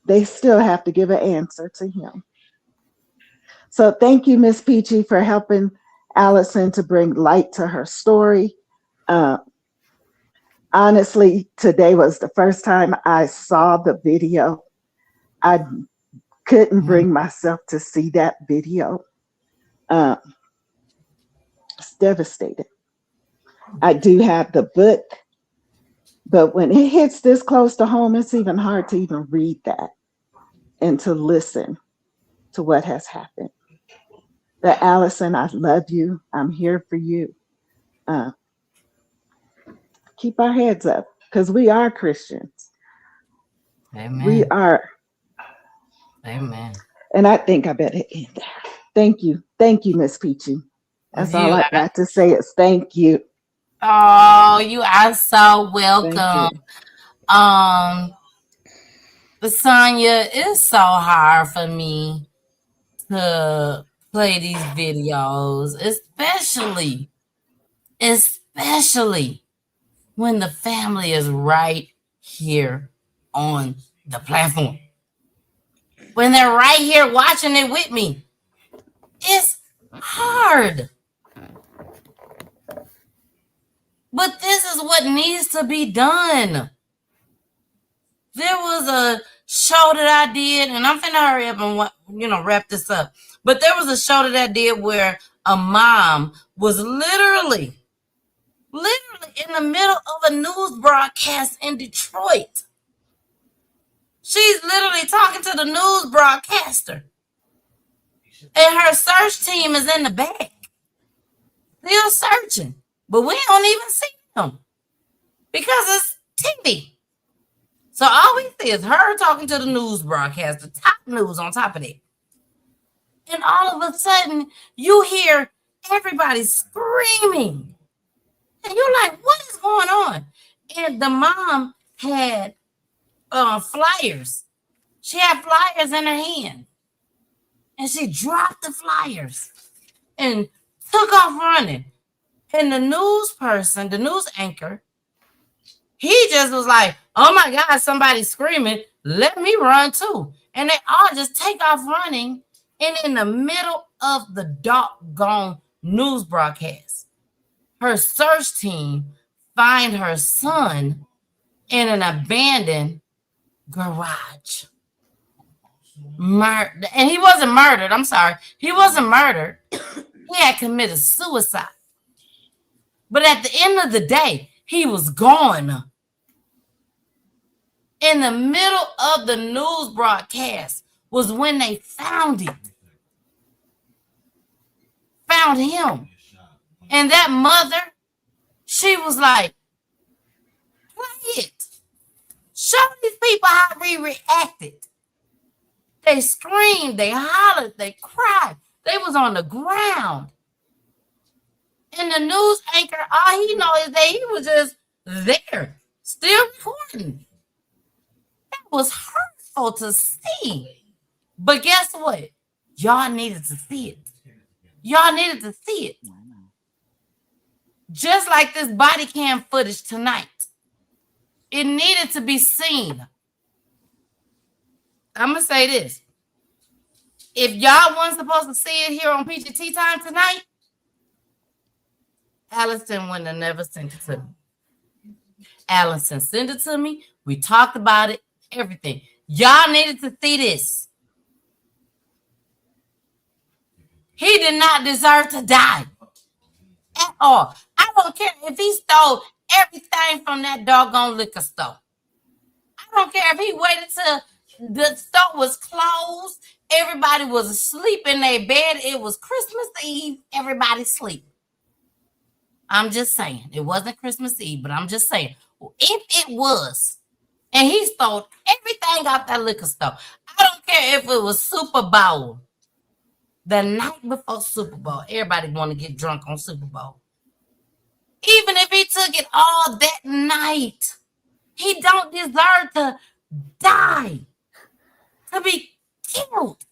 They still have to give an answer to him. So thank you, Miss Peachy, for helping Allison to bring light to her story. Honestly, today was the first time I saw the video. I couldn't bring myself to see that video. It's devastating. I do have the book, but when it hits this close to home, it's even hard to even read that and to listen to what has happened. But Allison, I love you. I'm here for you. Keep our heads up, because we are Christians. Amen. We are. Amen. And I think I better end there. Thank you. Thank you, Miss Peachy. That's all I got to say is thank you. Oh, you are so welcome. Lasagna, it's so hard for me to play these videos, especially when the family is right here on the platform. When they're right here watching it with me, it's hard. But this is what needs to be done. There was a show that I did, and I'm finna hurry up and wrap this up. But there was a show that I did where a mom was literally in the middle of a news broadcast in Detroit. She's literally talking to the news broadcaster, and her search team is in the back. They're searching, but we don't even see them because it's TV. So all we see is her talking to the news broadcaster, top news on top of it. And all of a sudden, you hear everybody screaming. And you're like, what is going on? And the mom had flyers. She had flyers in her hand. And she dropped the flyers and took off running. And the news anchor, he just was like, oh my God, somebody's screaming. Let me run too. And they all just take off running. And in the middle of the doggone news broadcast, her search team find her son in an abandoned garage. And he wasn't murdered. I'm sorry. He wasn't murdered. He had committed suicide. But at the end of the day, he was gone. In the middle of the news broadcast was when they found it. Found him. And that mother, she was like, Play it. Show these people how we reacted. They screamed, they hollered, they cried. They was on the ground. And the news anchor, all he knows is that he was just there, still recording. That was hurtful to see. But guess what? Y'all needed to see it. Y'all needed to see it. Just like this body cam footage tonight. It needed to be seen. I'm going to say this. If y'all weren't supposed to see it here on PGT Time tonight, Allison wouldn't have never sent it to me. Allison sent it to me. We talked about it, everything. Y'all needed to see this. He did not deserve to die at all. I don't care if he stole everything from that doggone liquor store. I don't care if he waited till the store was closed. Everybody was asleep in their bed. It was Christmas Eve. Everybody sleep. I'm just saying. It wasn't Christmas Eve, but I'm just saying. If it was, and he stole everything out that liquor store, I don't care if it was Super Bowl. The night before Super Bowl, everybody want to get drunk on Super Bowl. Even if he took it all that night, he don't deserve to die, to be killed.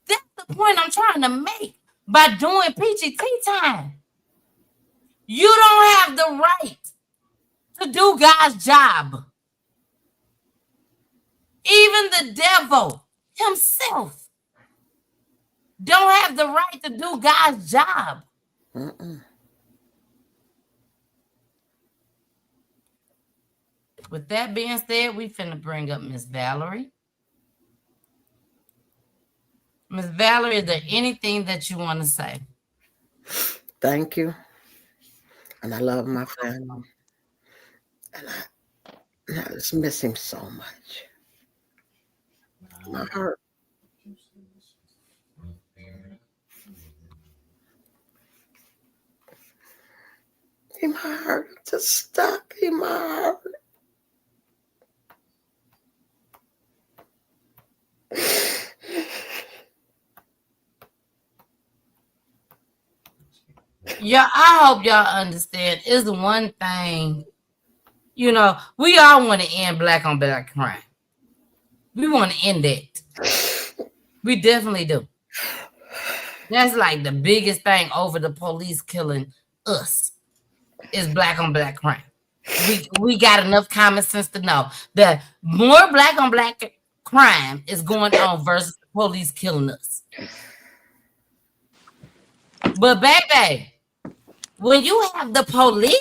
That's the point I'm trying to make by doing PGT Time. You don't have the right to do God's job. Even the devil himself don't have the right to do God's job. With that being said, we finna bring up Miss Valerie. Miss Valerie, is there anything that you want to say? Thank you. And I love my family. And I just miss him so much. My heart. In my heart, just stuck in my heart. Yeah, I hope y'all understand. It's one thing, you know, we all want to end black on black crime. We want to end it. We definitely do. That's like the biggest thing over the police killing us is black on black crime. We got enough common sense to know that more black on black crime is going on versus the police killing us. But baby, when you have the police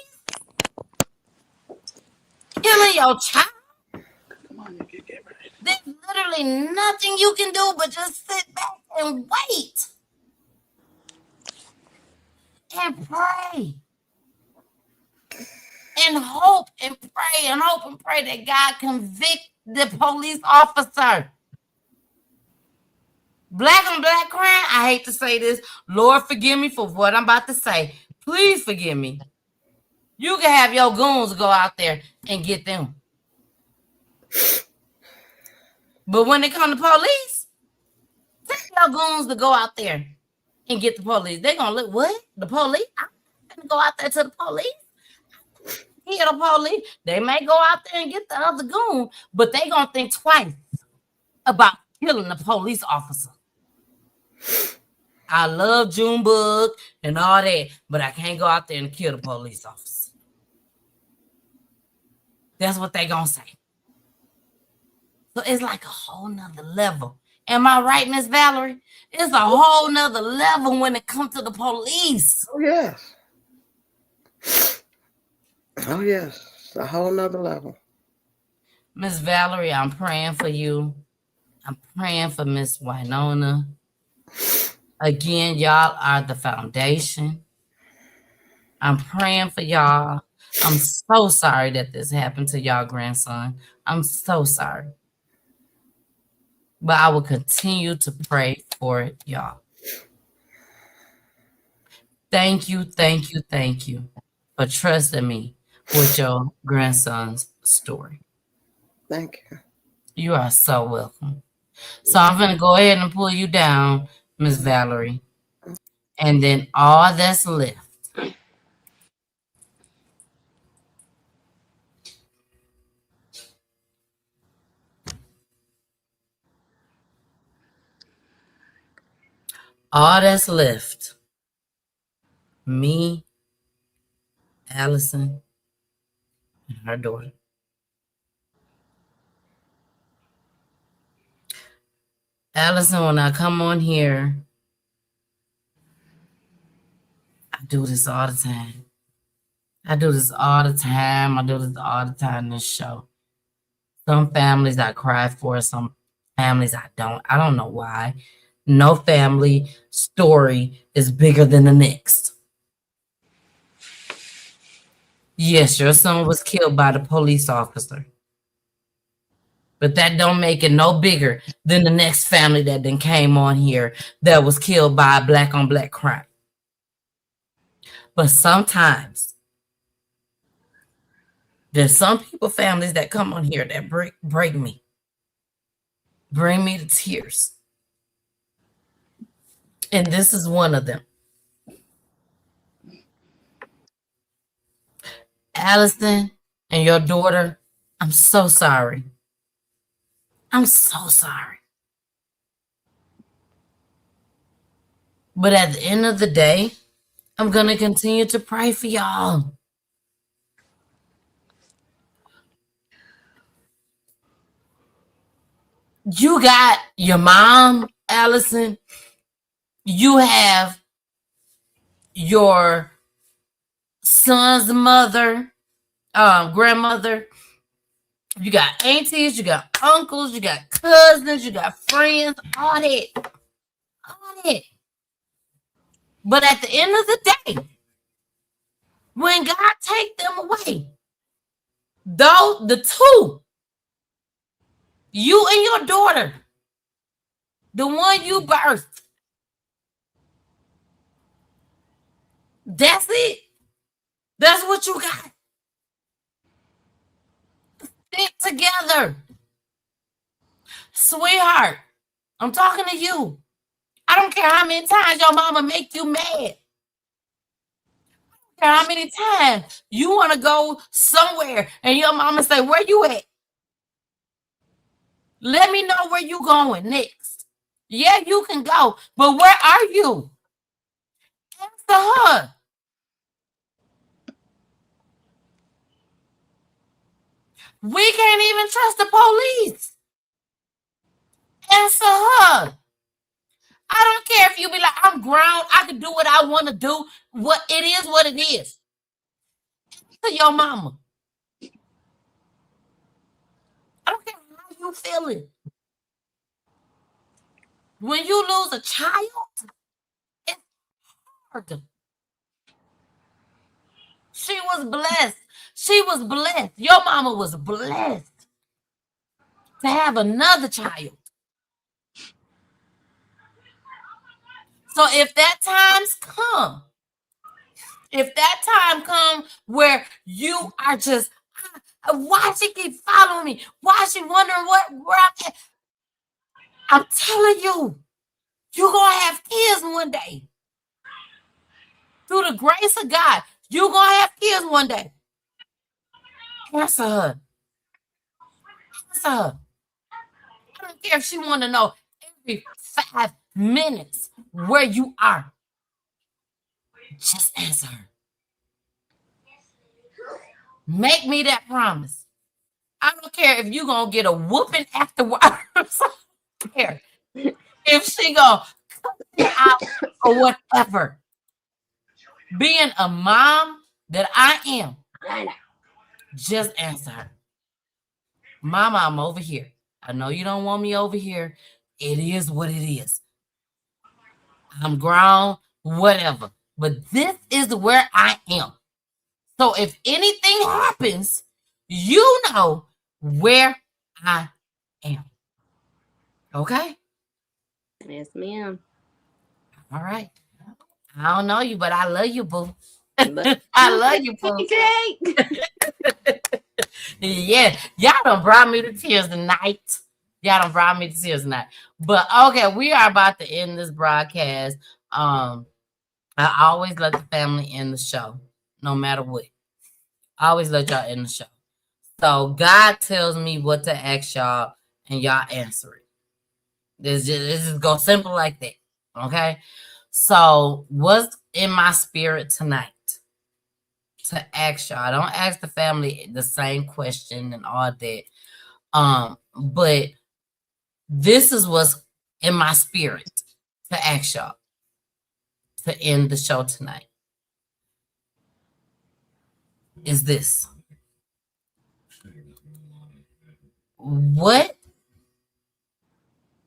killing your child, there's literally nothing you can do but just sit back and wait and pray and hope and pray and hope and pray that God convict the police officer. Black on black crime, I hate to say this. Lord, forgive me for what I'm about to say. Please forgive me. You can have your goons go out there and get them. But when it comes to police, tell your goons to go out there and get the police. They're going to look, what? The police? I'm going to go out there to the police. Hear the police. They may go out there and get the other goon, but they're going to think twice about killing the police officer. I love Junebug and all that, but I can't go out there and kill the police officer. That's what they gonna say. So it's like a whole nother level. Am I right, Miss Valerie? It's a whole nother level when it comes to the police. Oh, yes. Oh, yes. It's a whole nother level. Miss Valerie, I'm praying for you. I'm praying for Miss Winona. Again, y'all are the foundation. I'm praying for y'all. I'm so sorry that this happened to y'all grandson. I'm so sorry. But I will continue to pray for it, y'all. Thank you for trusting me, with your grandson's story. Thank you. You are so welcome. So I'm going to go ahead and pull you down, Miss Valerie. And then all that's left. All that's left. Me, Allison, and her daughter. Allison, when I come on here, I do this all the time. I do this all the time. I do this all the time in this show. Some families I cry for, some families I don't. I don't know why. No family story is bigger than the next. Yes, your son was killed by the police officer. But that don't make it no bigger than the next family that then came on here that was killed by a black on black crime. But sometimes there's some people, families that come on here that break me. Bring me to tears. And this is one of them. Allison and your daughter, I'm so sorry. I'm so sorry. But at the end of the day, I'm going to continue to pray for y'all. You got your mom, Allison. You have your son's mother, grandmother. You got aunties, you got uncles, you got cousins, you got friends, all that. All that. But at the end of the day, when God take them away, though the two, you and your daughter, the one you birthed, that's it. That's what you got. Stick together. Sweetheart, I'm talking to you. I don't care how many times your mama make you mad. I don't care how many times you want to go somewhere and your mama say, where you at? Let me know where you going next. Yeah, you can go, but where are you? Answer her. We can't even trust the police. Answer her. I don't care if you be like, I'm grown, I can do what I want to do. What it is. To your mama. I don't care how you feeling. When you lose a child, it's hard. She was blessed. She was blessed. Your mama was blessed to have another child. So if that time's come, where you are just, why she keep following me? Why she wondering where I'm at? I'm telling you, you're going to have kids one day. Through the grace of God, you're going to have kids one day. Answer her. Answer her. I don't care if she want to know every 5 minutes where you are. Just answer her. Make me that promise. I don't care if you're going to get a whooping afterwards. I don't care if she going to out or whatever. Being a mom that I am, just answer her. Mama, I'm over here. I know you don't want me over here. It is what it is. I'm grown, whatever. But this is where I am. So if anything happens, you know where I am. Okay? Yes, ma'am. All right. I don't know you, but I love you, boo. I love you, Pooh. Yeah, y'all done brought me to tears tonight. Y'all done brought me to tears tonight. But okay, we are about to end this broadcast. I always let the family end the show, no matter what. I always let y'all end the show. So God tells me what to ask y'all, and y'all answer it. This just go simple like that. Okay. So what's in my spirit tonight to ask y'all? I don't ask the family the same question and all that. But this is what's in my spirit to ask y'all to end the show tonight. Is this what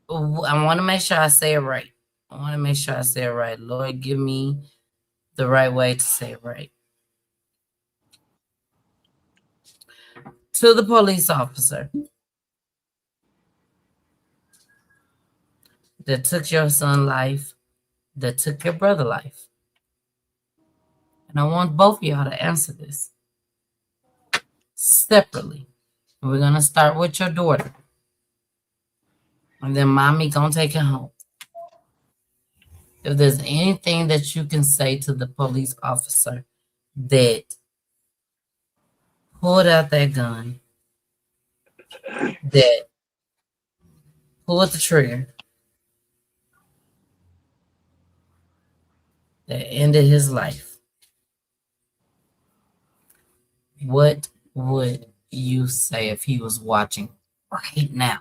I want to make sure I say it right. I want to make sure I say it right. Lord, give me the right way to say it right. To the police officer that took your son's life, that took your brother's life. And I want both of y'all to answer this separately. And we're going to start with your daughter. And then mommy going to take it home. If there's anything that you can say to the police officer that pulled out that gun, that pulled the trigger, that ended his life, what would you say if he was watching right now?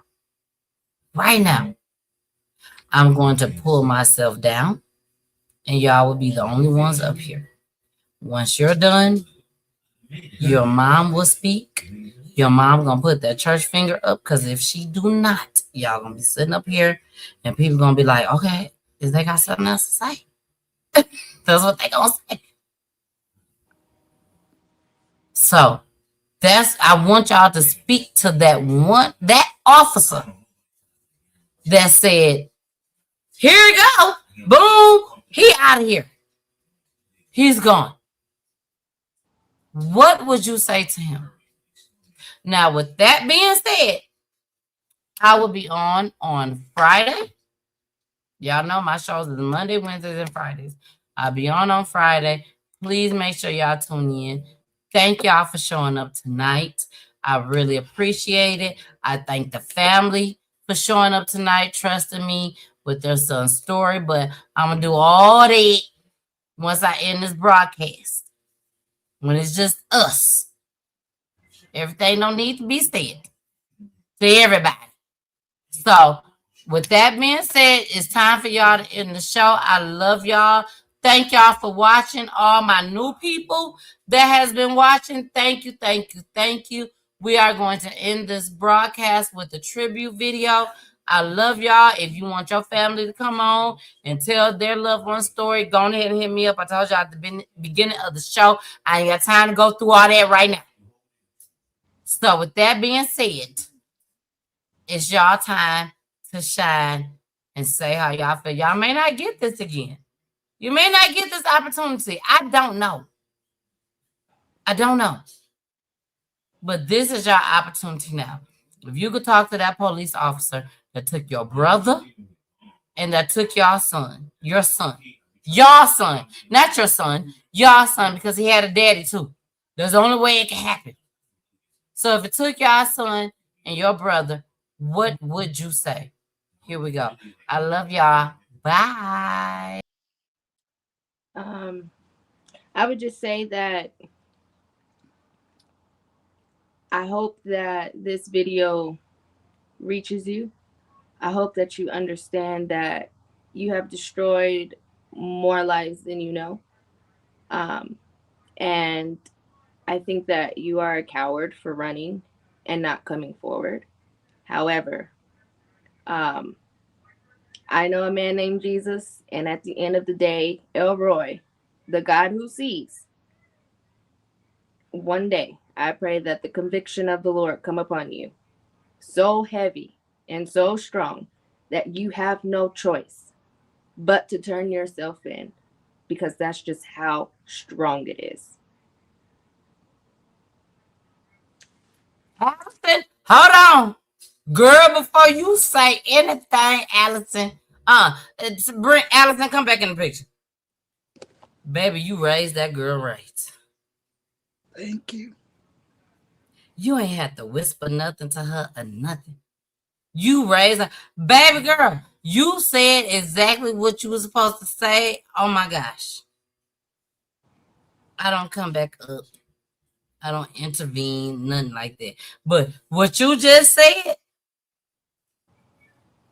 Right now. I'm going to pull myself down, and y'all will be the only ones up here. Once you're done, your mom will speak. Your mom gonna put that church finger up, because if she do not, y'all gonna be sitting up here, and people gonna be like, okay, is they got something else to say? That's what they gonna say. So I want y'all to speak to that officer that said, here you go, boom, he out of here. He's gone. What would you say to him? Now, with that being said, I will be on Friday. Y'all know my shows is Monday, Wednesdays, and Fridays. I'll be on Friday. Please make sure y'all tune in. Thank y'all for showing up tonight. I really appreciate it. I thank the family for showing up tonight, trusting me with their son's story. But I'm going to do all that once I end this broadcast. When it's just us. Everything don't need to be said to everybody. So, with that being said, it's time for y'all to end the show. I love y'all. Thank y'all for watching. All my new people that has been watching, thank you, thank you, thank you. We are going to end this broadcast with a tribute video. I love y'all. If you want your family to come on and tell their loved one story, go ahead and hit me up. I told y'all at the beginning of the show, I ain't got time to go through all that right now. So with that being said, it's y'all time to shine and say how y'all feel. Y'all may not get this again. You may not get this opportunity. I don't know. But this is your opportunity now. If you could talk to that police officer that took your brother and that took your son, not your son, your son, because he had a daddy too. There's the only way it can happen. So if it took your son and your brother, what would you say? Here we go. I love y'all. Bye. I would just say that I hope that this video reaches you. I hope that you understand that you have destroyed more lives than you know. And I think that you are a coward for running and not coming forward. However, I know a man named Jesus, and at the end of the day, Elroy, the God who sees, one day I pray that the conviction of the Lord come upon you so heavy and so strong that you have no choice but to turn yourself in. because that's just how strong it is. Allison, hold on. Girl, before you say anything, Allison, bring Allison, come back in the picture. Baby, you raised that girl right. Thank you. You ain't had to whisper nothing to her or nothing. You raised her. Baby girl, you said exactly what you were supposed to say. Oh my gosh. I don't come back up. I don't intervene, nothing like that. But what you just said,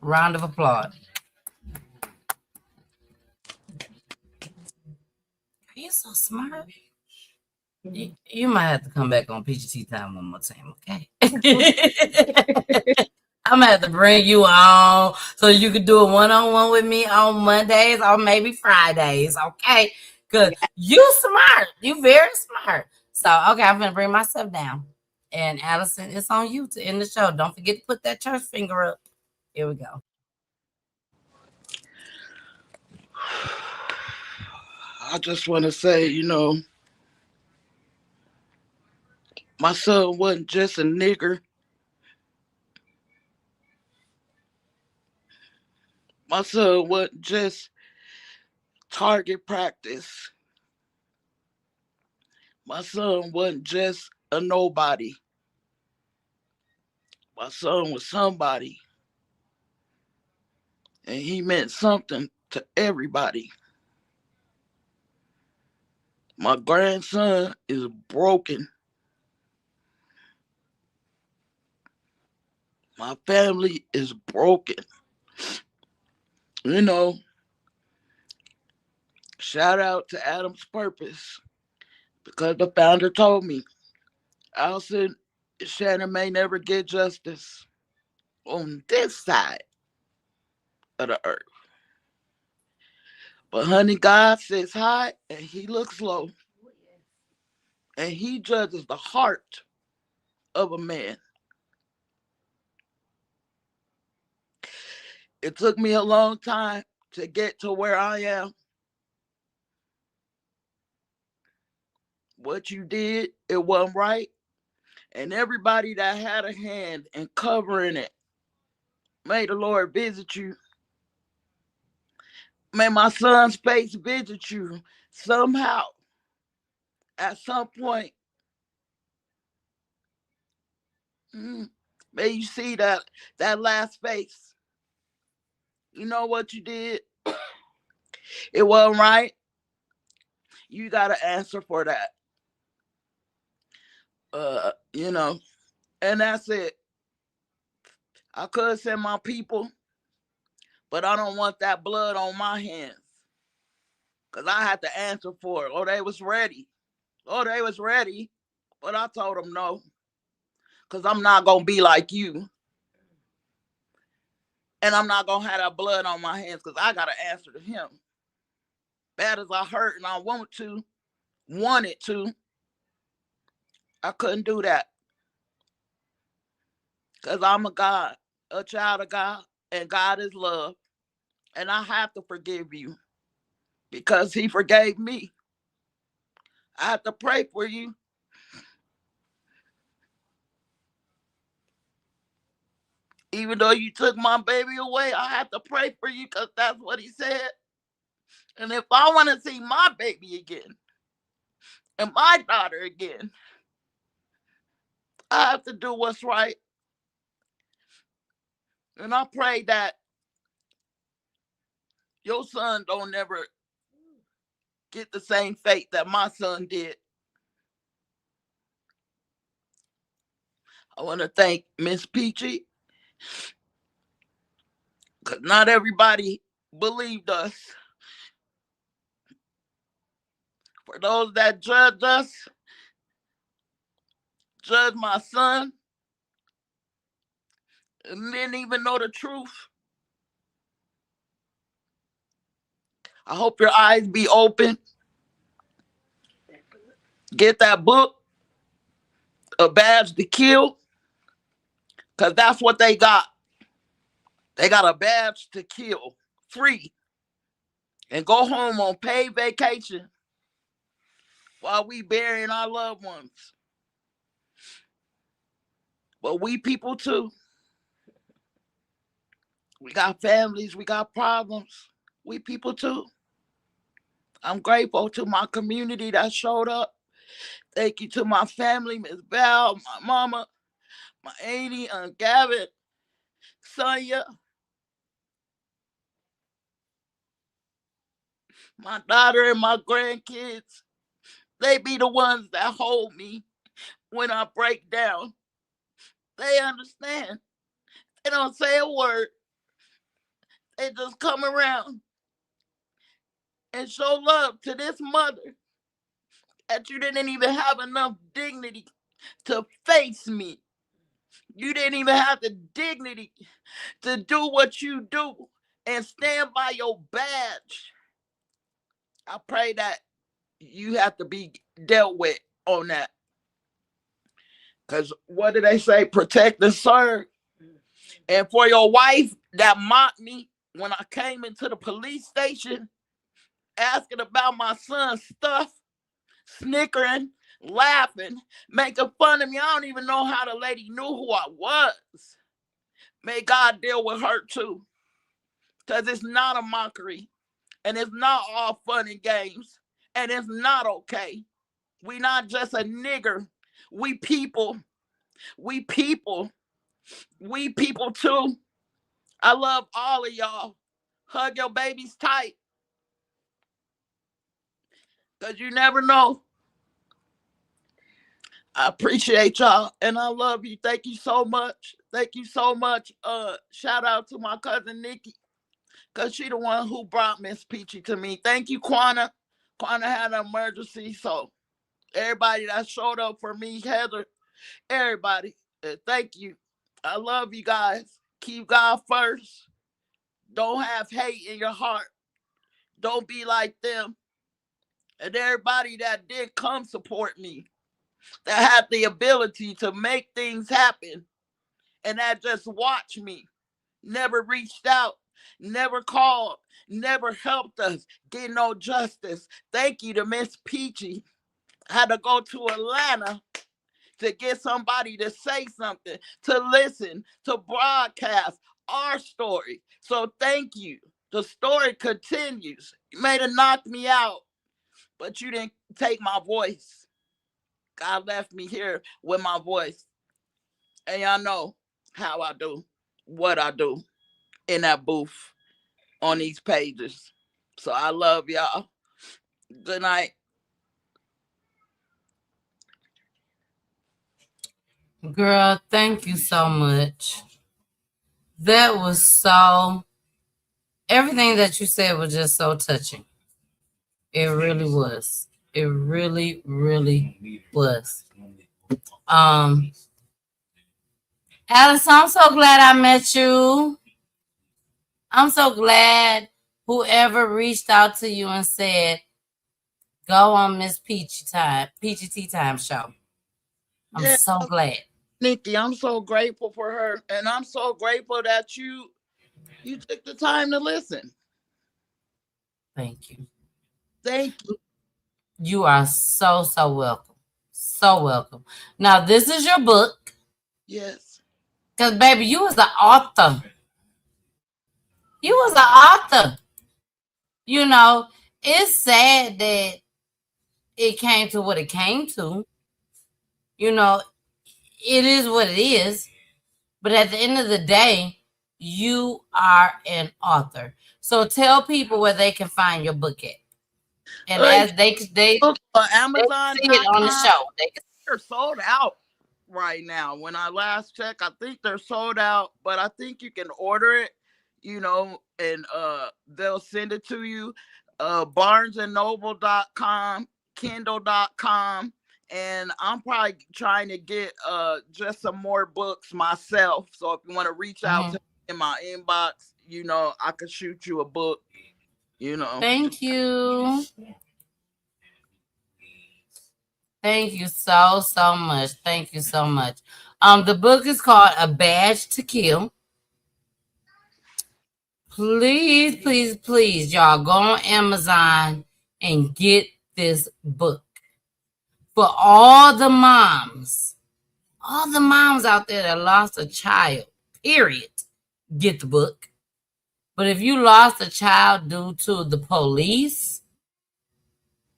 round of applause. You're so smart. You might have to come back on PGT time one more time, okay? I'm gonna have to bring you on so you can do a one-on-one with me on Mondays or maybe Fridays, okay? Cause you smart. You very smart. So okay, I'm gonna bring myself down. And Allison, it's on you to end the show. Don't forget to put that church finger up. Here we go. I just want to say, my son wasn't just a nigger. My son wasn't just target practice. My son wasn't just a nobody. My son was somebody. And he meant something to everybody. My grandson is broken. My family is broken. Shout out to Adam's Purpose, because the founder told me, Allison, Shannon may never get justice on this side of the earth. But honey, God sits high and he looks low. And he judges the heart of a man. It took me a long time to get to where I am. What you did, it wasn't right. And everybody that had a hand in covering it, may the Lord visit you. May my son's face visit you somehow, at some point. May you see that last face. You know what you did? It wasn't right. You got to answer for that. And that's it. I could send my people, but I don't want that blood on my hands, because I had to answer for it. Oh, they was ready. But I told them no, because I'm not going to be like you. And I'm not going to have that blood on my hands, because I got to answer to him. Bad as I hurt and I wanted to, I couldn't do that. Because I'm a child of God, and God is love. And I have to forgive you because he forgave me. I have to pray for you. Even though you took my baby away, I have to pray for you, because that's what he said. And if I want to see my baby again and my daughter again, I have to do what's right. And I pray that your son don't ever get the same fate that my son did. I want to thank Miss Peachy, because not everybody believed us. For those that judge us, judge my son, and didn't even know the truth. I hope your eyes be open. Get that book, A Badge to Kill, because that's what they got. They got a badge to kill, free. and go home on paid vacation while we burying our loved ones. But we people too. We got families, we got problems. We people too. I'm grateful to my community that showed up. Thank you to my family, Miss Val, my mama, my auntie, Aunt Gavin, Sonia, my daughter, and my grandkids. They be the ones that hold me when I break down. They understand. They don't say a word. They just come around and show love to this mother that you didn't even have enough dignity to face me. You didn't even have the dignity to do what you do and stand by your badge. I pray that you have to be dealt with on that. Because what do they say? Protect and serve. And for your wife that mocked me when I came into the police station asking about my son's stuff, snickering, laughing, making fun of me. I don't even know how the lady knew who I was. May God deal with her too. Because it's not a mockery. And it's not all fun and games. And it's not okay. We not just a nigger. We people. We people. We people too. I love all of y'all. Hug your babies tight. Because you never know. I appreciate y'all and I love you. Thank you so much. Thank you so much. Shout out to my cousin Nikki. Because she the one who brought Miss Peachy to me. Thank you, Quana. Quana had an emergency. So everybody that showed up for me, Heather, everybody, thank you. I love you guys. Keep God first. Don't have hate in your heart. Don't be like them. And everybody that did come support me, that had the ability to make things happen, and that just watched me, never reached out, never called, never helped us get no justice. Thank you to Miss Peachy. I had to go to Atlanta to get somebody to say something, to listen, to broadcast our story. So thank you. The story continues. You may have knocked me out, but you didn't take my voice. God left me here with my voice. And y'all know how I do, what I do in that booth on these pages. So I love y'all. Good night. Girl, thank you so much. That was so, everything that you said was just so touching. It really was. It really, really was. Um, Allison, I'm so glad I met you. I'm so glad whoever reached out to you and said, go on Miss Peachy Tea Time show. I'm Yeah, so glad. Nikki, I'm so grateful for her. And I'm so grateful that you took the time to listen. Thank you. Thank you. You are so, so welcome. So welcome. Now, this is your book. Yes. Because, baby, you was the author. You was the author. You know, it's sad that it came to what it came to. You know, it is what it is. But at the end of the day, you are an author. So tell people where they can find your book at. And as they look on see it on the Amazon.com. show. They're sold out right now. When I last checked, I think they're sold out, but I think you can order it, and they'll send it to you. BarnesandNoble.com, Kindle.com, and I'm probably trying to get just some more books myself. So if you want to reach out to me in my inbox, I could shoot you a book. Thank you. Thank you so, so much. Thank you so much. The book is called A Badge to Kill. Please, please, please, y'all go on Amazon and get this book. For all the moms out there that lost a child, period, get the book. But if you lost a child due to the police,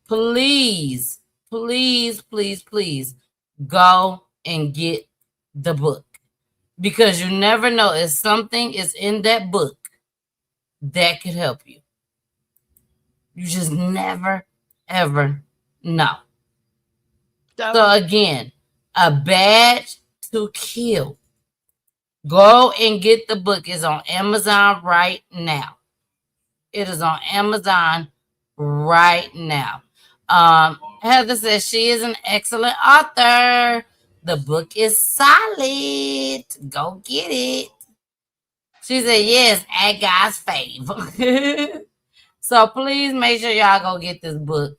please, please, please, please go and get the book. Because you never know if something is in that book that could help you. You just never, ever know. So again, A Badge to Kill. Go and get the book. It's on Amazon right now. It is on Amazon right now. Heather says she is an excellent author. The book is solid. Go get it. She said, yes, at God's favor. So please make sure y'all go get this book.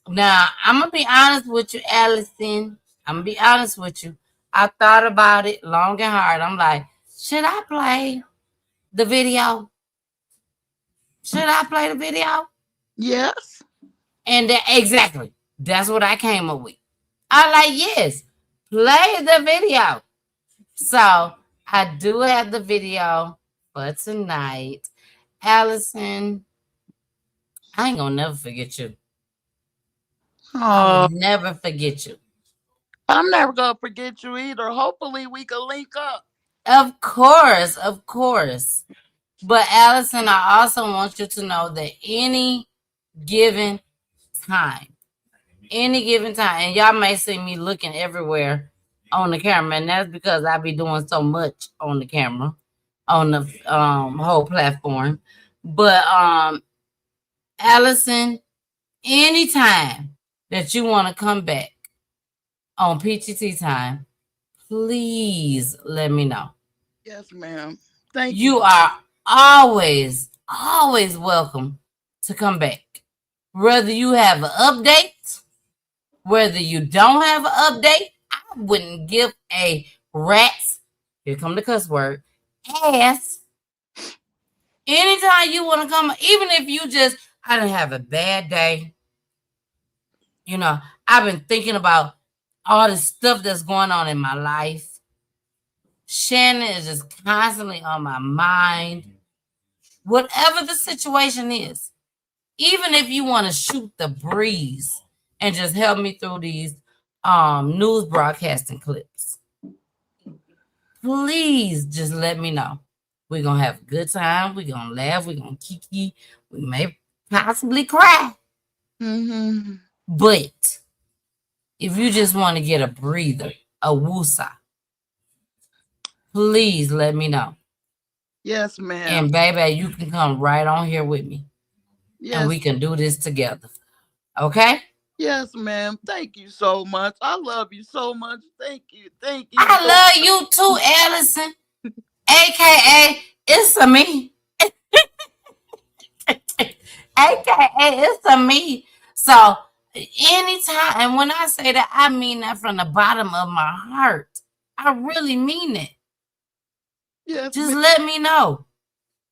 Now, I'm going to be honest with you, Allison. I'm going to be honest with you. I thought about it long and hard. I'm like, should I play the video? Should I play the video? Yes. And exactly, that's what I came up with. I like, yes, play the video. So I do have the video for tonight. Allison, I ain't gonna never forget you. I'll never forget you. I'm never gonna forget you either. Hopefully we can link up. Of course, of course. But Allison, I also want you to know that any given time, and y'all may see me looking everywhere on the camera, and that's because I be doing so much on the camera, on the whole platform. But Allison, anytime that you want to come back on PTT time, please let me know. Yes, ma'am. Thank you. You are always welcome to come back. Whether you have an update, whether you don't have an update, I wouldn't give a rat's, here come the cuss word, ass. Anytime you want to come, even if you just, I didn't have a bad day. You know, I've been thinking about all the stuff that's going on in my life. Shannon is just constantly on my mind. Whatever the situation is, even if you want to shoot the breeze and just help me through these news broadcasting clips, please just let me know. We're going to have a good time. We're going to laugh. We're going to kiki. We may possibly cry. Mm-hmm. But if you just want to get a breather, a woosah, please let me know. Yes, ma'am. And baby, you can come right on here with me. Yes. And we can do this together. Okay? Yes, ma'am. Thank you so much. I love you so much. Thank you. Thank you. I love you too, Allison. AKA, it's a me. AKA, it's a me. So anytime, and when I say that, I mean that from the bottom of my heart. I really mean it. Yes, just let me know.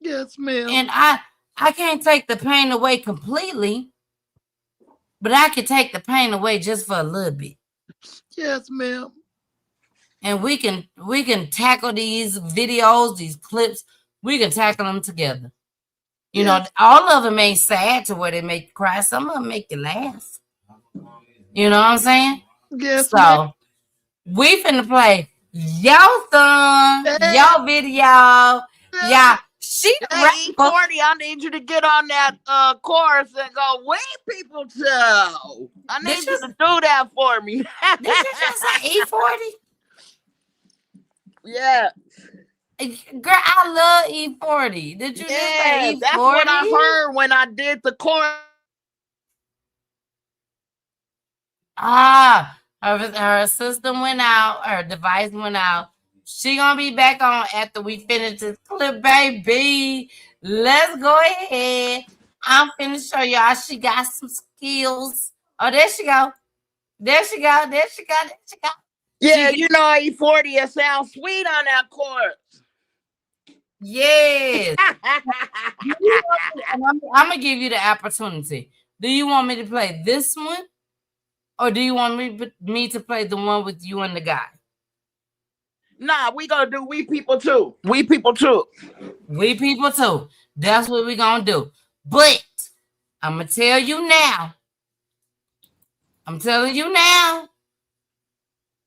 Yes, ma'am. And I can't take the pain away completely, but I can take the pain away just for a little bit. Yes, ma'am. And we can tackle these videos, these clips. We can tackle them together. You know, all of them ain't sad to where they make you cry. Some of them make you laugh. You know what I'm saying? Yes. So ma'am. We finna play your song, your video. Yeah. She hey, E40, I need you to get on that chorus and go, we people too. I need you to do that for me. Did you just say E40? Yeah. Girl, I love E40. Did you just say E40? That's what I heard when I did the chorus. Her system went out, her device went out. She gonna be back on after we finish this clip, baby. Let's go ahead. I'm finna show y'all she got some skills. Oh, there she go. There she go. There she go. There she go. Yeah, you know E40, it sounds sweet on that chorus. Yes. I'm gonna give you the opportunity. Do you want me to play this one, or do you want me to play the one with you and the guy? Nah, we gonna do We People Too. We People Too. We People Too. That's what we gonna do. But I'm gonna tell you now. I'm telling you now,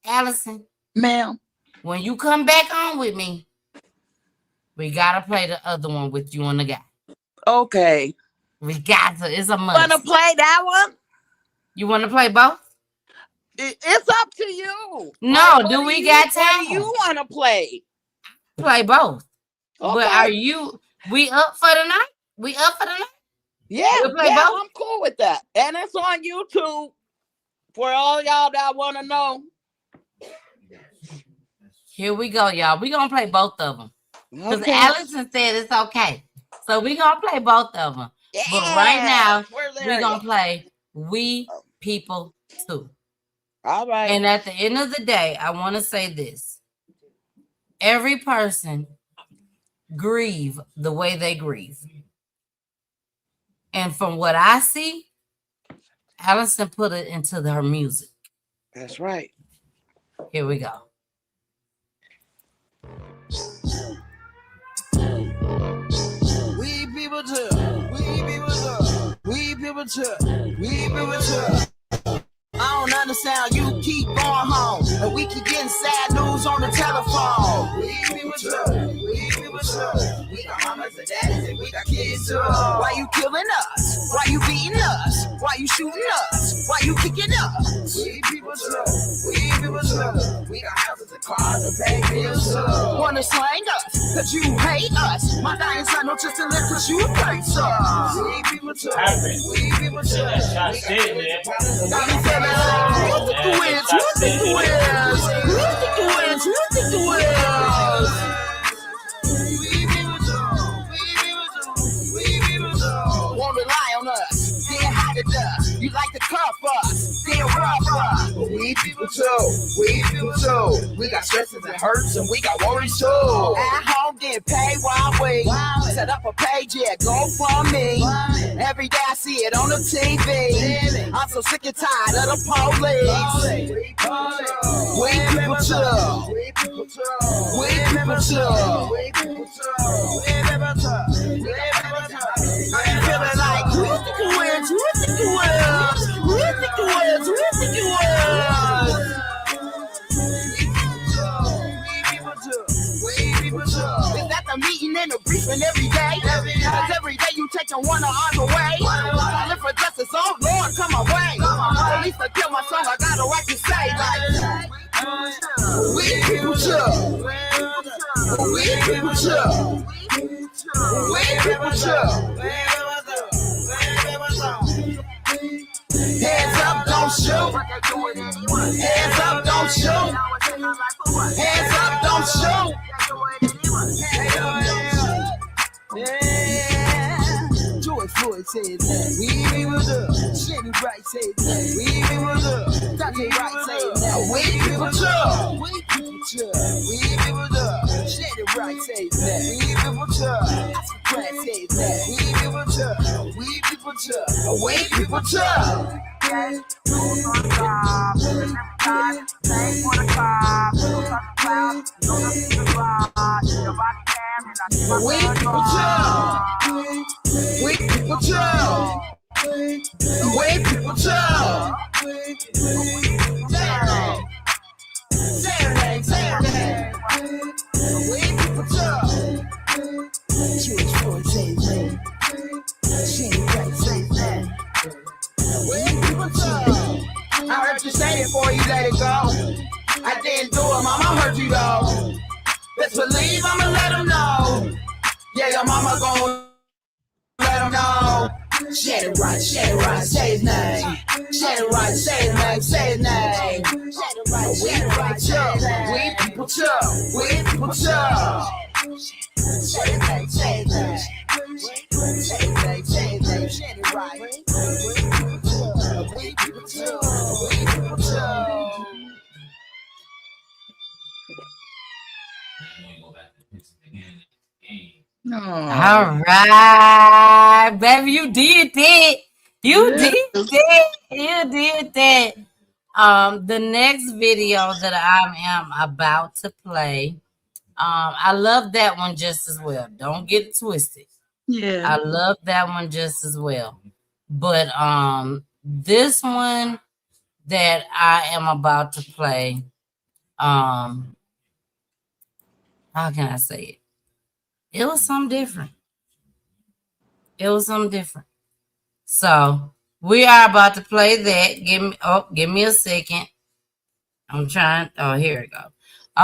Allison. Ma'am. When you come back on with me, we gotta play the other one with you and the guy. Okay. We got to. It's a must. Wanna play that one? You want to play both? It's up to you. No, do we got time? What do you want to play? Play both. Okay. But are you? We up for the night? We up for the night? Yeah, we'll play yeah, both? I'm cool with that. And it's on YouTube for all y'all that want to know. Here we go, y'all. We're going to play both of them. Because Okay. Allison said it's okay. So we're going to play both of them. Yeah, but right now, we're going to play We People Too. All right. And at the end of the day, I want to say this. Every person grieve the way they grieve. And from what I see, Allison put it into her music. That's right. Here we go. We people too. We people too. We people too. We people too. I don't understand. You keep going home, and we keep getting sad news on the telephone. We people too. We people too. We got mamas and daddies, and we got kids too. Why you killing us? Why you beating us? Why you shooting us? Why you kicking us? We people too. We people too. We got houses and cars and pay bills too. Wanna slang us? Cause you hate us. My dying son don't just to live cause you hate us. We people too. We people too. Got me feeling. Who think the wins? Who think the wins? Who think the wins? Who think the wins? We people too. We people too. We people too. Won't rely on us. Then hide the dust. You like to cuff us. Then rough us. We people too. We people too. We got stresses and hurts and we got worries too. At home getting paid while we set up a page, yeah, go for me. Every day I see it on the TV. I'm so sick and tired of the police. We people too. We people too. We people too. We people too. I'm feeling like who think the wins? Who think the wins? Who think the wins? Who think the wins? Is that the meeting and the briefing every day? Cause every day you taking one of ours away. Calling for justice, oh Lord, come away. At least I kill my song, I got a right to say like we people too. We people too. We people too. Hands up, don't shoot. Hands up, don't shoot. Hands up, don't shoot. Yeah. George Floyd said that. We people do. Shannon Wright said that. We people do. Dr. Wright said that. We people do. We people do. We people do. Shannon Wright said that. We people do. Oscar Grant said that. We people do. We people do. We people do. We people too. We people too. We people too. Saturday. We people too. George Floyd says that. Shannon Wright says that. We people too. I heard you say it before you let it go. I didn't do it, mama, I heard you though. Best believe I'ma let them know. Yeah, your mama gon' let them know. Shannon Wright, say his name. Shannon Wright, say his name, say his name. Shannon Wright, too. We people too. We people too. Say his name, say his name. Say his name, say his name. Shannon Wright. We people too. We people too. Go back to again. All right, baby, you did that. You Yes. did that. You did that. The next video that I am about to play, I love that one just as well. Don't get it twisted. Yeah. I love that one just as well. But this one that I am about to play, how can I say it? It was something different. It was something different. So we are about to play that. Give me a second. I'm trying. Oh, here we go.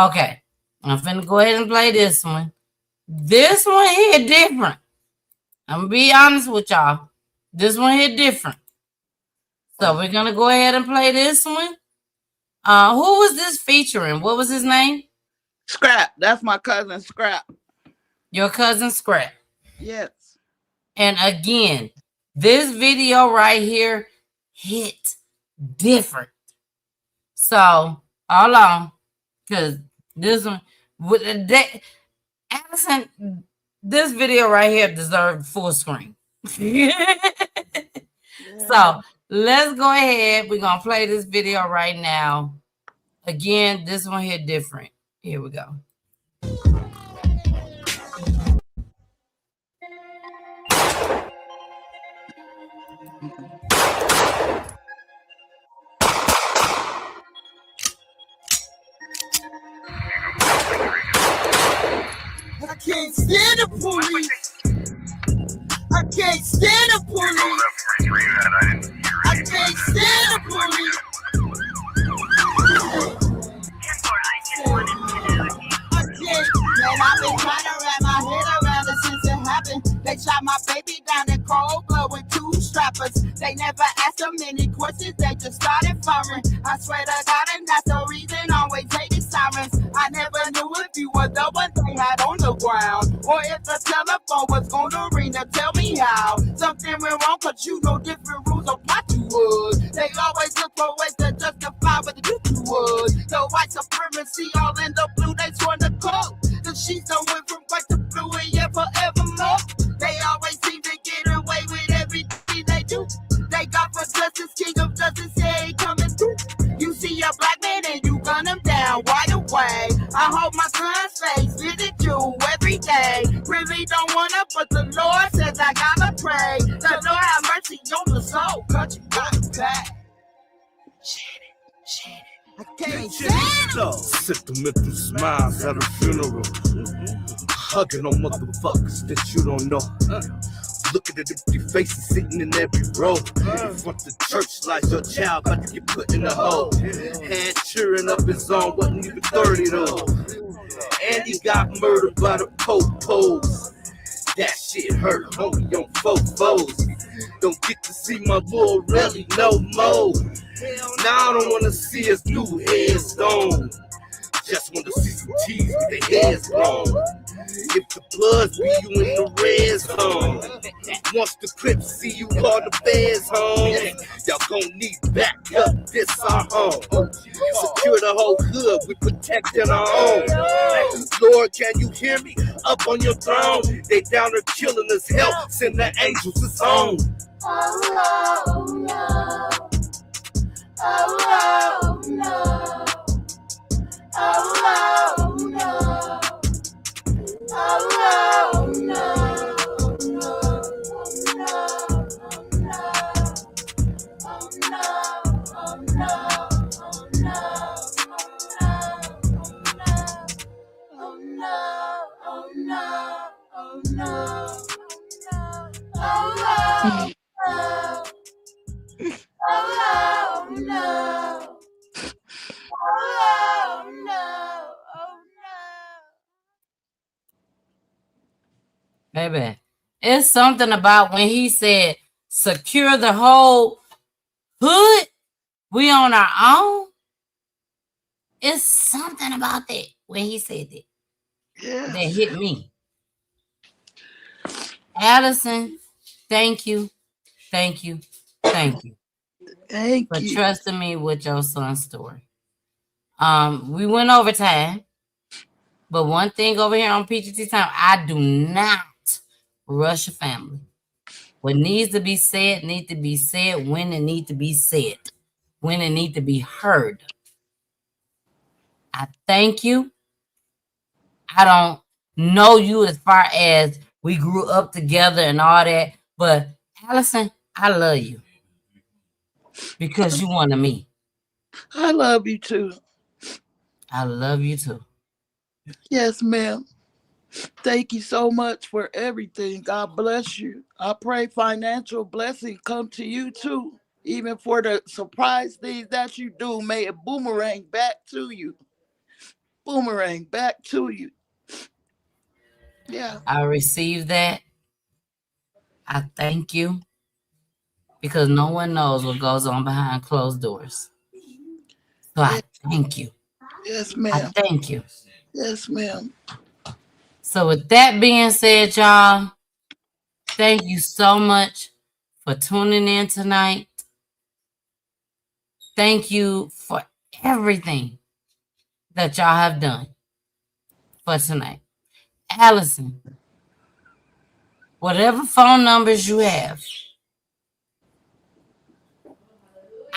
Okay. I'm finna go ahead and play this one. This one here different. I'm gonna be honest with y'all. This one here different. So we're gonna go ahead and play this one. Who was this featuring? What was his name? Scrap. That's my cousin Scrap. Your cousin Scrap. Yes. And again, this video right here hit different. So hold on, because this one with Allison, this video right here deserved full screen. So let's go ahead. We're gonna play this video right now. Again, this one here different. Here we go. I can't stand the police. I can't stand the police. I can't stand the police. I can't. Man, I've been trying to wrap my head around it since it happened. They shot my baby down in cold blood with 2 strappers. They never asked them any questions, they just started firing. I swear to God, and that's the reason always hated sirens. I never knew if you were the one they had on the ground, or if the telephone was gonna ring to tell me how. Something went wrong, cause you know different rules apply to us. They always look for ways to justify what they do to us. The white supremacy all in the blue, they sworn to code. The sheets done went from white to blue and yeah, forevermore. They always seem to get away with everything they do. They got for justice, king of justice, yeah, he coming through. You see a black man and you gun him down right away. I hope my son's face visit you every day. Really don't wanna, but the Lord says I gotta pray. The Lord have mercy on the soul, country got it back. I can't stand them. Sentimental smiles at a funeral. Hugging on motherfuckers that you don't know. Looking at empty faces sitting in every row. In front of the church like your child about to get put in a hole. Had cheering up his own, wasn't even 30 though. And he got murdered by the po-pos. That shit hurt, homie, on fofos. Don't get to see my boy really no more. Now I don't wanna see his new headstone. Just wanna see some T's with their heads blown. If the bloods be you in the red zone. Once the Crips see you, call the feds home. Y'all gon' need backup, this our home. Secure the whole hood, we protecting our own. Lord, can you hear me? Up on your throne. They down there killing us, help, send the angels us home. Oh no. Oh no. Oh no. Oh no. Baby, it's something about when he said secure the whole hood, we on our own. It's something about that when he said that. That hit me. Allison, thank you. Thank you. Thank you. Thank for you. trusting me with your son's story. We went over time, but one thing over here on PGT Time, I do not rush your family. What needs to be said needs to be said when it needs to be said, when it needs to be heard. I thank you. I don't know you as far as we grew up together and all that, but Allison, I love you because you one of me. I love you too. I love you too. Yes, ma'am. Thank you so much for everything. God bless you. I pray financial blessing come to you too. Even for the surprise things that you do, may it boomerang back to you. Boomerang back to you. Yeah. I receive that. I thank you because no one knows what goes on behind closed doors. So I thank you. Yes, I ma'am. thank you. Yes, ma'am. So with that being said, y'all, thank you so much for tuning in tonight. Thank you for everything that y'all have done for tonight. Allison, whatever phone numbers you have,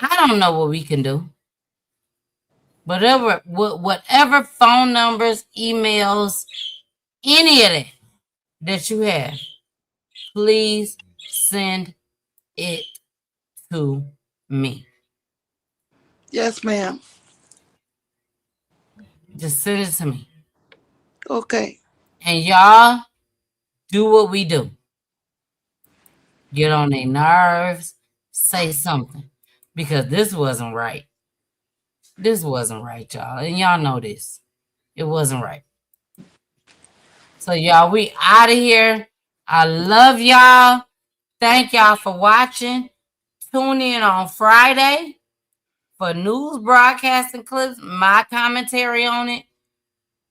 I don't know what we can do. Whatever phone numbers, emails, any of that you have, please send it to me. Yes, ma'am. Just send it to me. Okay. And y'all do what we do. Get on their nerves, say something. Because this wasn't right. This wasn't right, y'all. And y'all know this. It wasn't right. So y'all, we out of here. I love y'all. Thank y'all for watching. Tune in on Friday for news broadcasting clips, my commentary on it.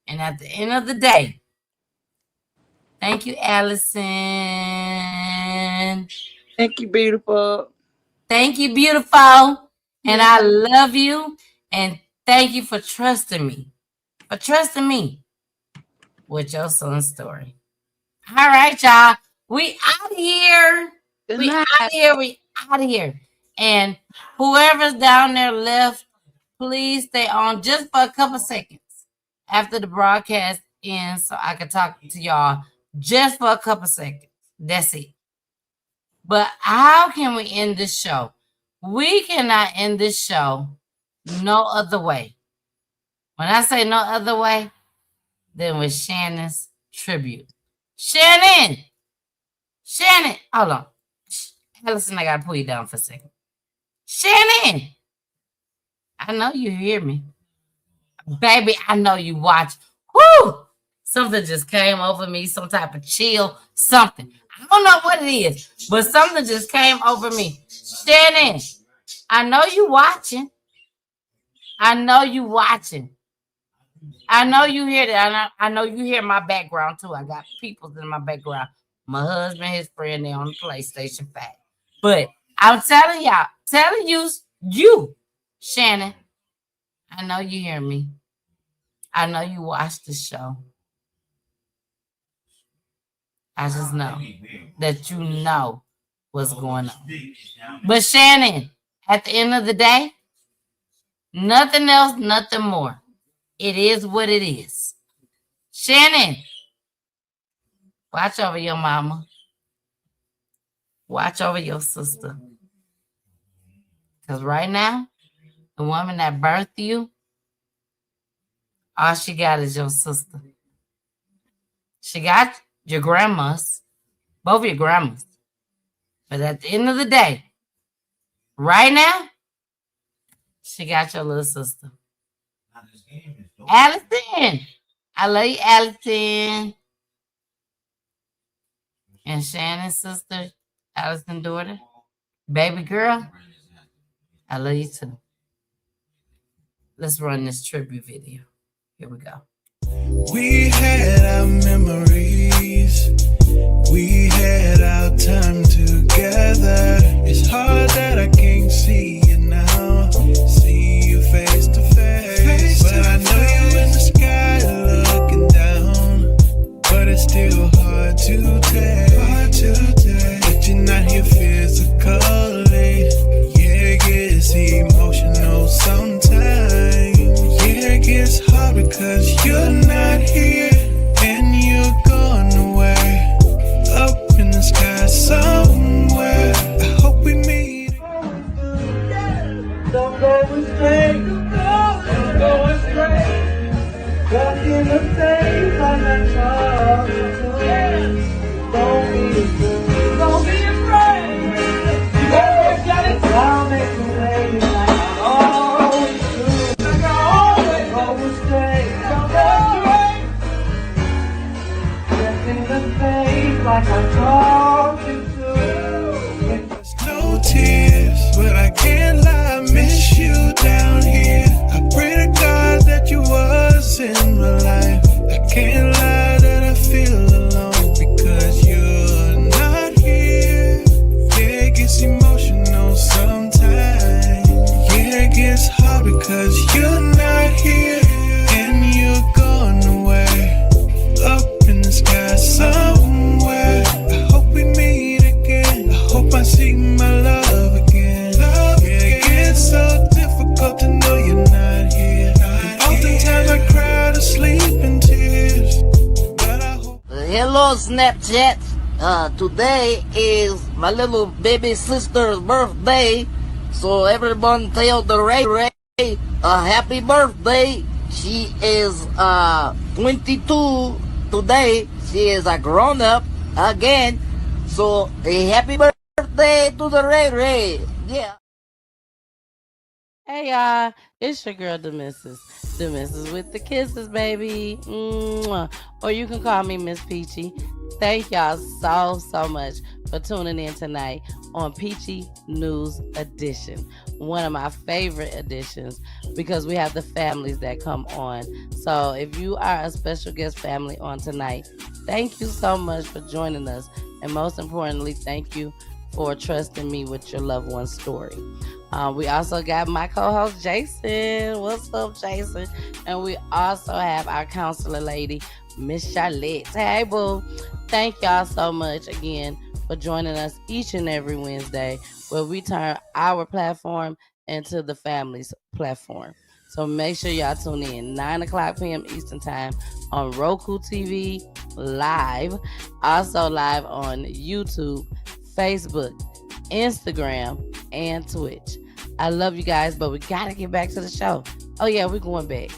And at the end of the day, thank you, Allison. Thank you, beautiful. Thank you, beautiful. And I love you. And thank you for trusting me. For trusting me with your son's story. All right, y'all. We out of here. We out of here. We out of here. And whoever's down there left, please stay on just for a couple seconds after the broadcast ends so I can talk to y'all just for a couple seconds. That's it. But how can we end this show? We cannot end this show no other way. When I say no other way, then with Shannon's tribute. Shannon! Hold on. Allison, I gotta pull you down for a second. Shannon! I know you hear me. Baby, I know you watch. Whoo! Something just came over me, some type of chill, something. I don't know what it is, but something just came over me. Shannon, I know you watching. I know you watching. I know you hear that. I know you hear my background too. I got people in my background. My husband, his friend, they on the PlayStation 5. But I'm telling you, Shannon, I know you hear me. I know you watch the show. I just know that you know what's going on. But Shannon, at the end of the day, nothing else, nothing more. It is what it is. Shannon, watch over your mama. Watch over your sister. Because right now, the woman that birthed you, all she got is your sister. She got your grandmas, both of your grandmas. But at the end of the day, right now, she got your little sister. Allison. I love you, Allison. And Shannon's sister, Allison's daughter. Baby girl, I love you too. Let's run this tribute video. Here we go. We had our memories. We had our time together. It's hard that I can't see you now. See you face to face. But I know you in the sky looking down. But it's still hard to tell. Don't be afraid. You better get it. I'll make you lady like I always do. Like I always stay. Don't get just in the face like I told you to. There's no tears, but I can't lie. I miss you down here. I pray to God that you was in my life. I can't lie that I feel alone because you're not here. Yeah, it gets emotional sometimes. Yeah, it gets hard because you're not here and you're gone away. Up in the sky somewhere. I hope we meet again. I hope I see my love again. Yeah, it gets so difficult to know you're not here. And oftentimes I cry to sleep in tears. Hello, Snapchat. Today is my little baby sister's birthday. So everyone tell the Ray a happy birthday. She is 22 today. She is a grown up again. So a happy birthday to the Ray. Yeah. Hey y'all, it's your girl the missus with the kisses, baby. Mwah. Or you can call me Miss Peachy. Thank y'all so much for tuning in tonight on Peachy News Edition, one of my favorite editions because we have the families that come on. So if you are a special guest family on tonight, thank you so much for joining us, and most importantly, thank you for trusting me with your loved one's story. We also got my co-host Jason. What's up, Jason? And we also have our counselor lady, Miss Charlotte. Hey, boo. Thank y'all so much again for joining us each and every Wednesday where we turn our platform into the family's platform. So make sure y'all tune in 9 o'clock p.m. Eastern Time on Roku TV live. Also live on YouTube, Facebook, Instagram, and Twitch. I love you guys, but we gotta get back to the show. Oh yeah, we're going back.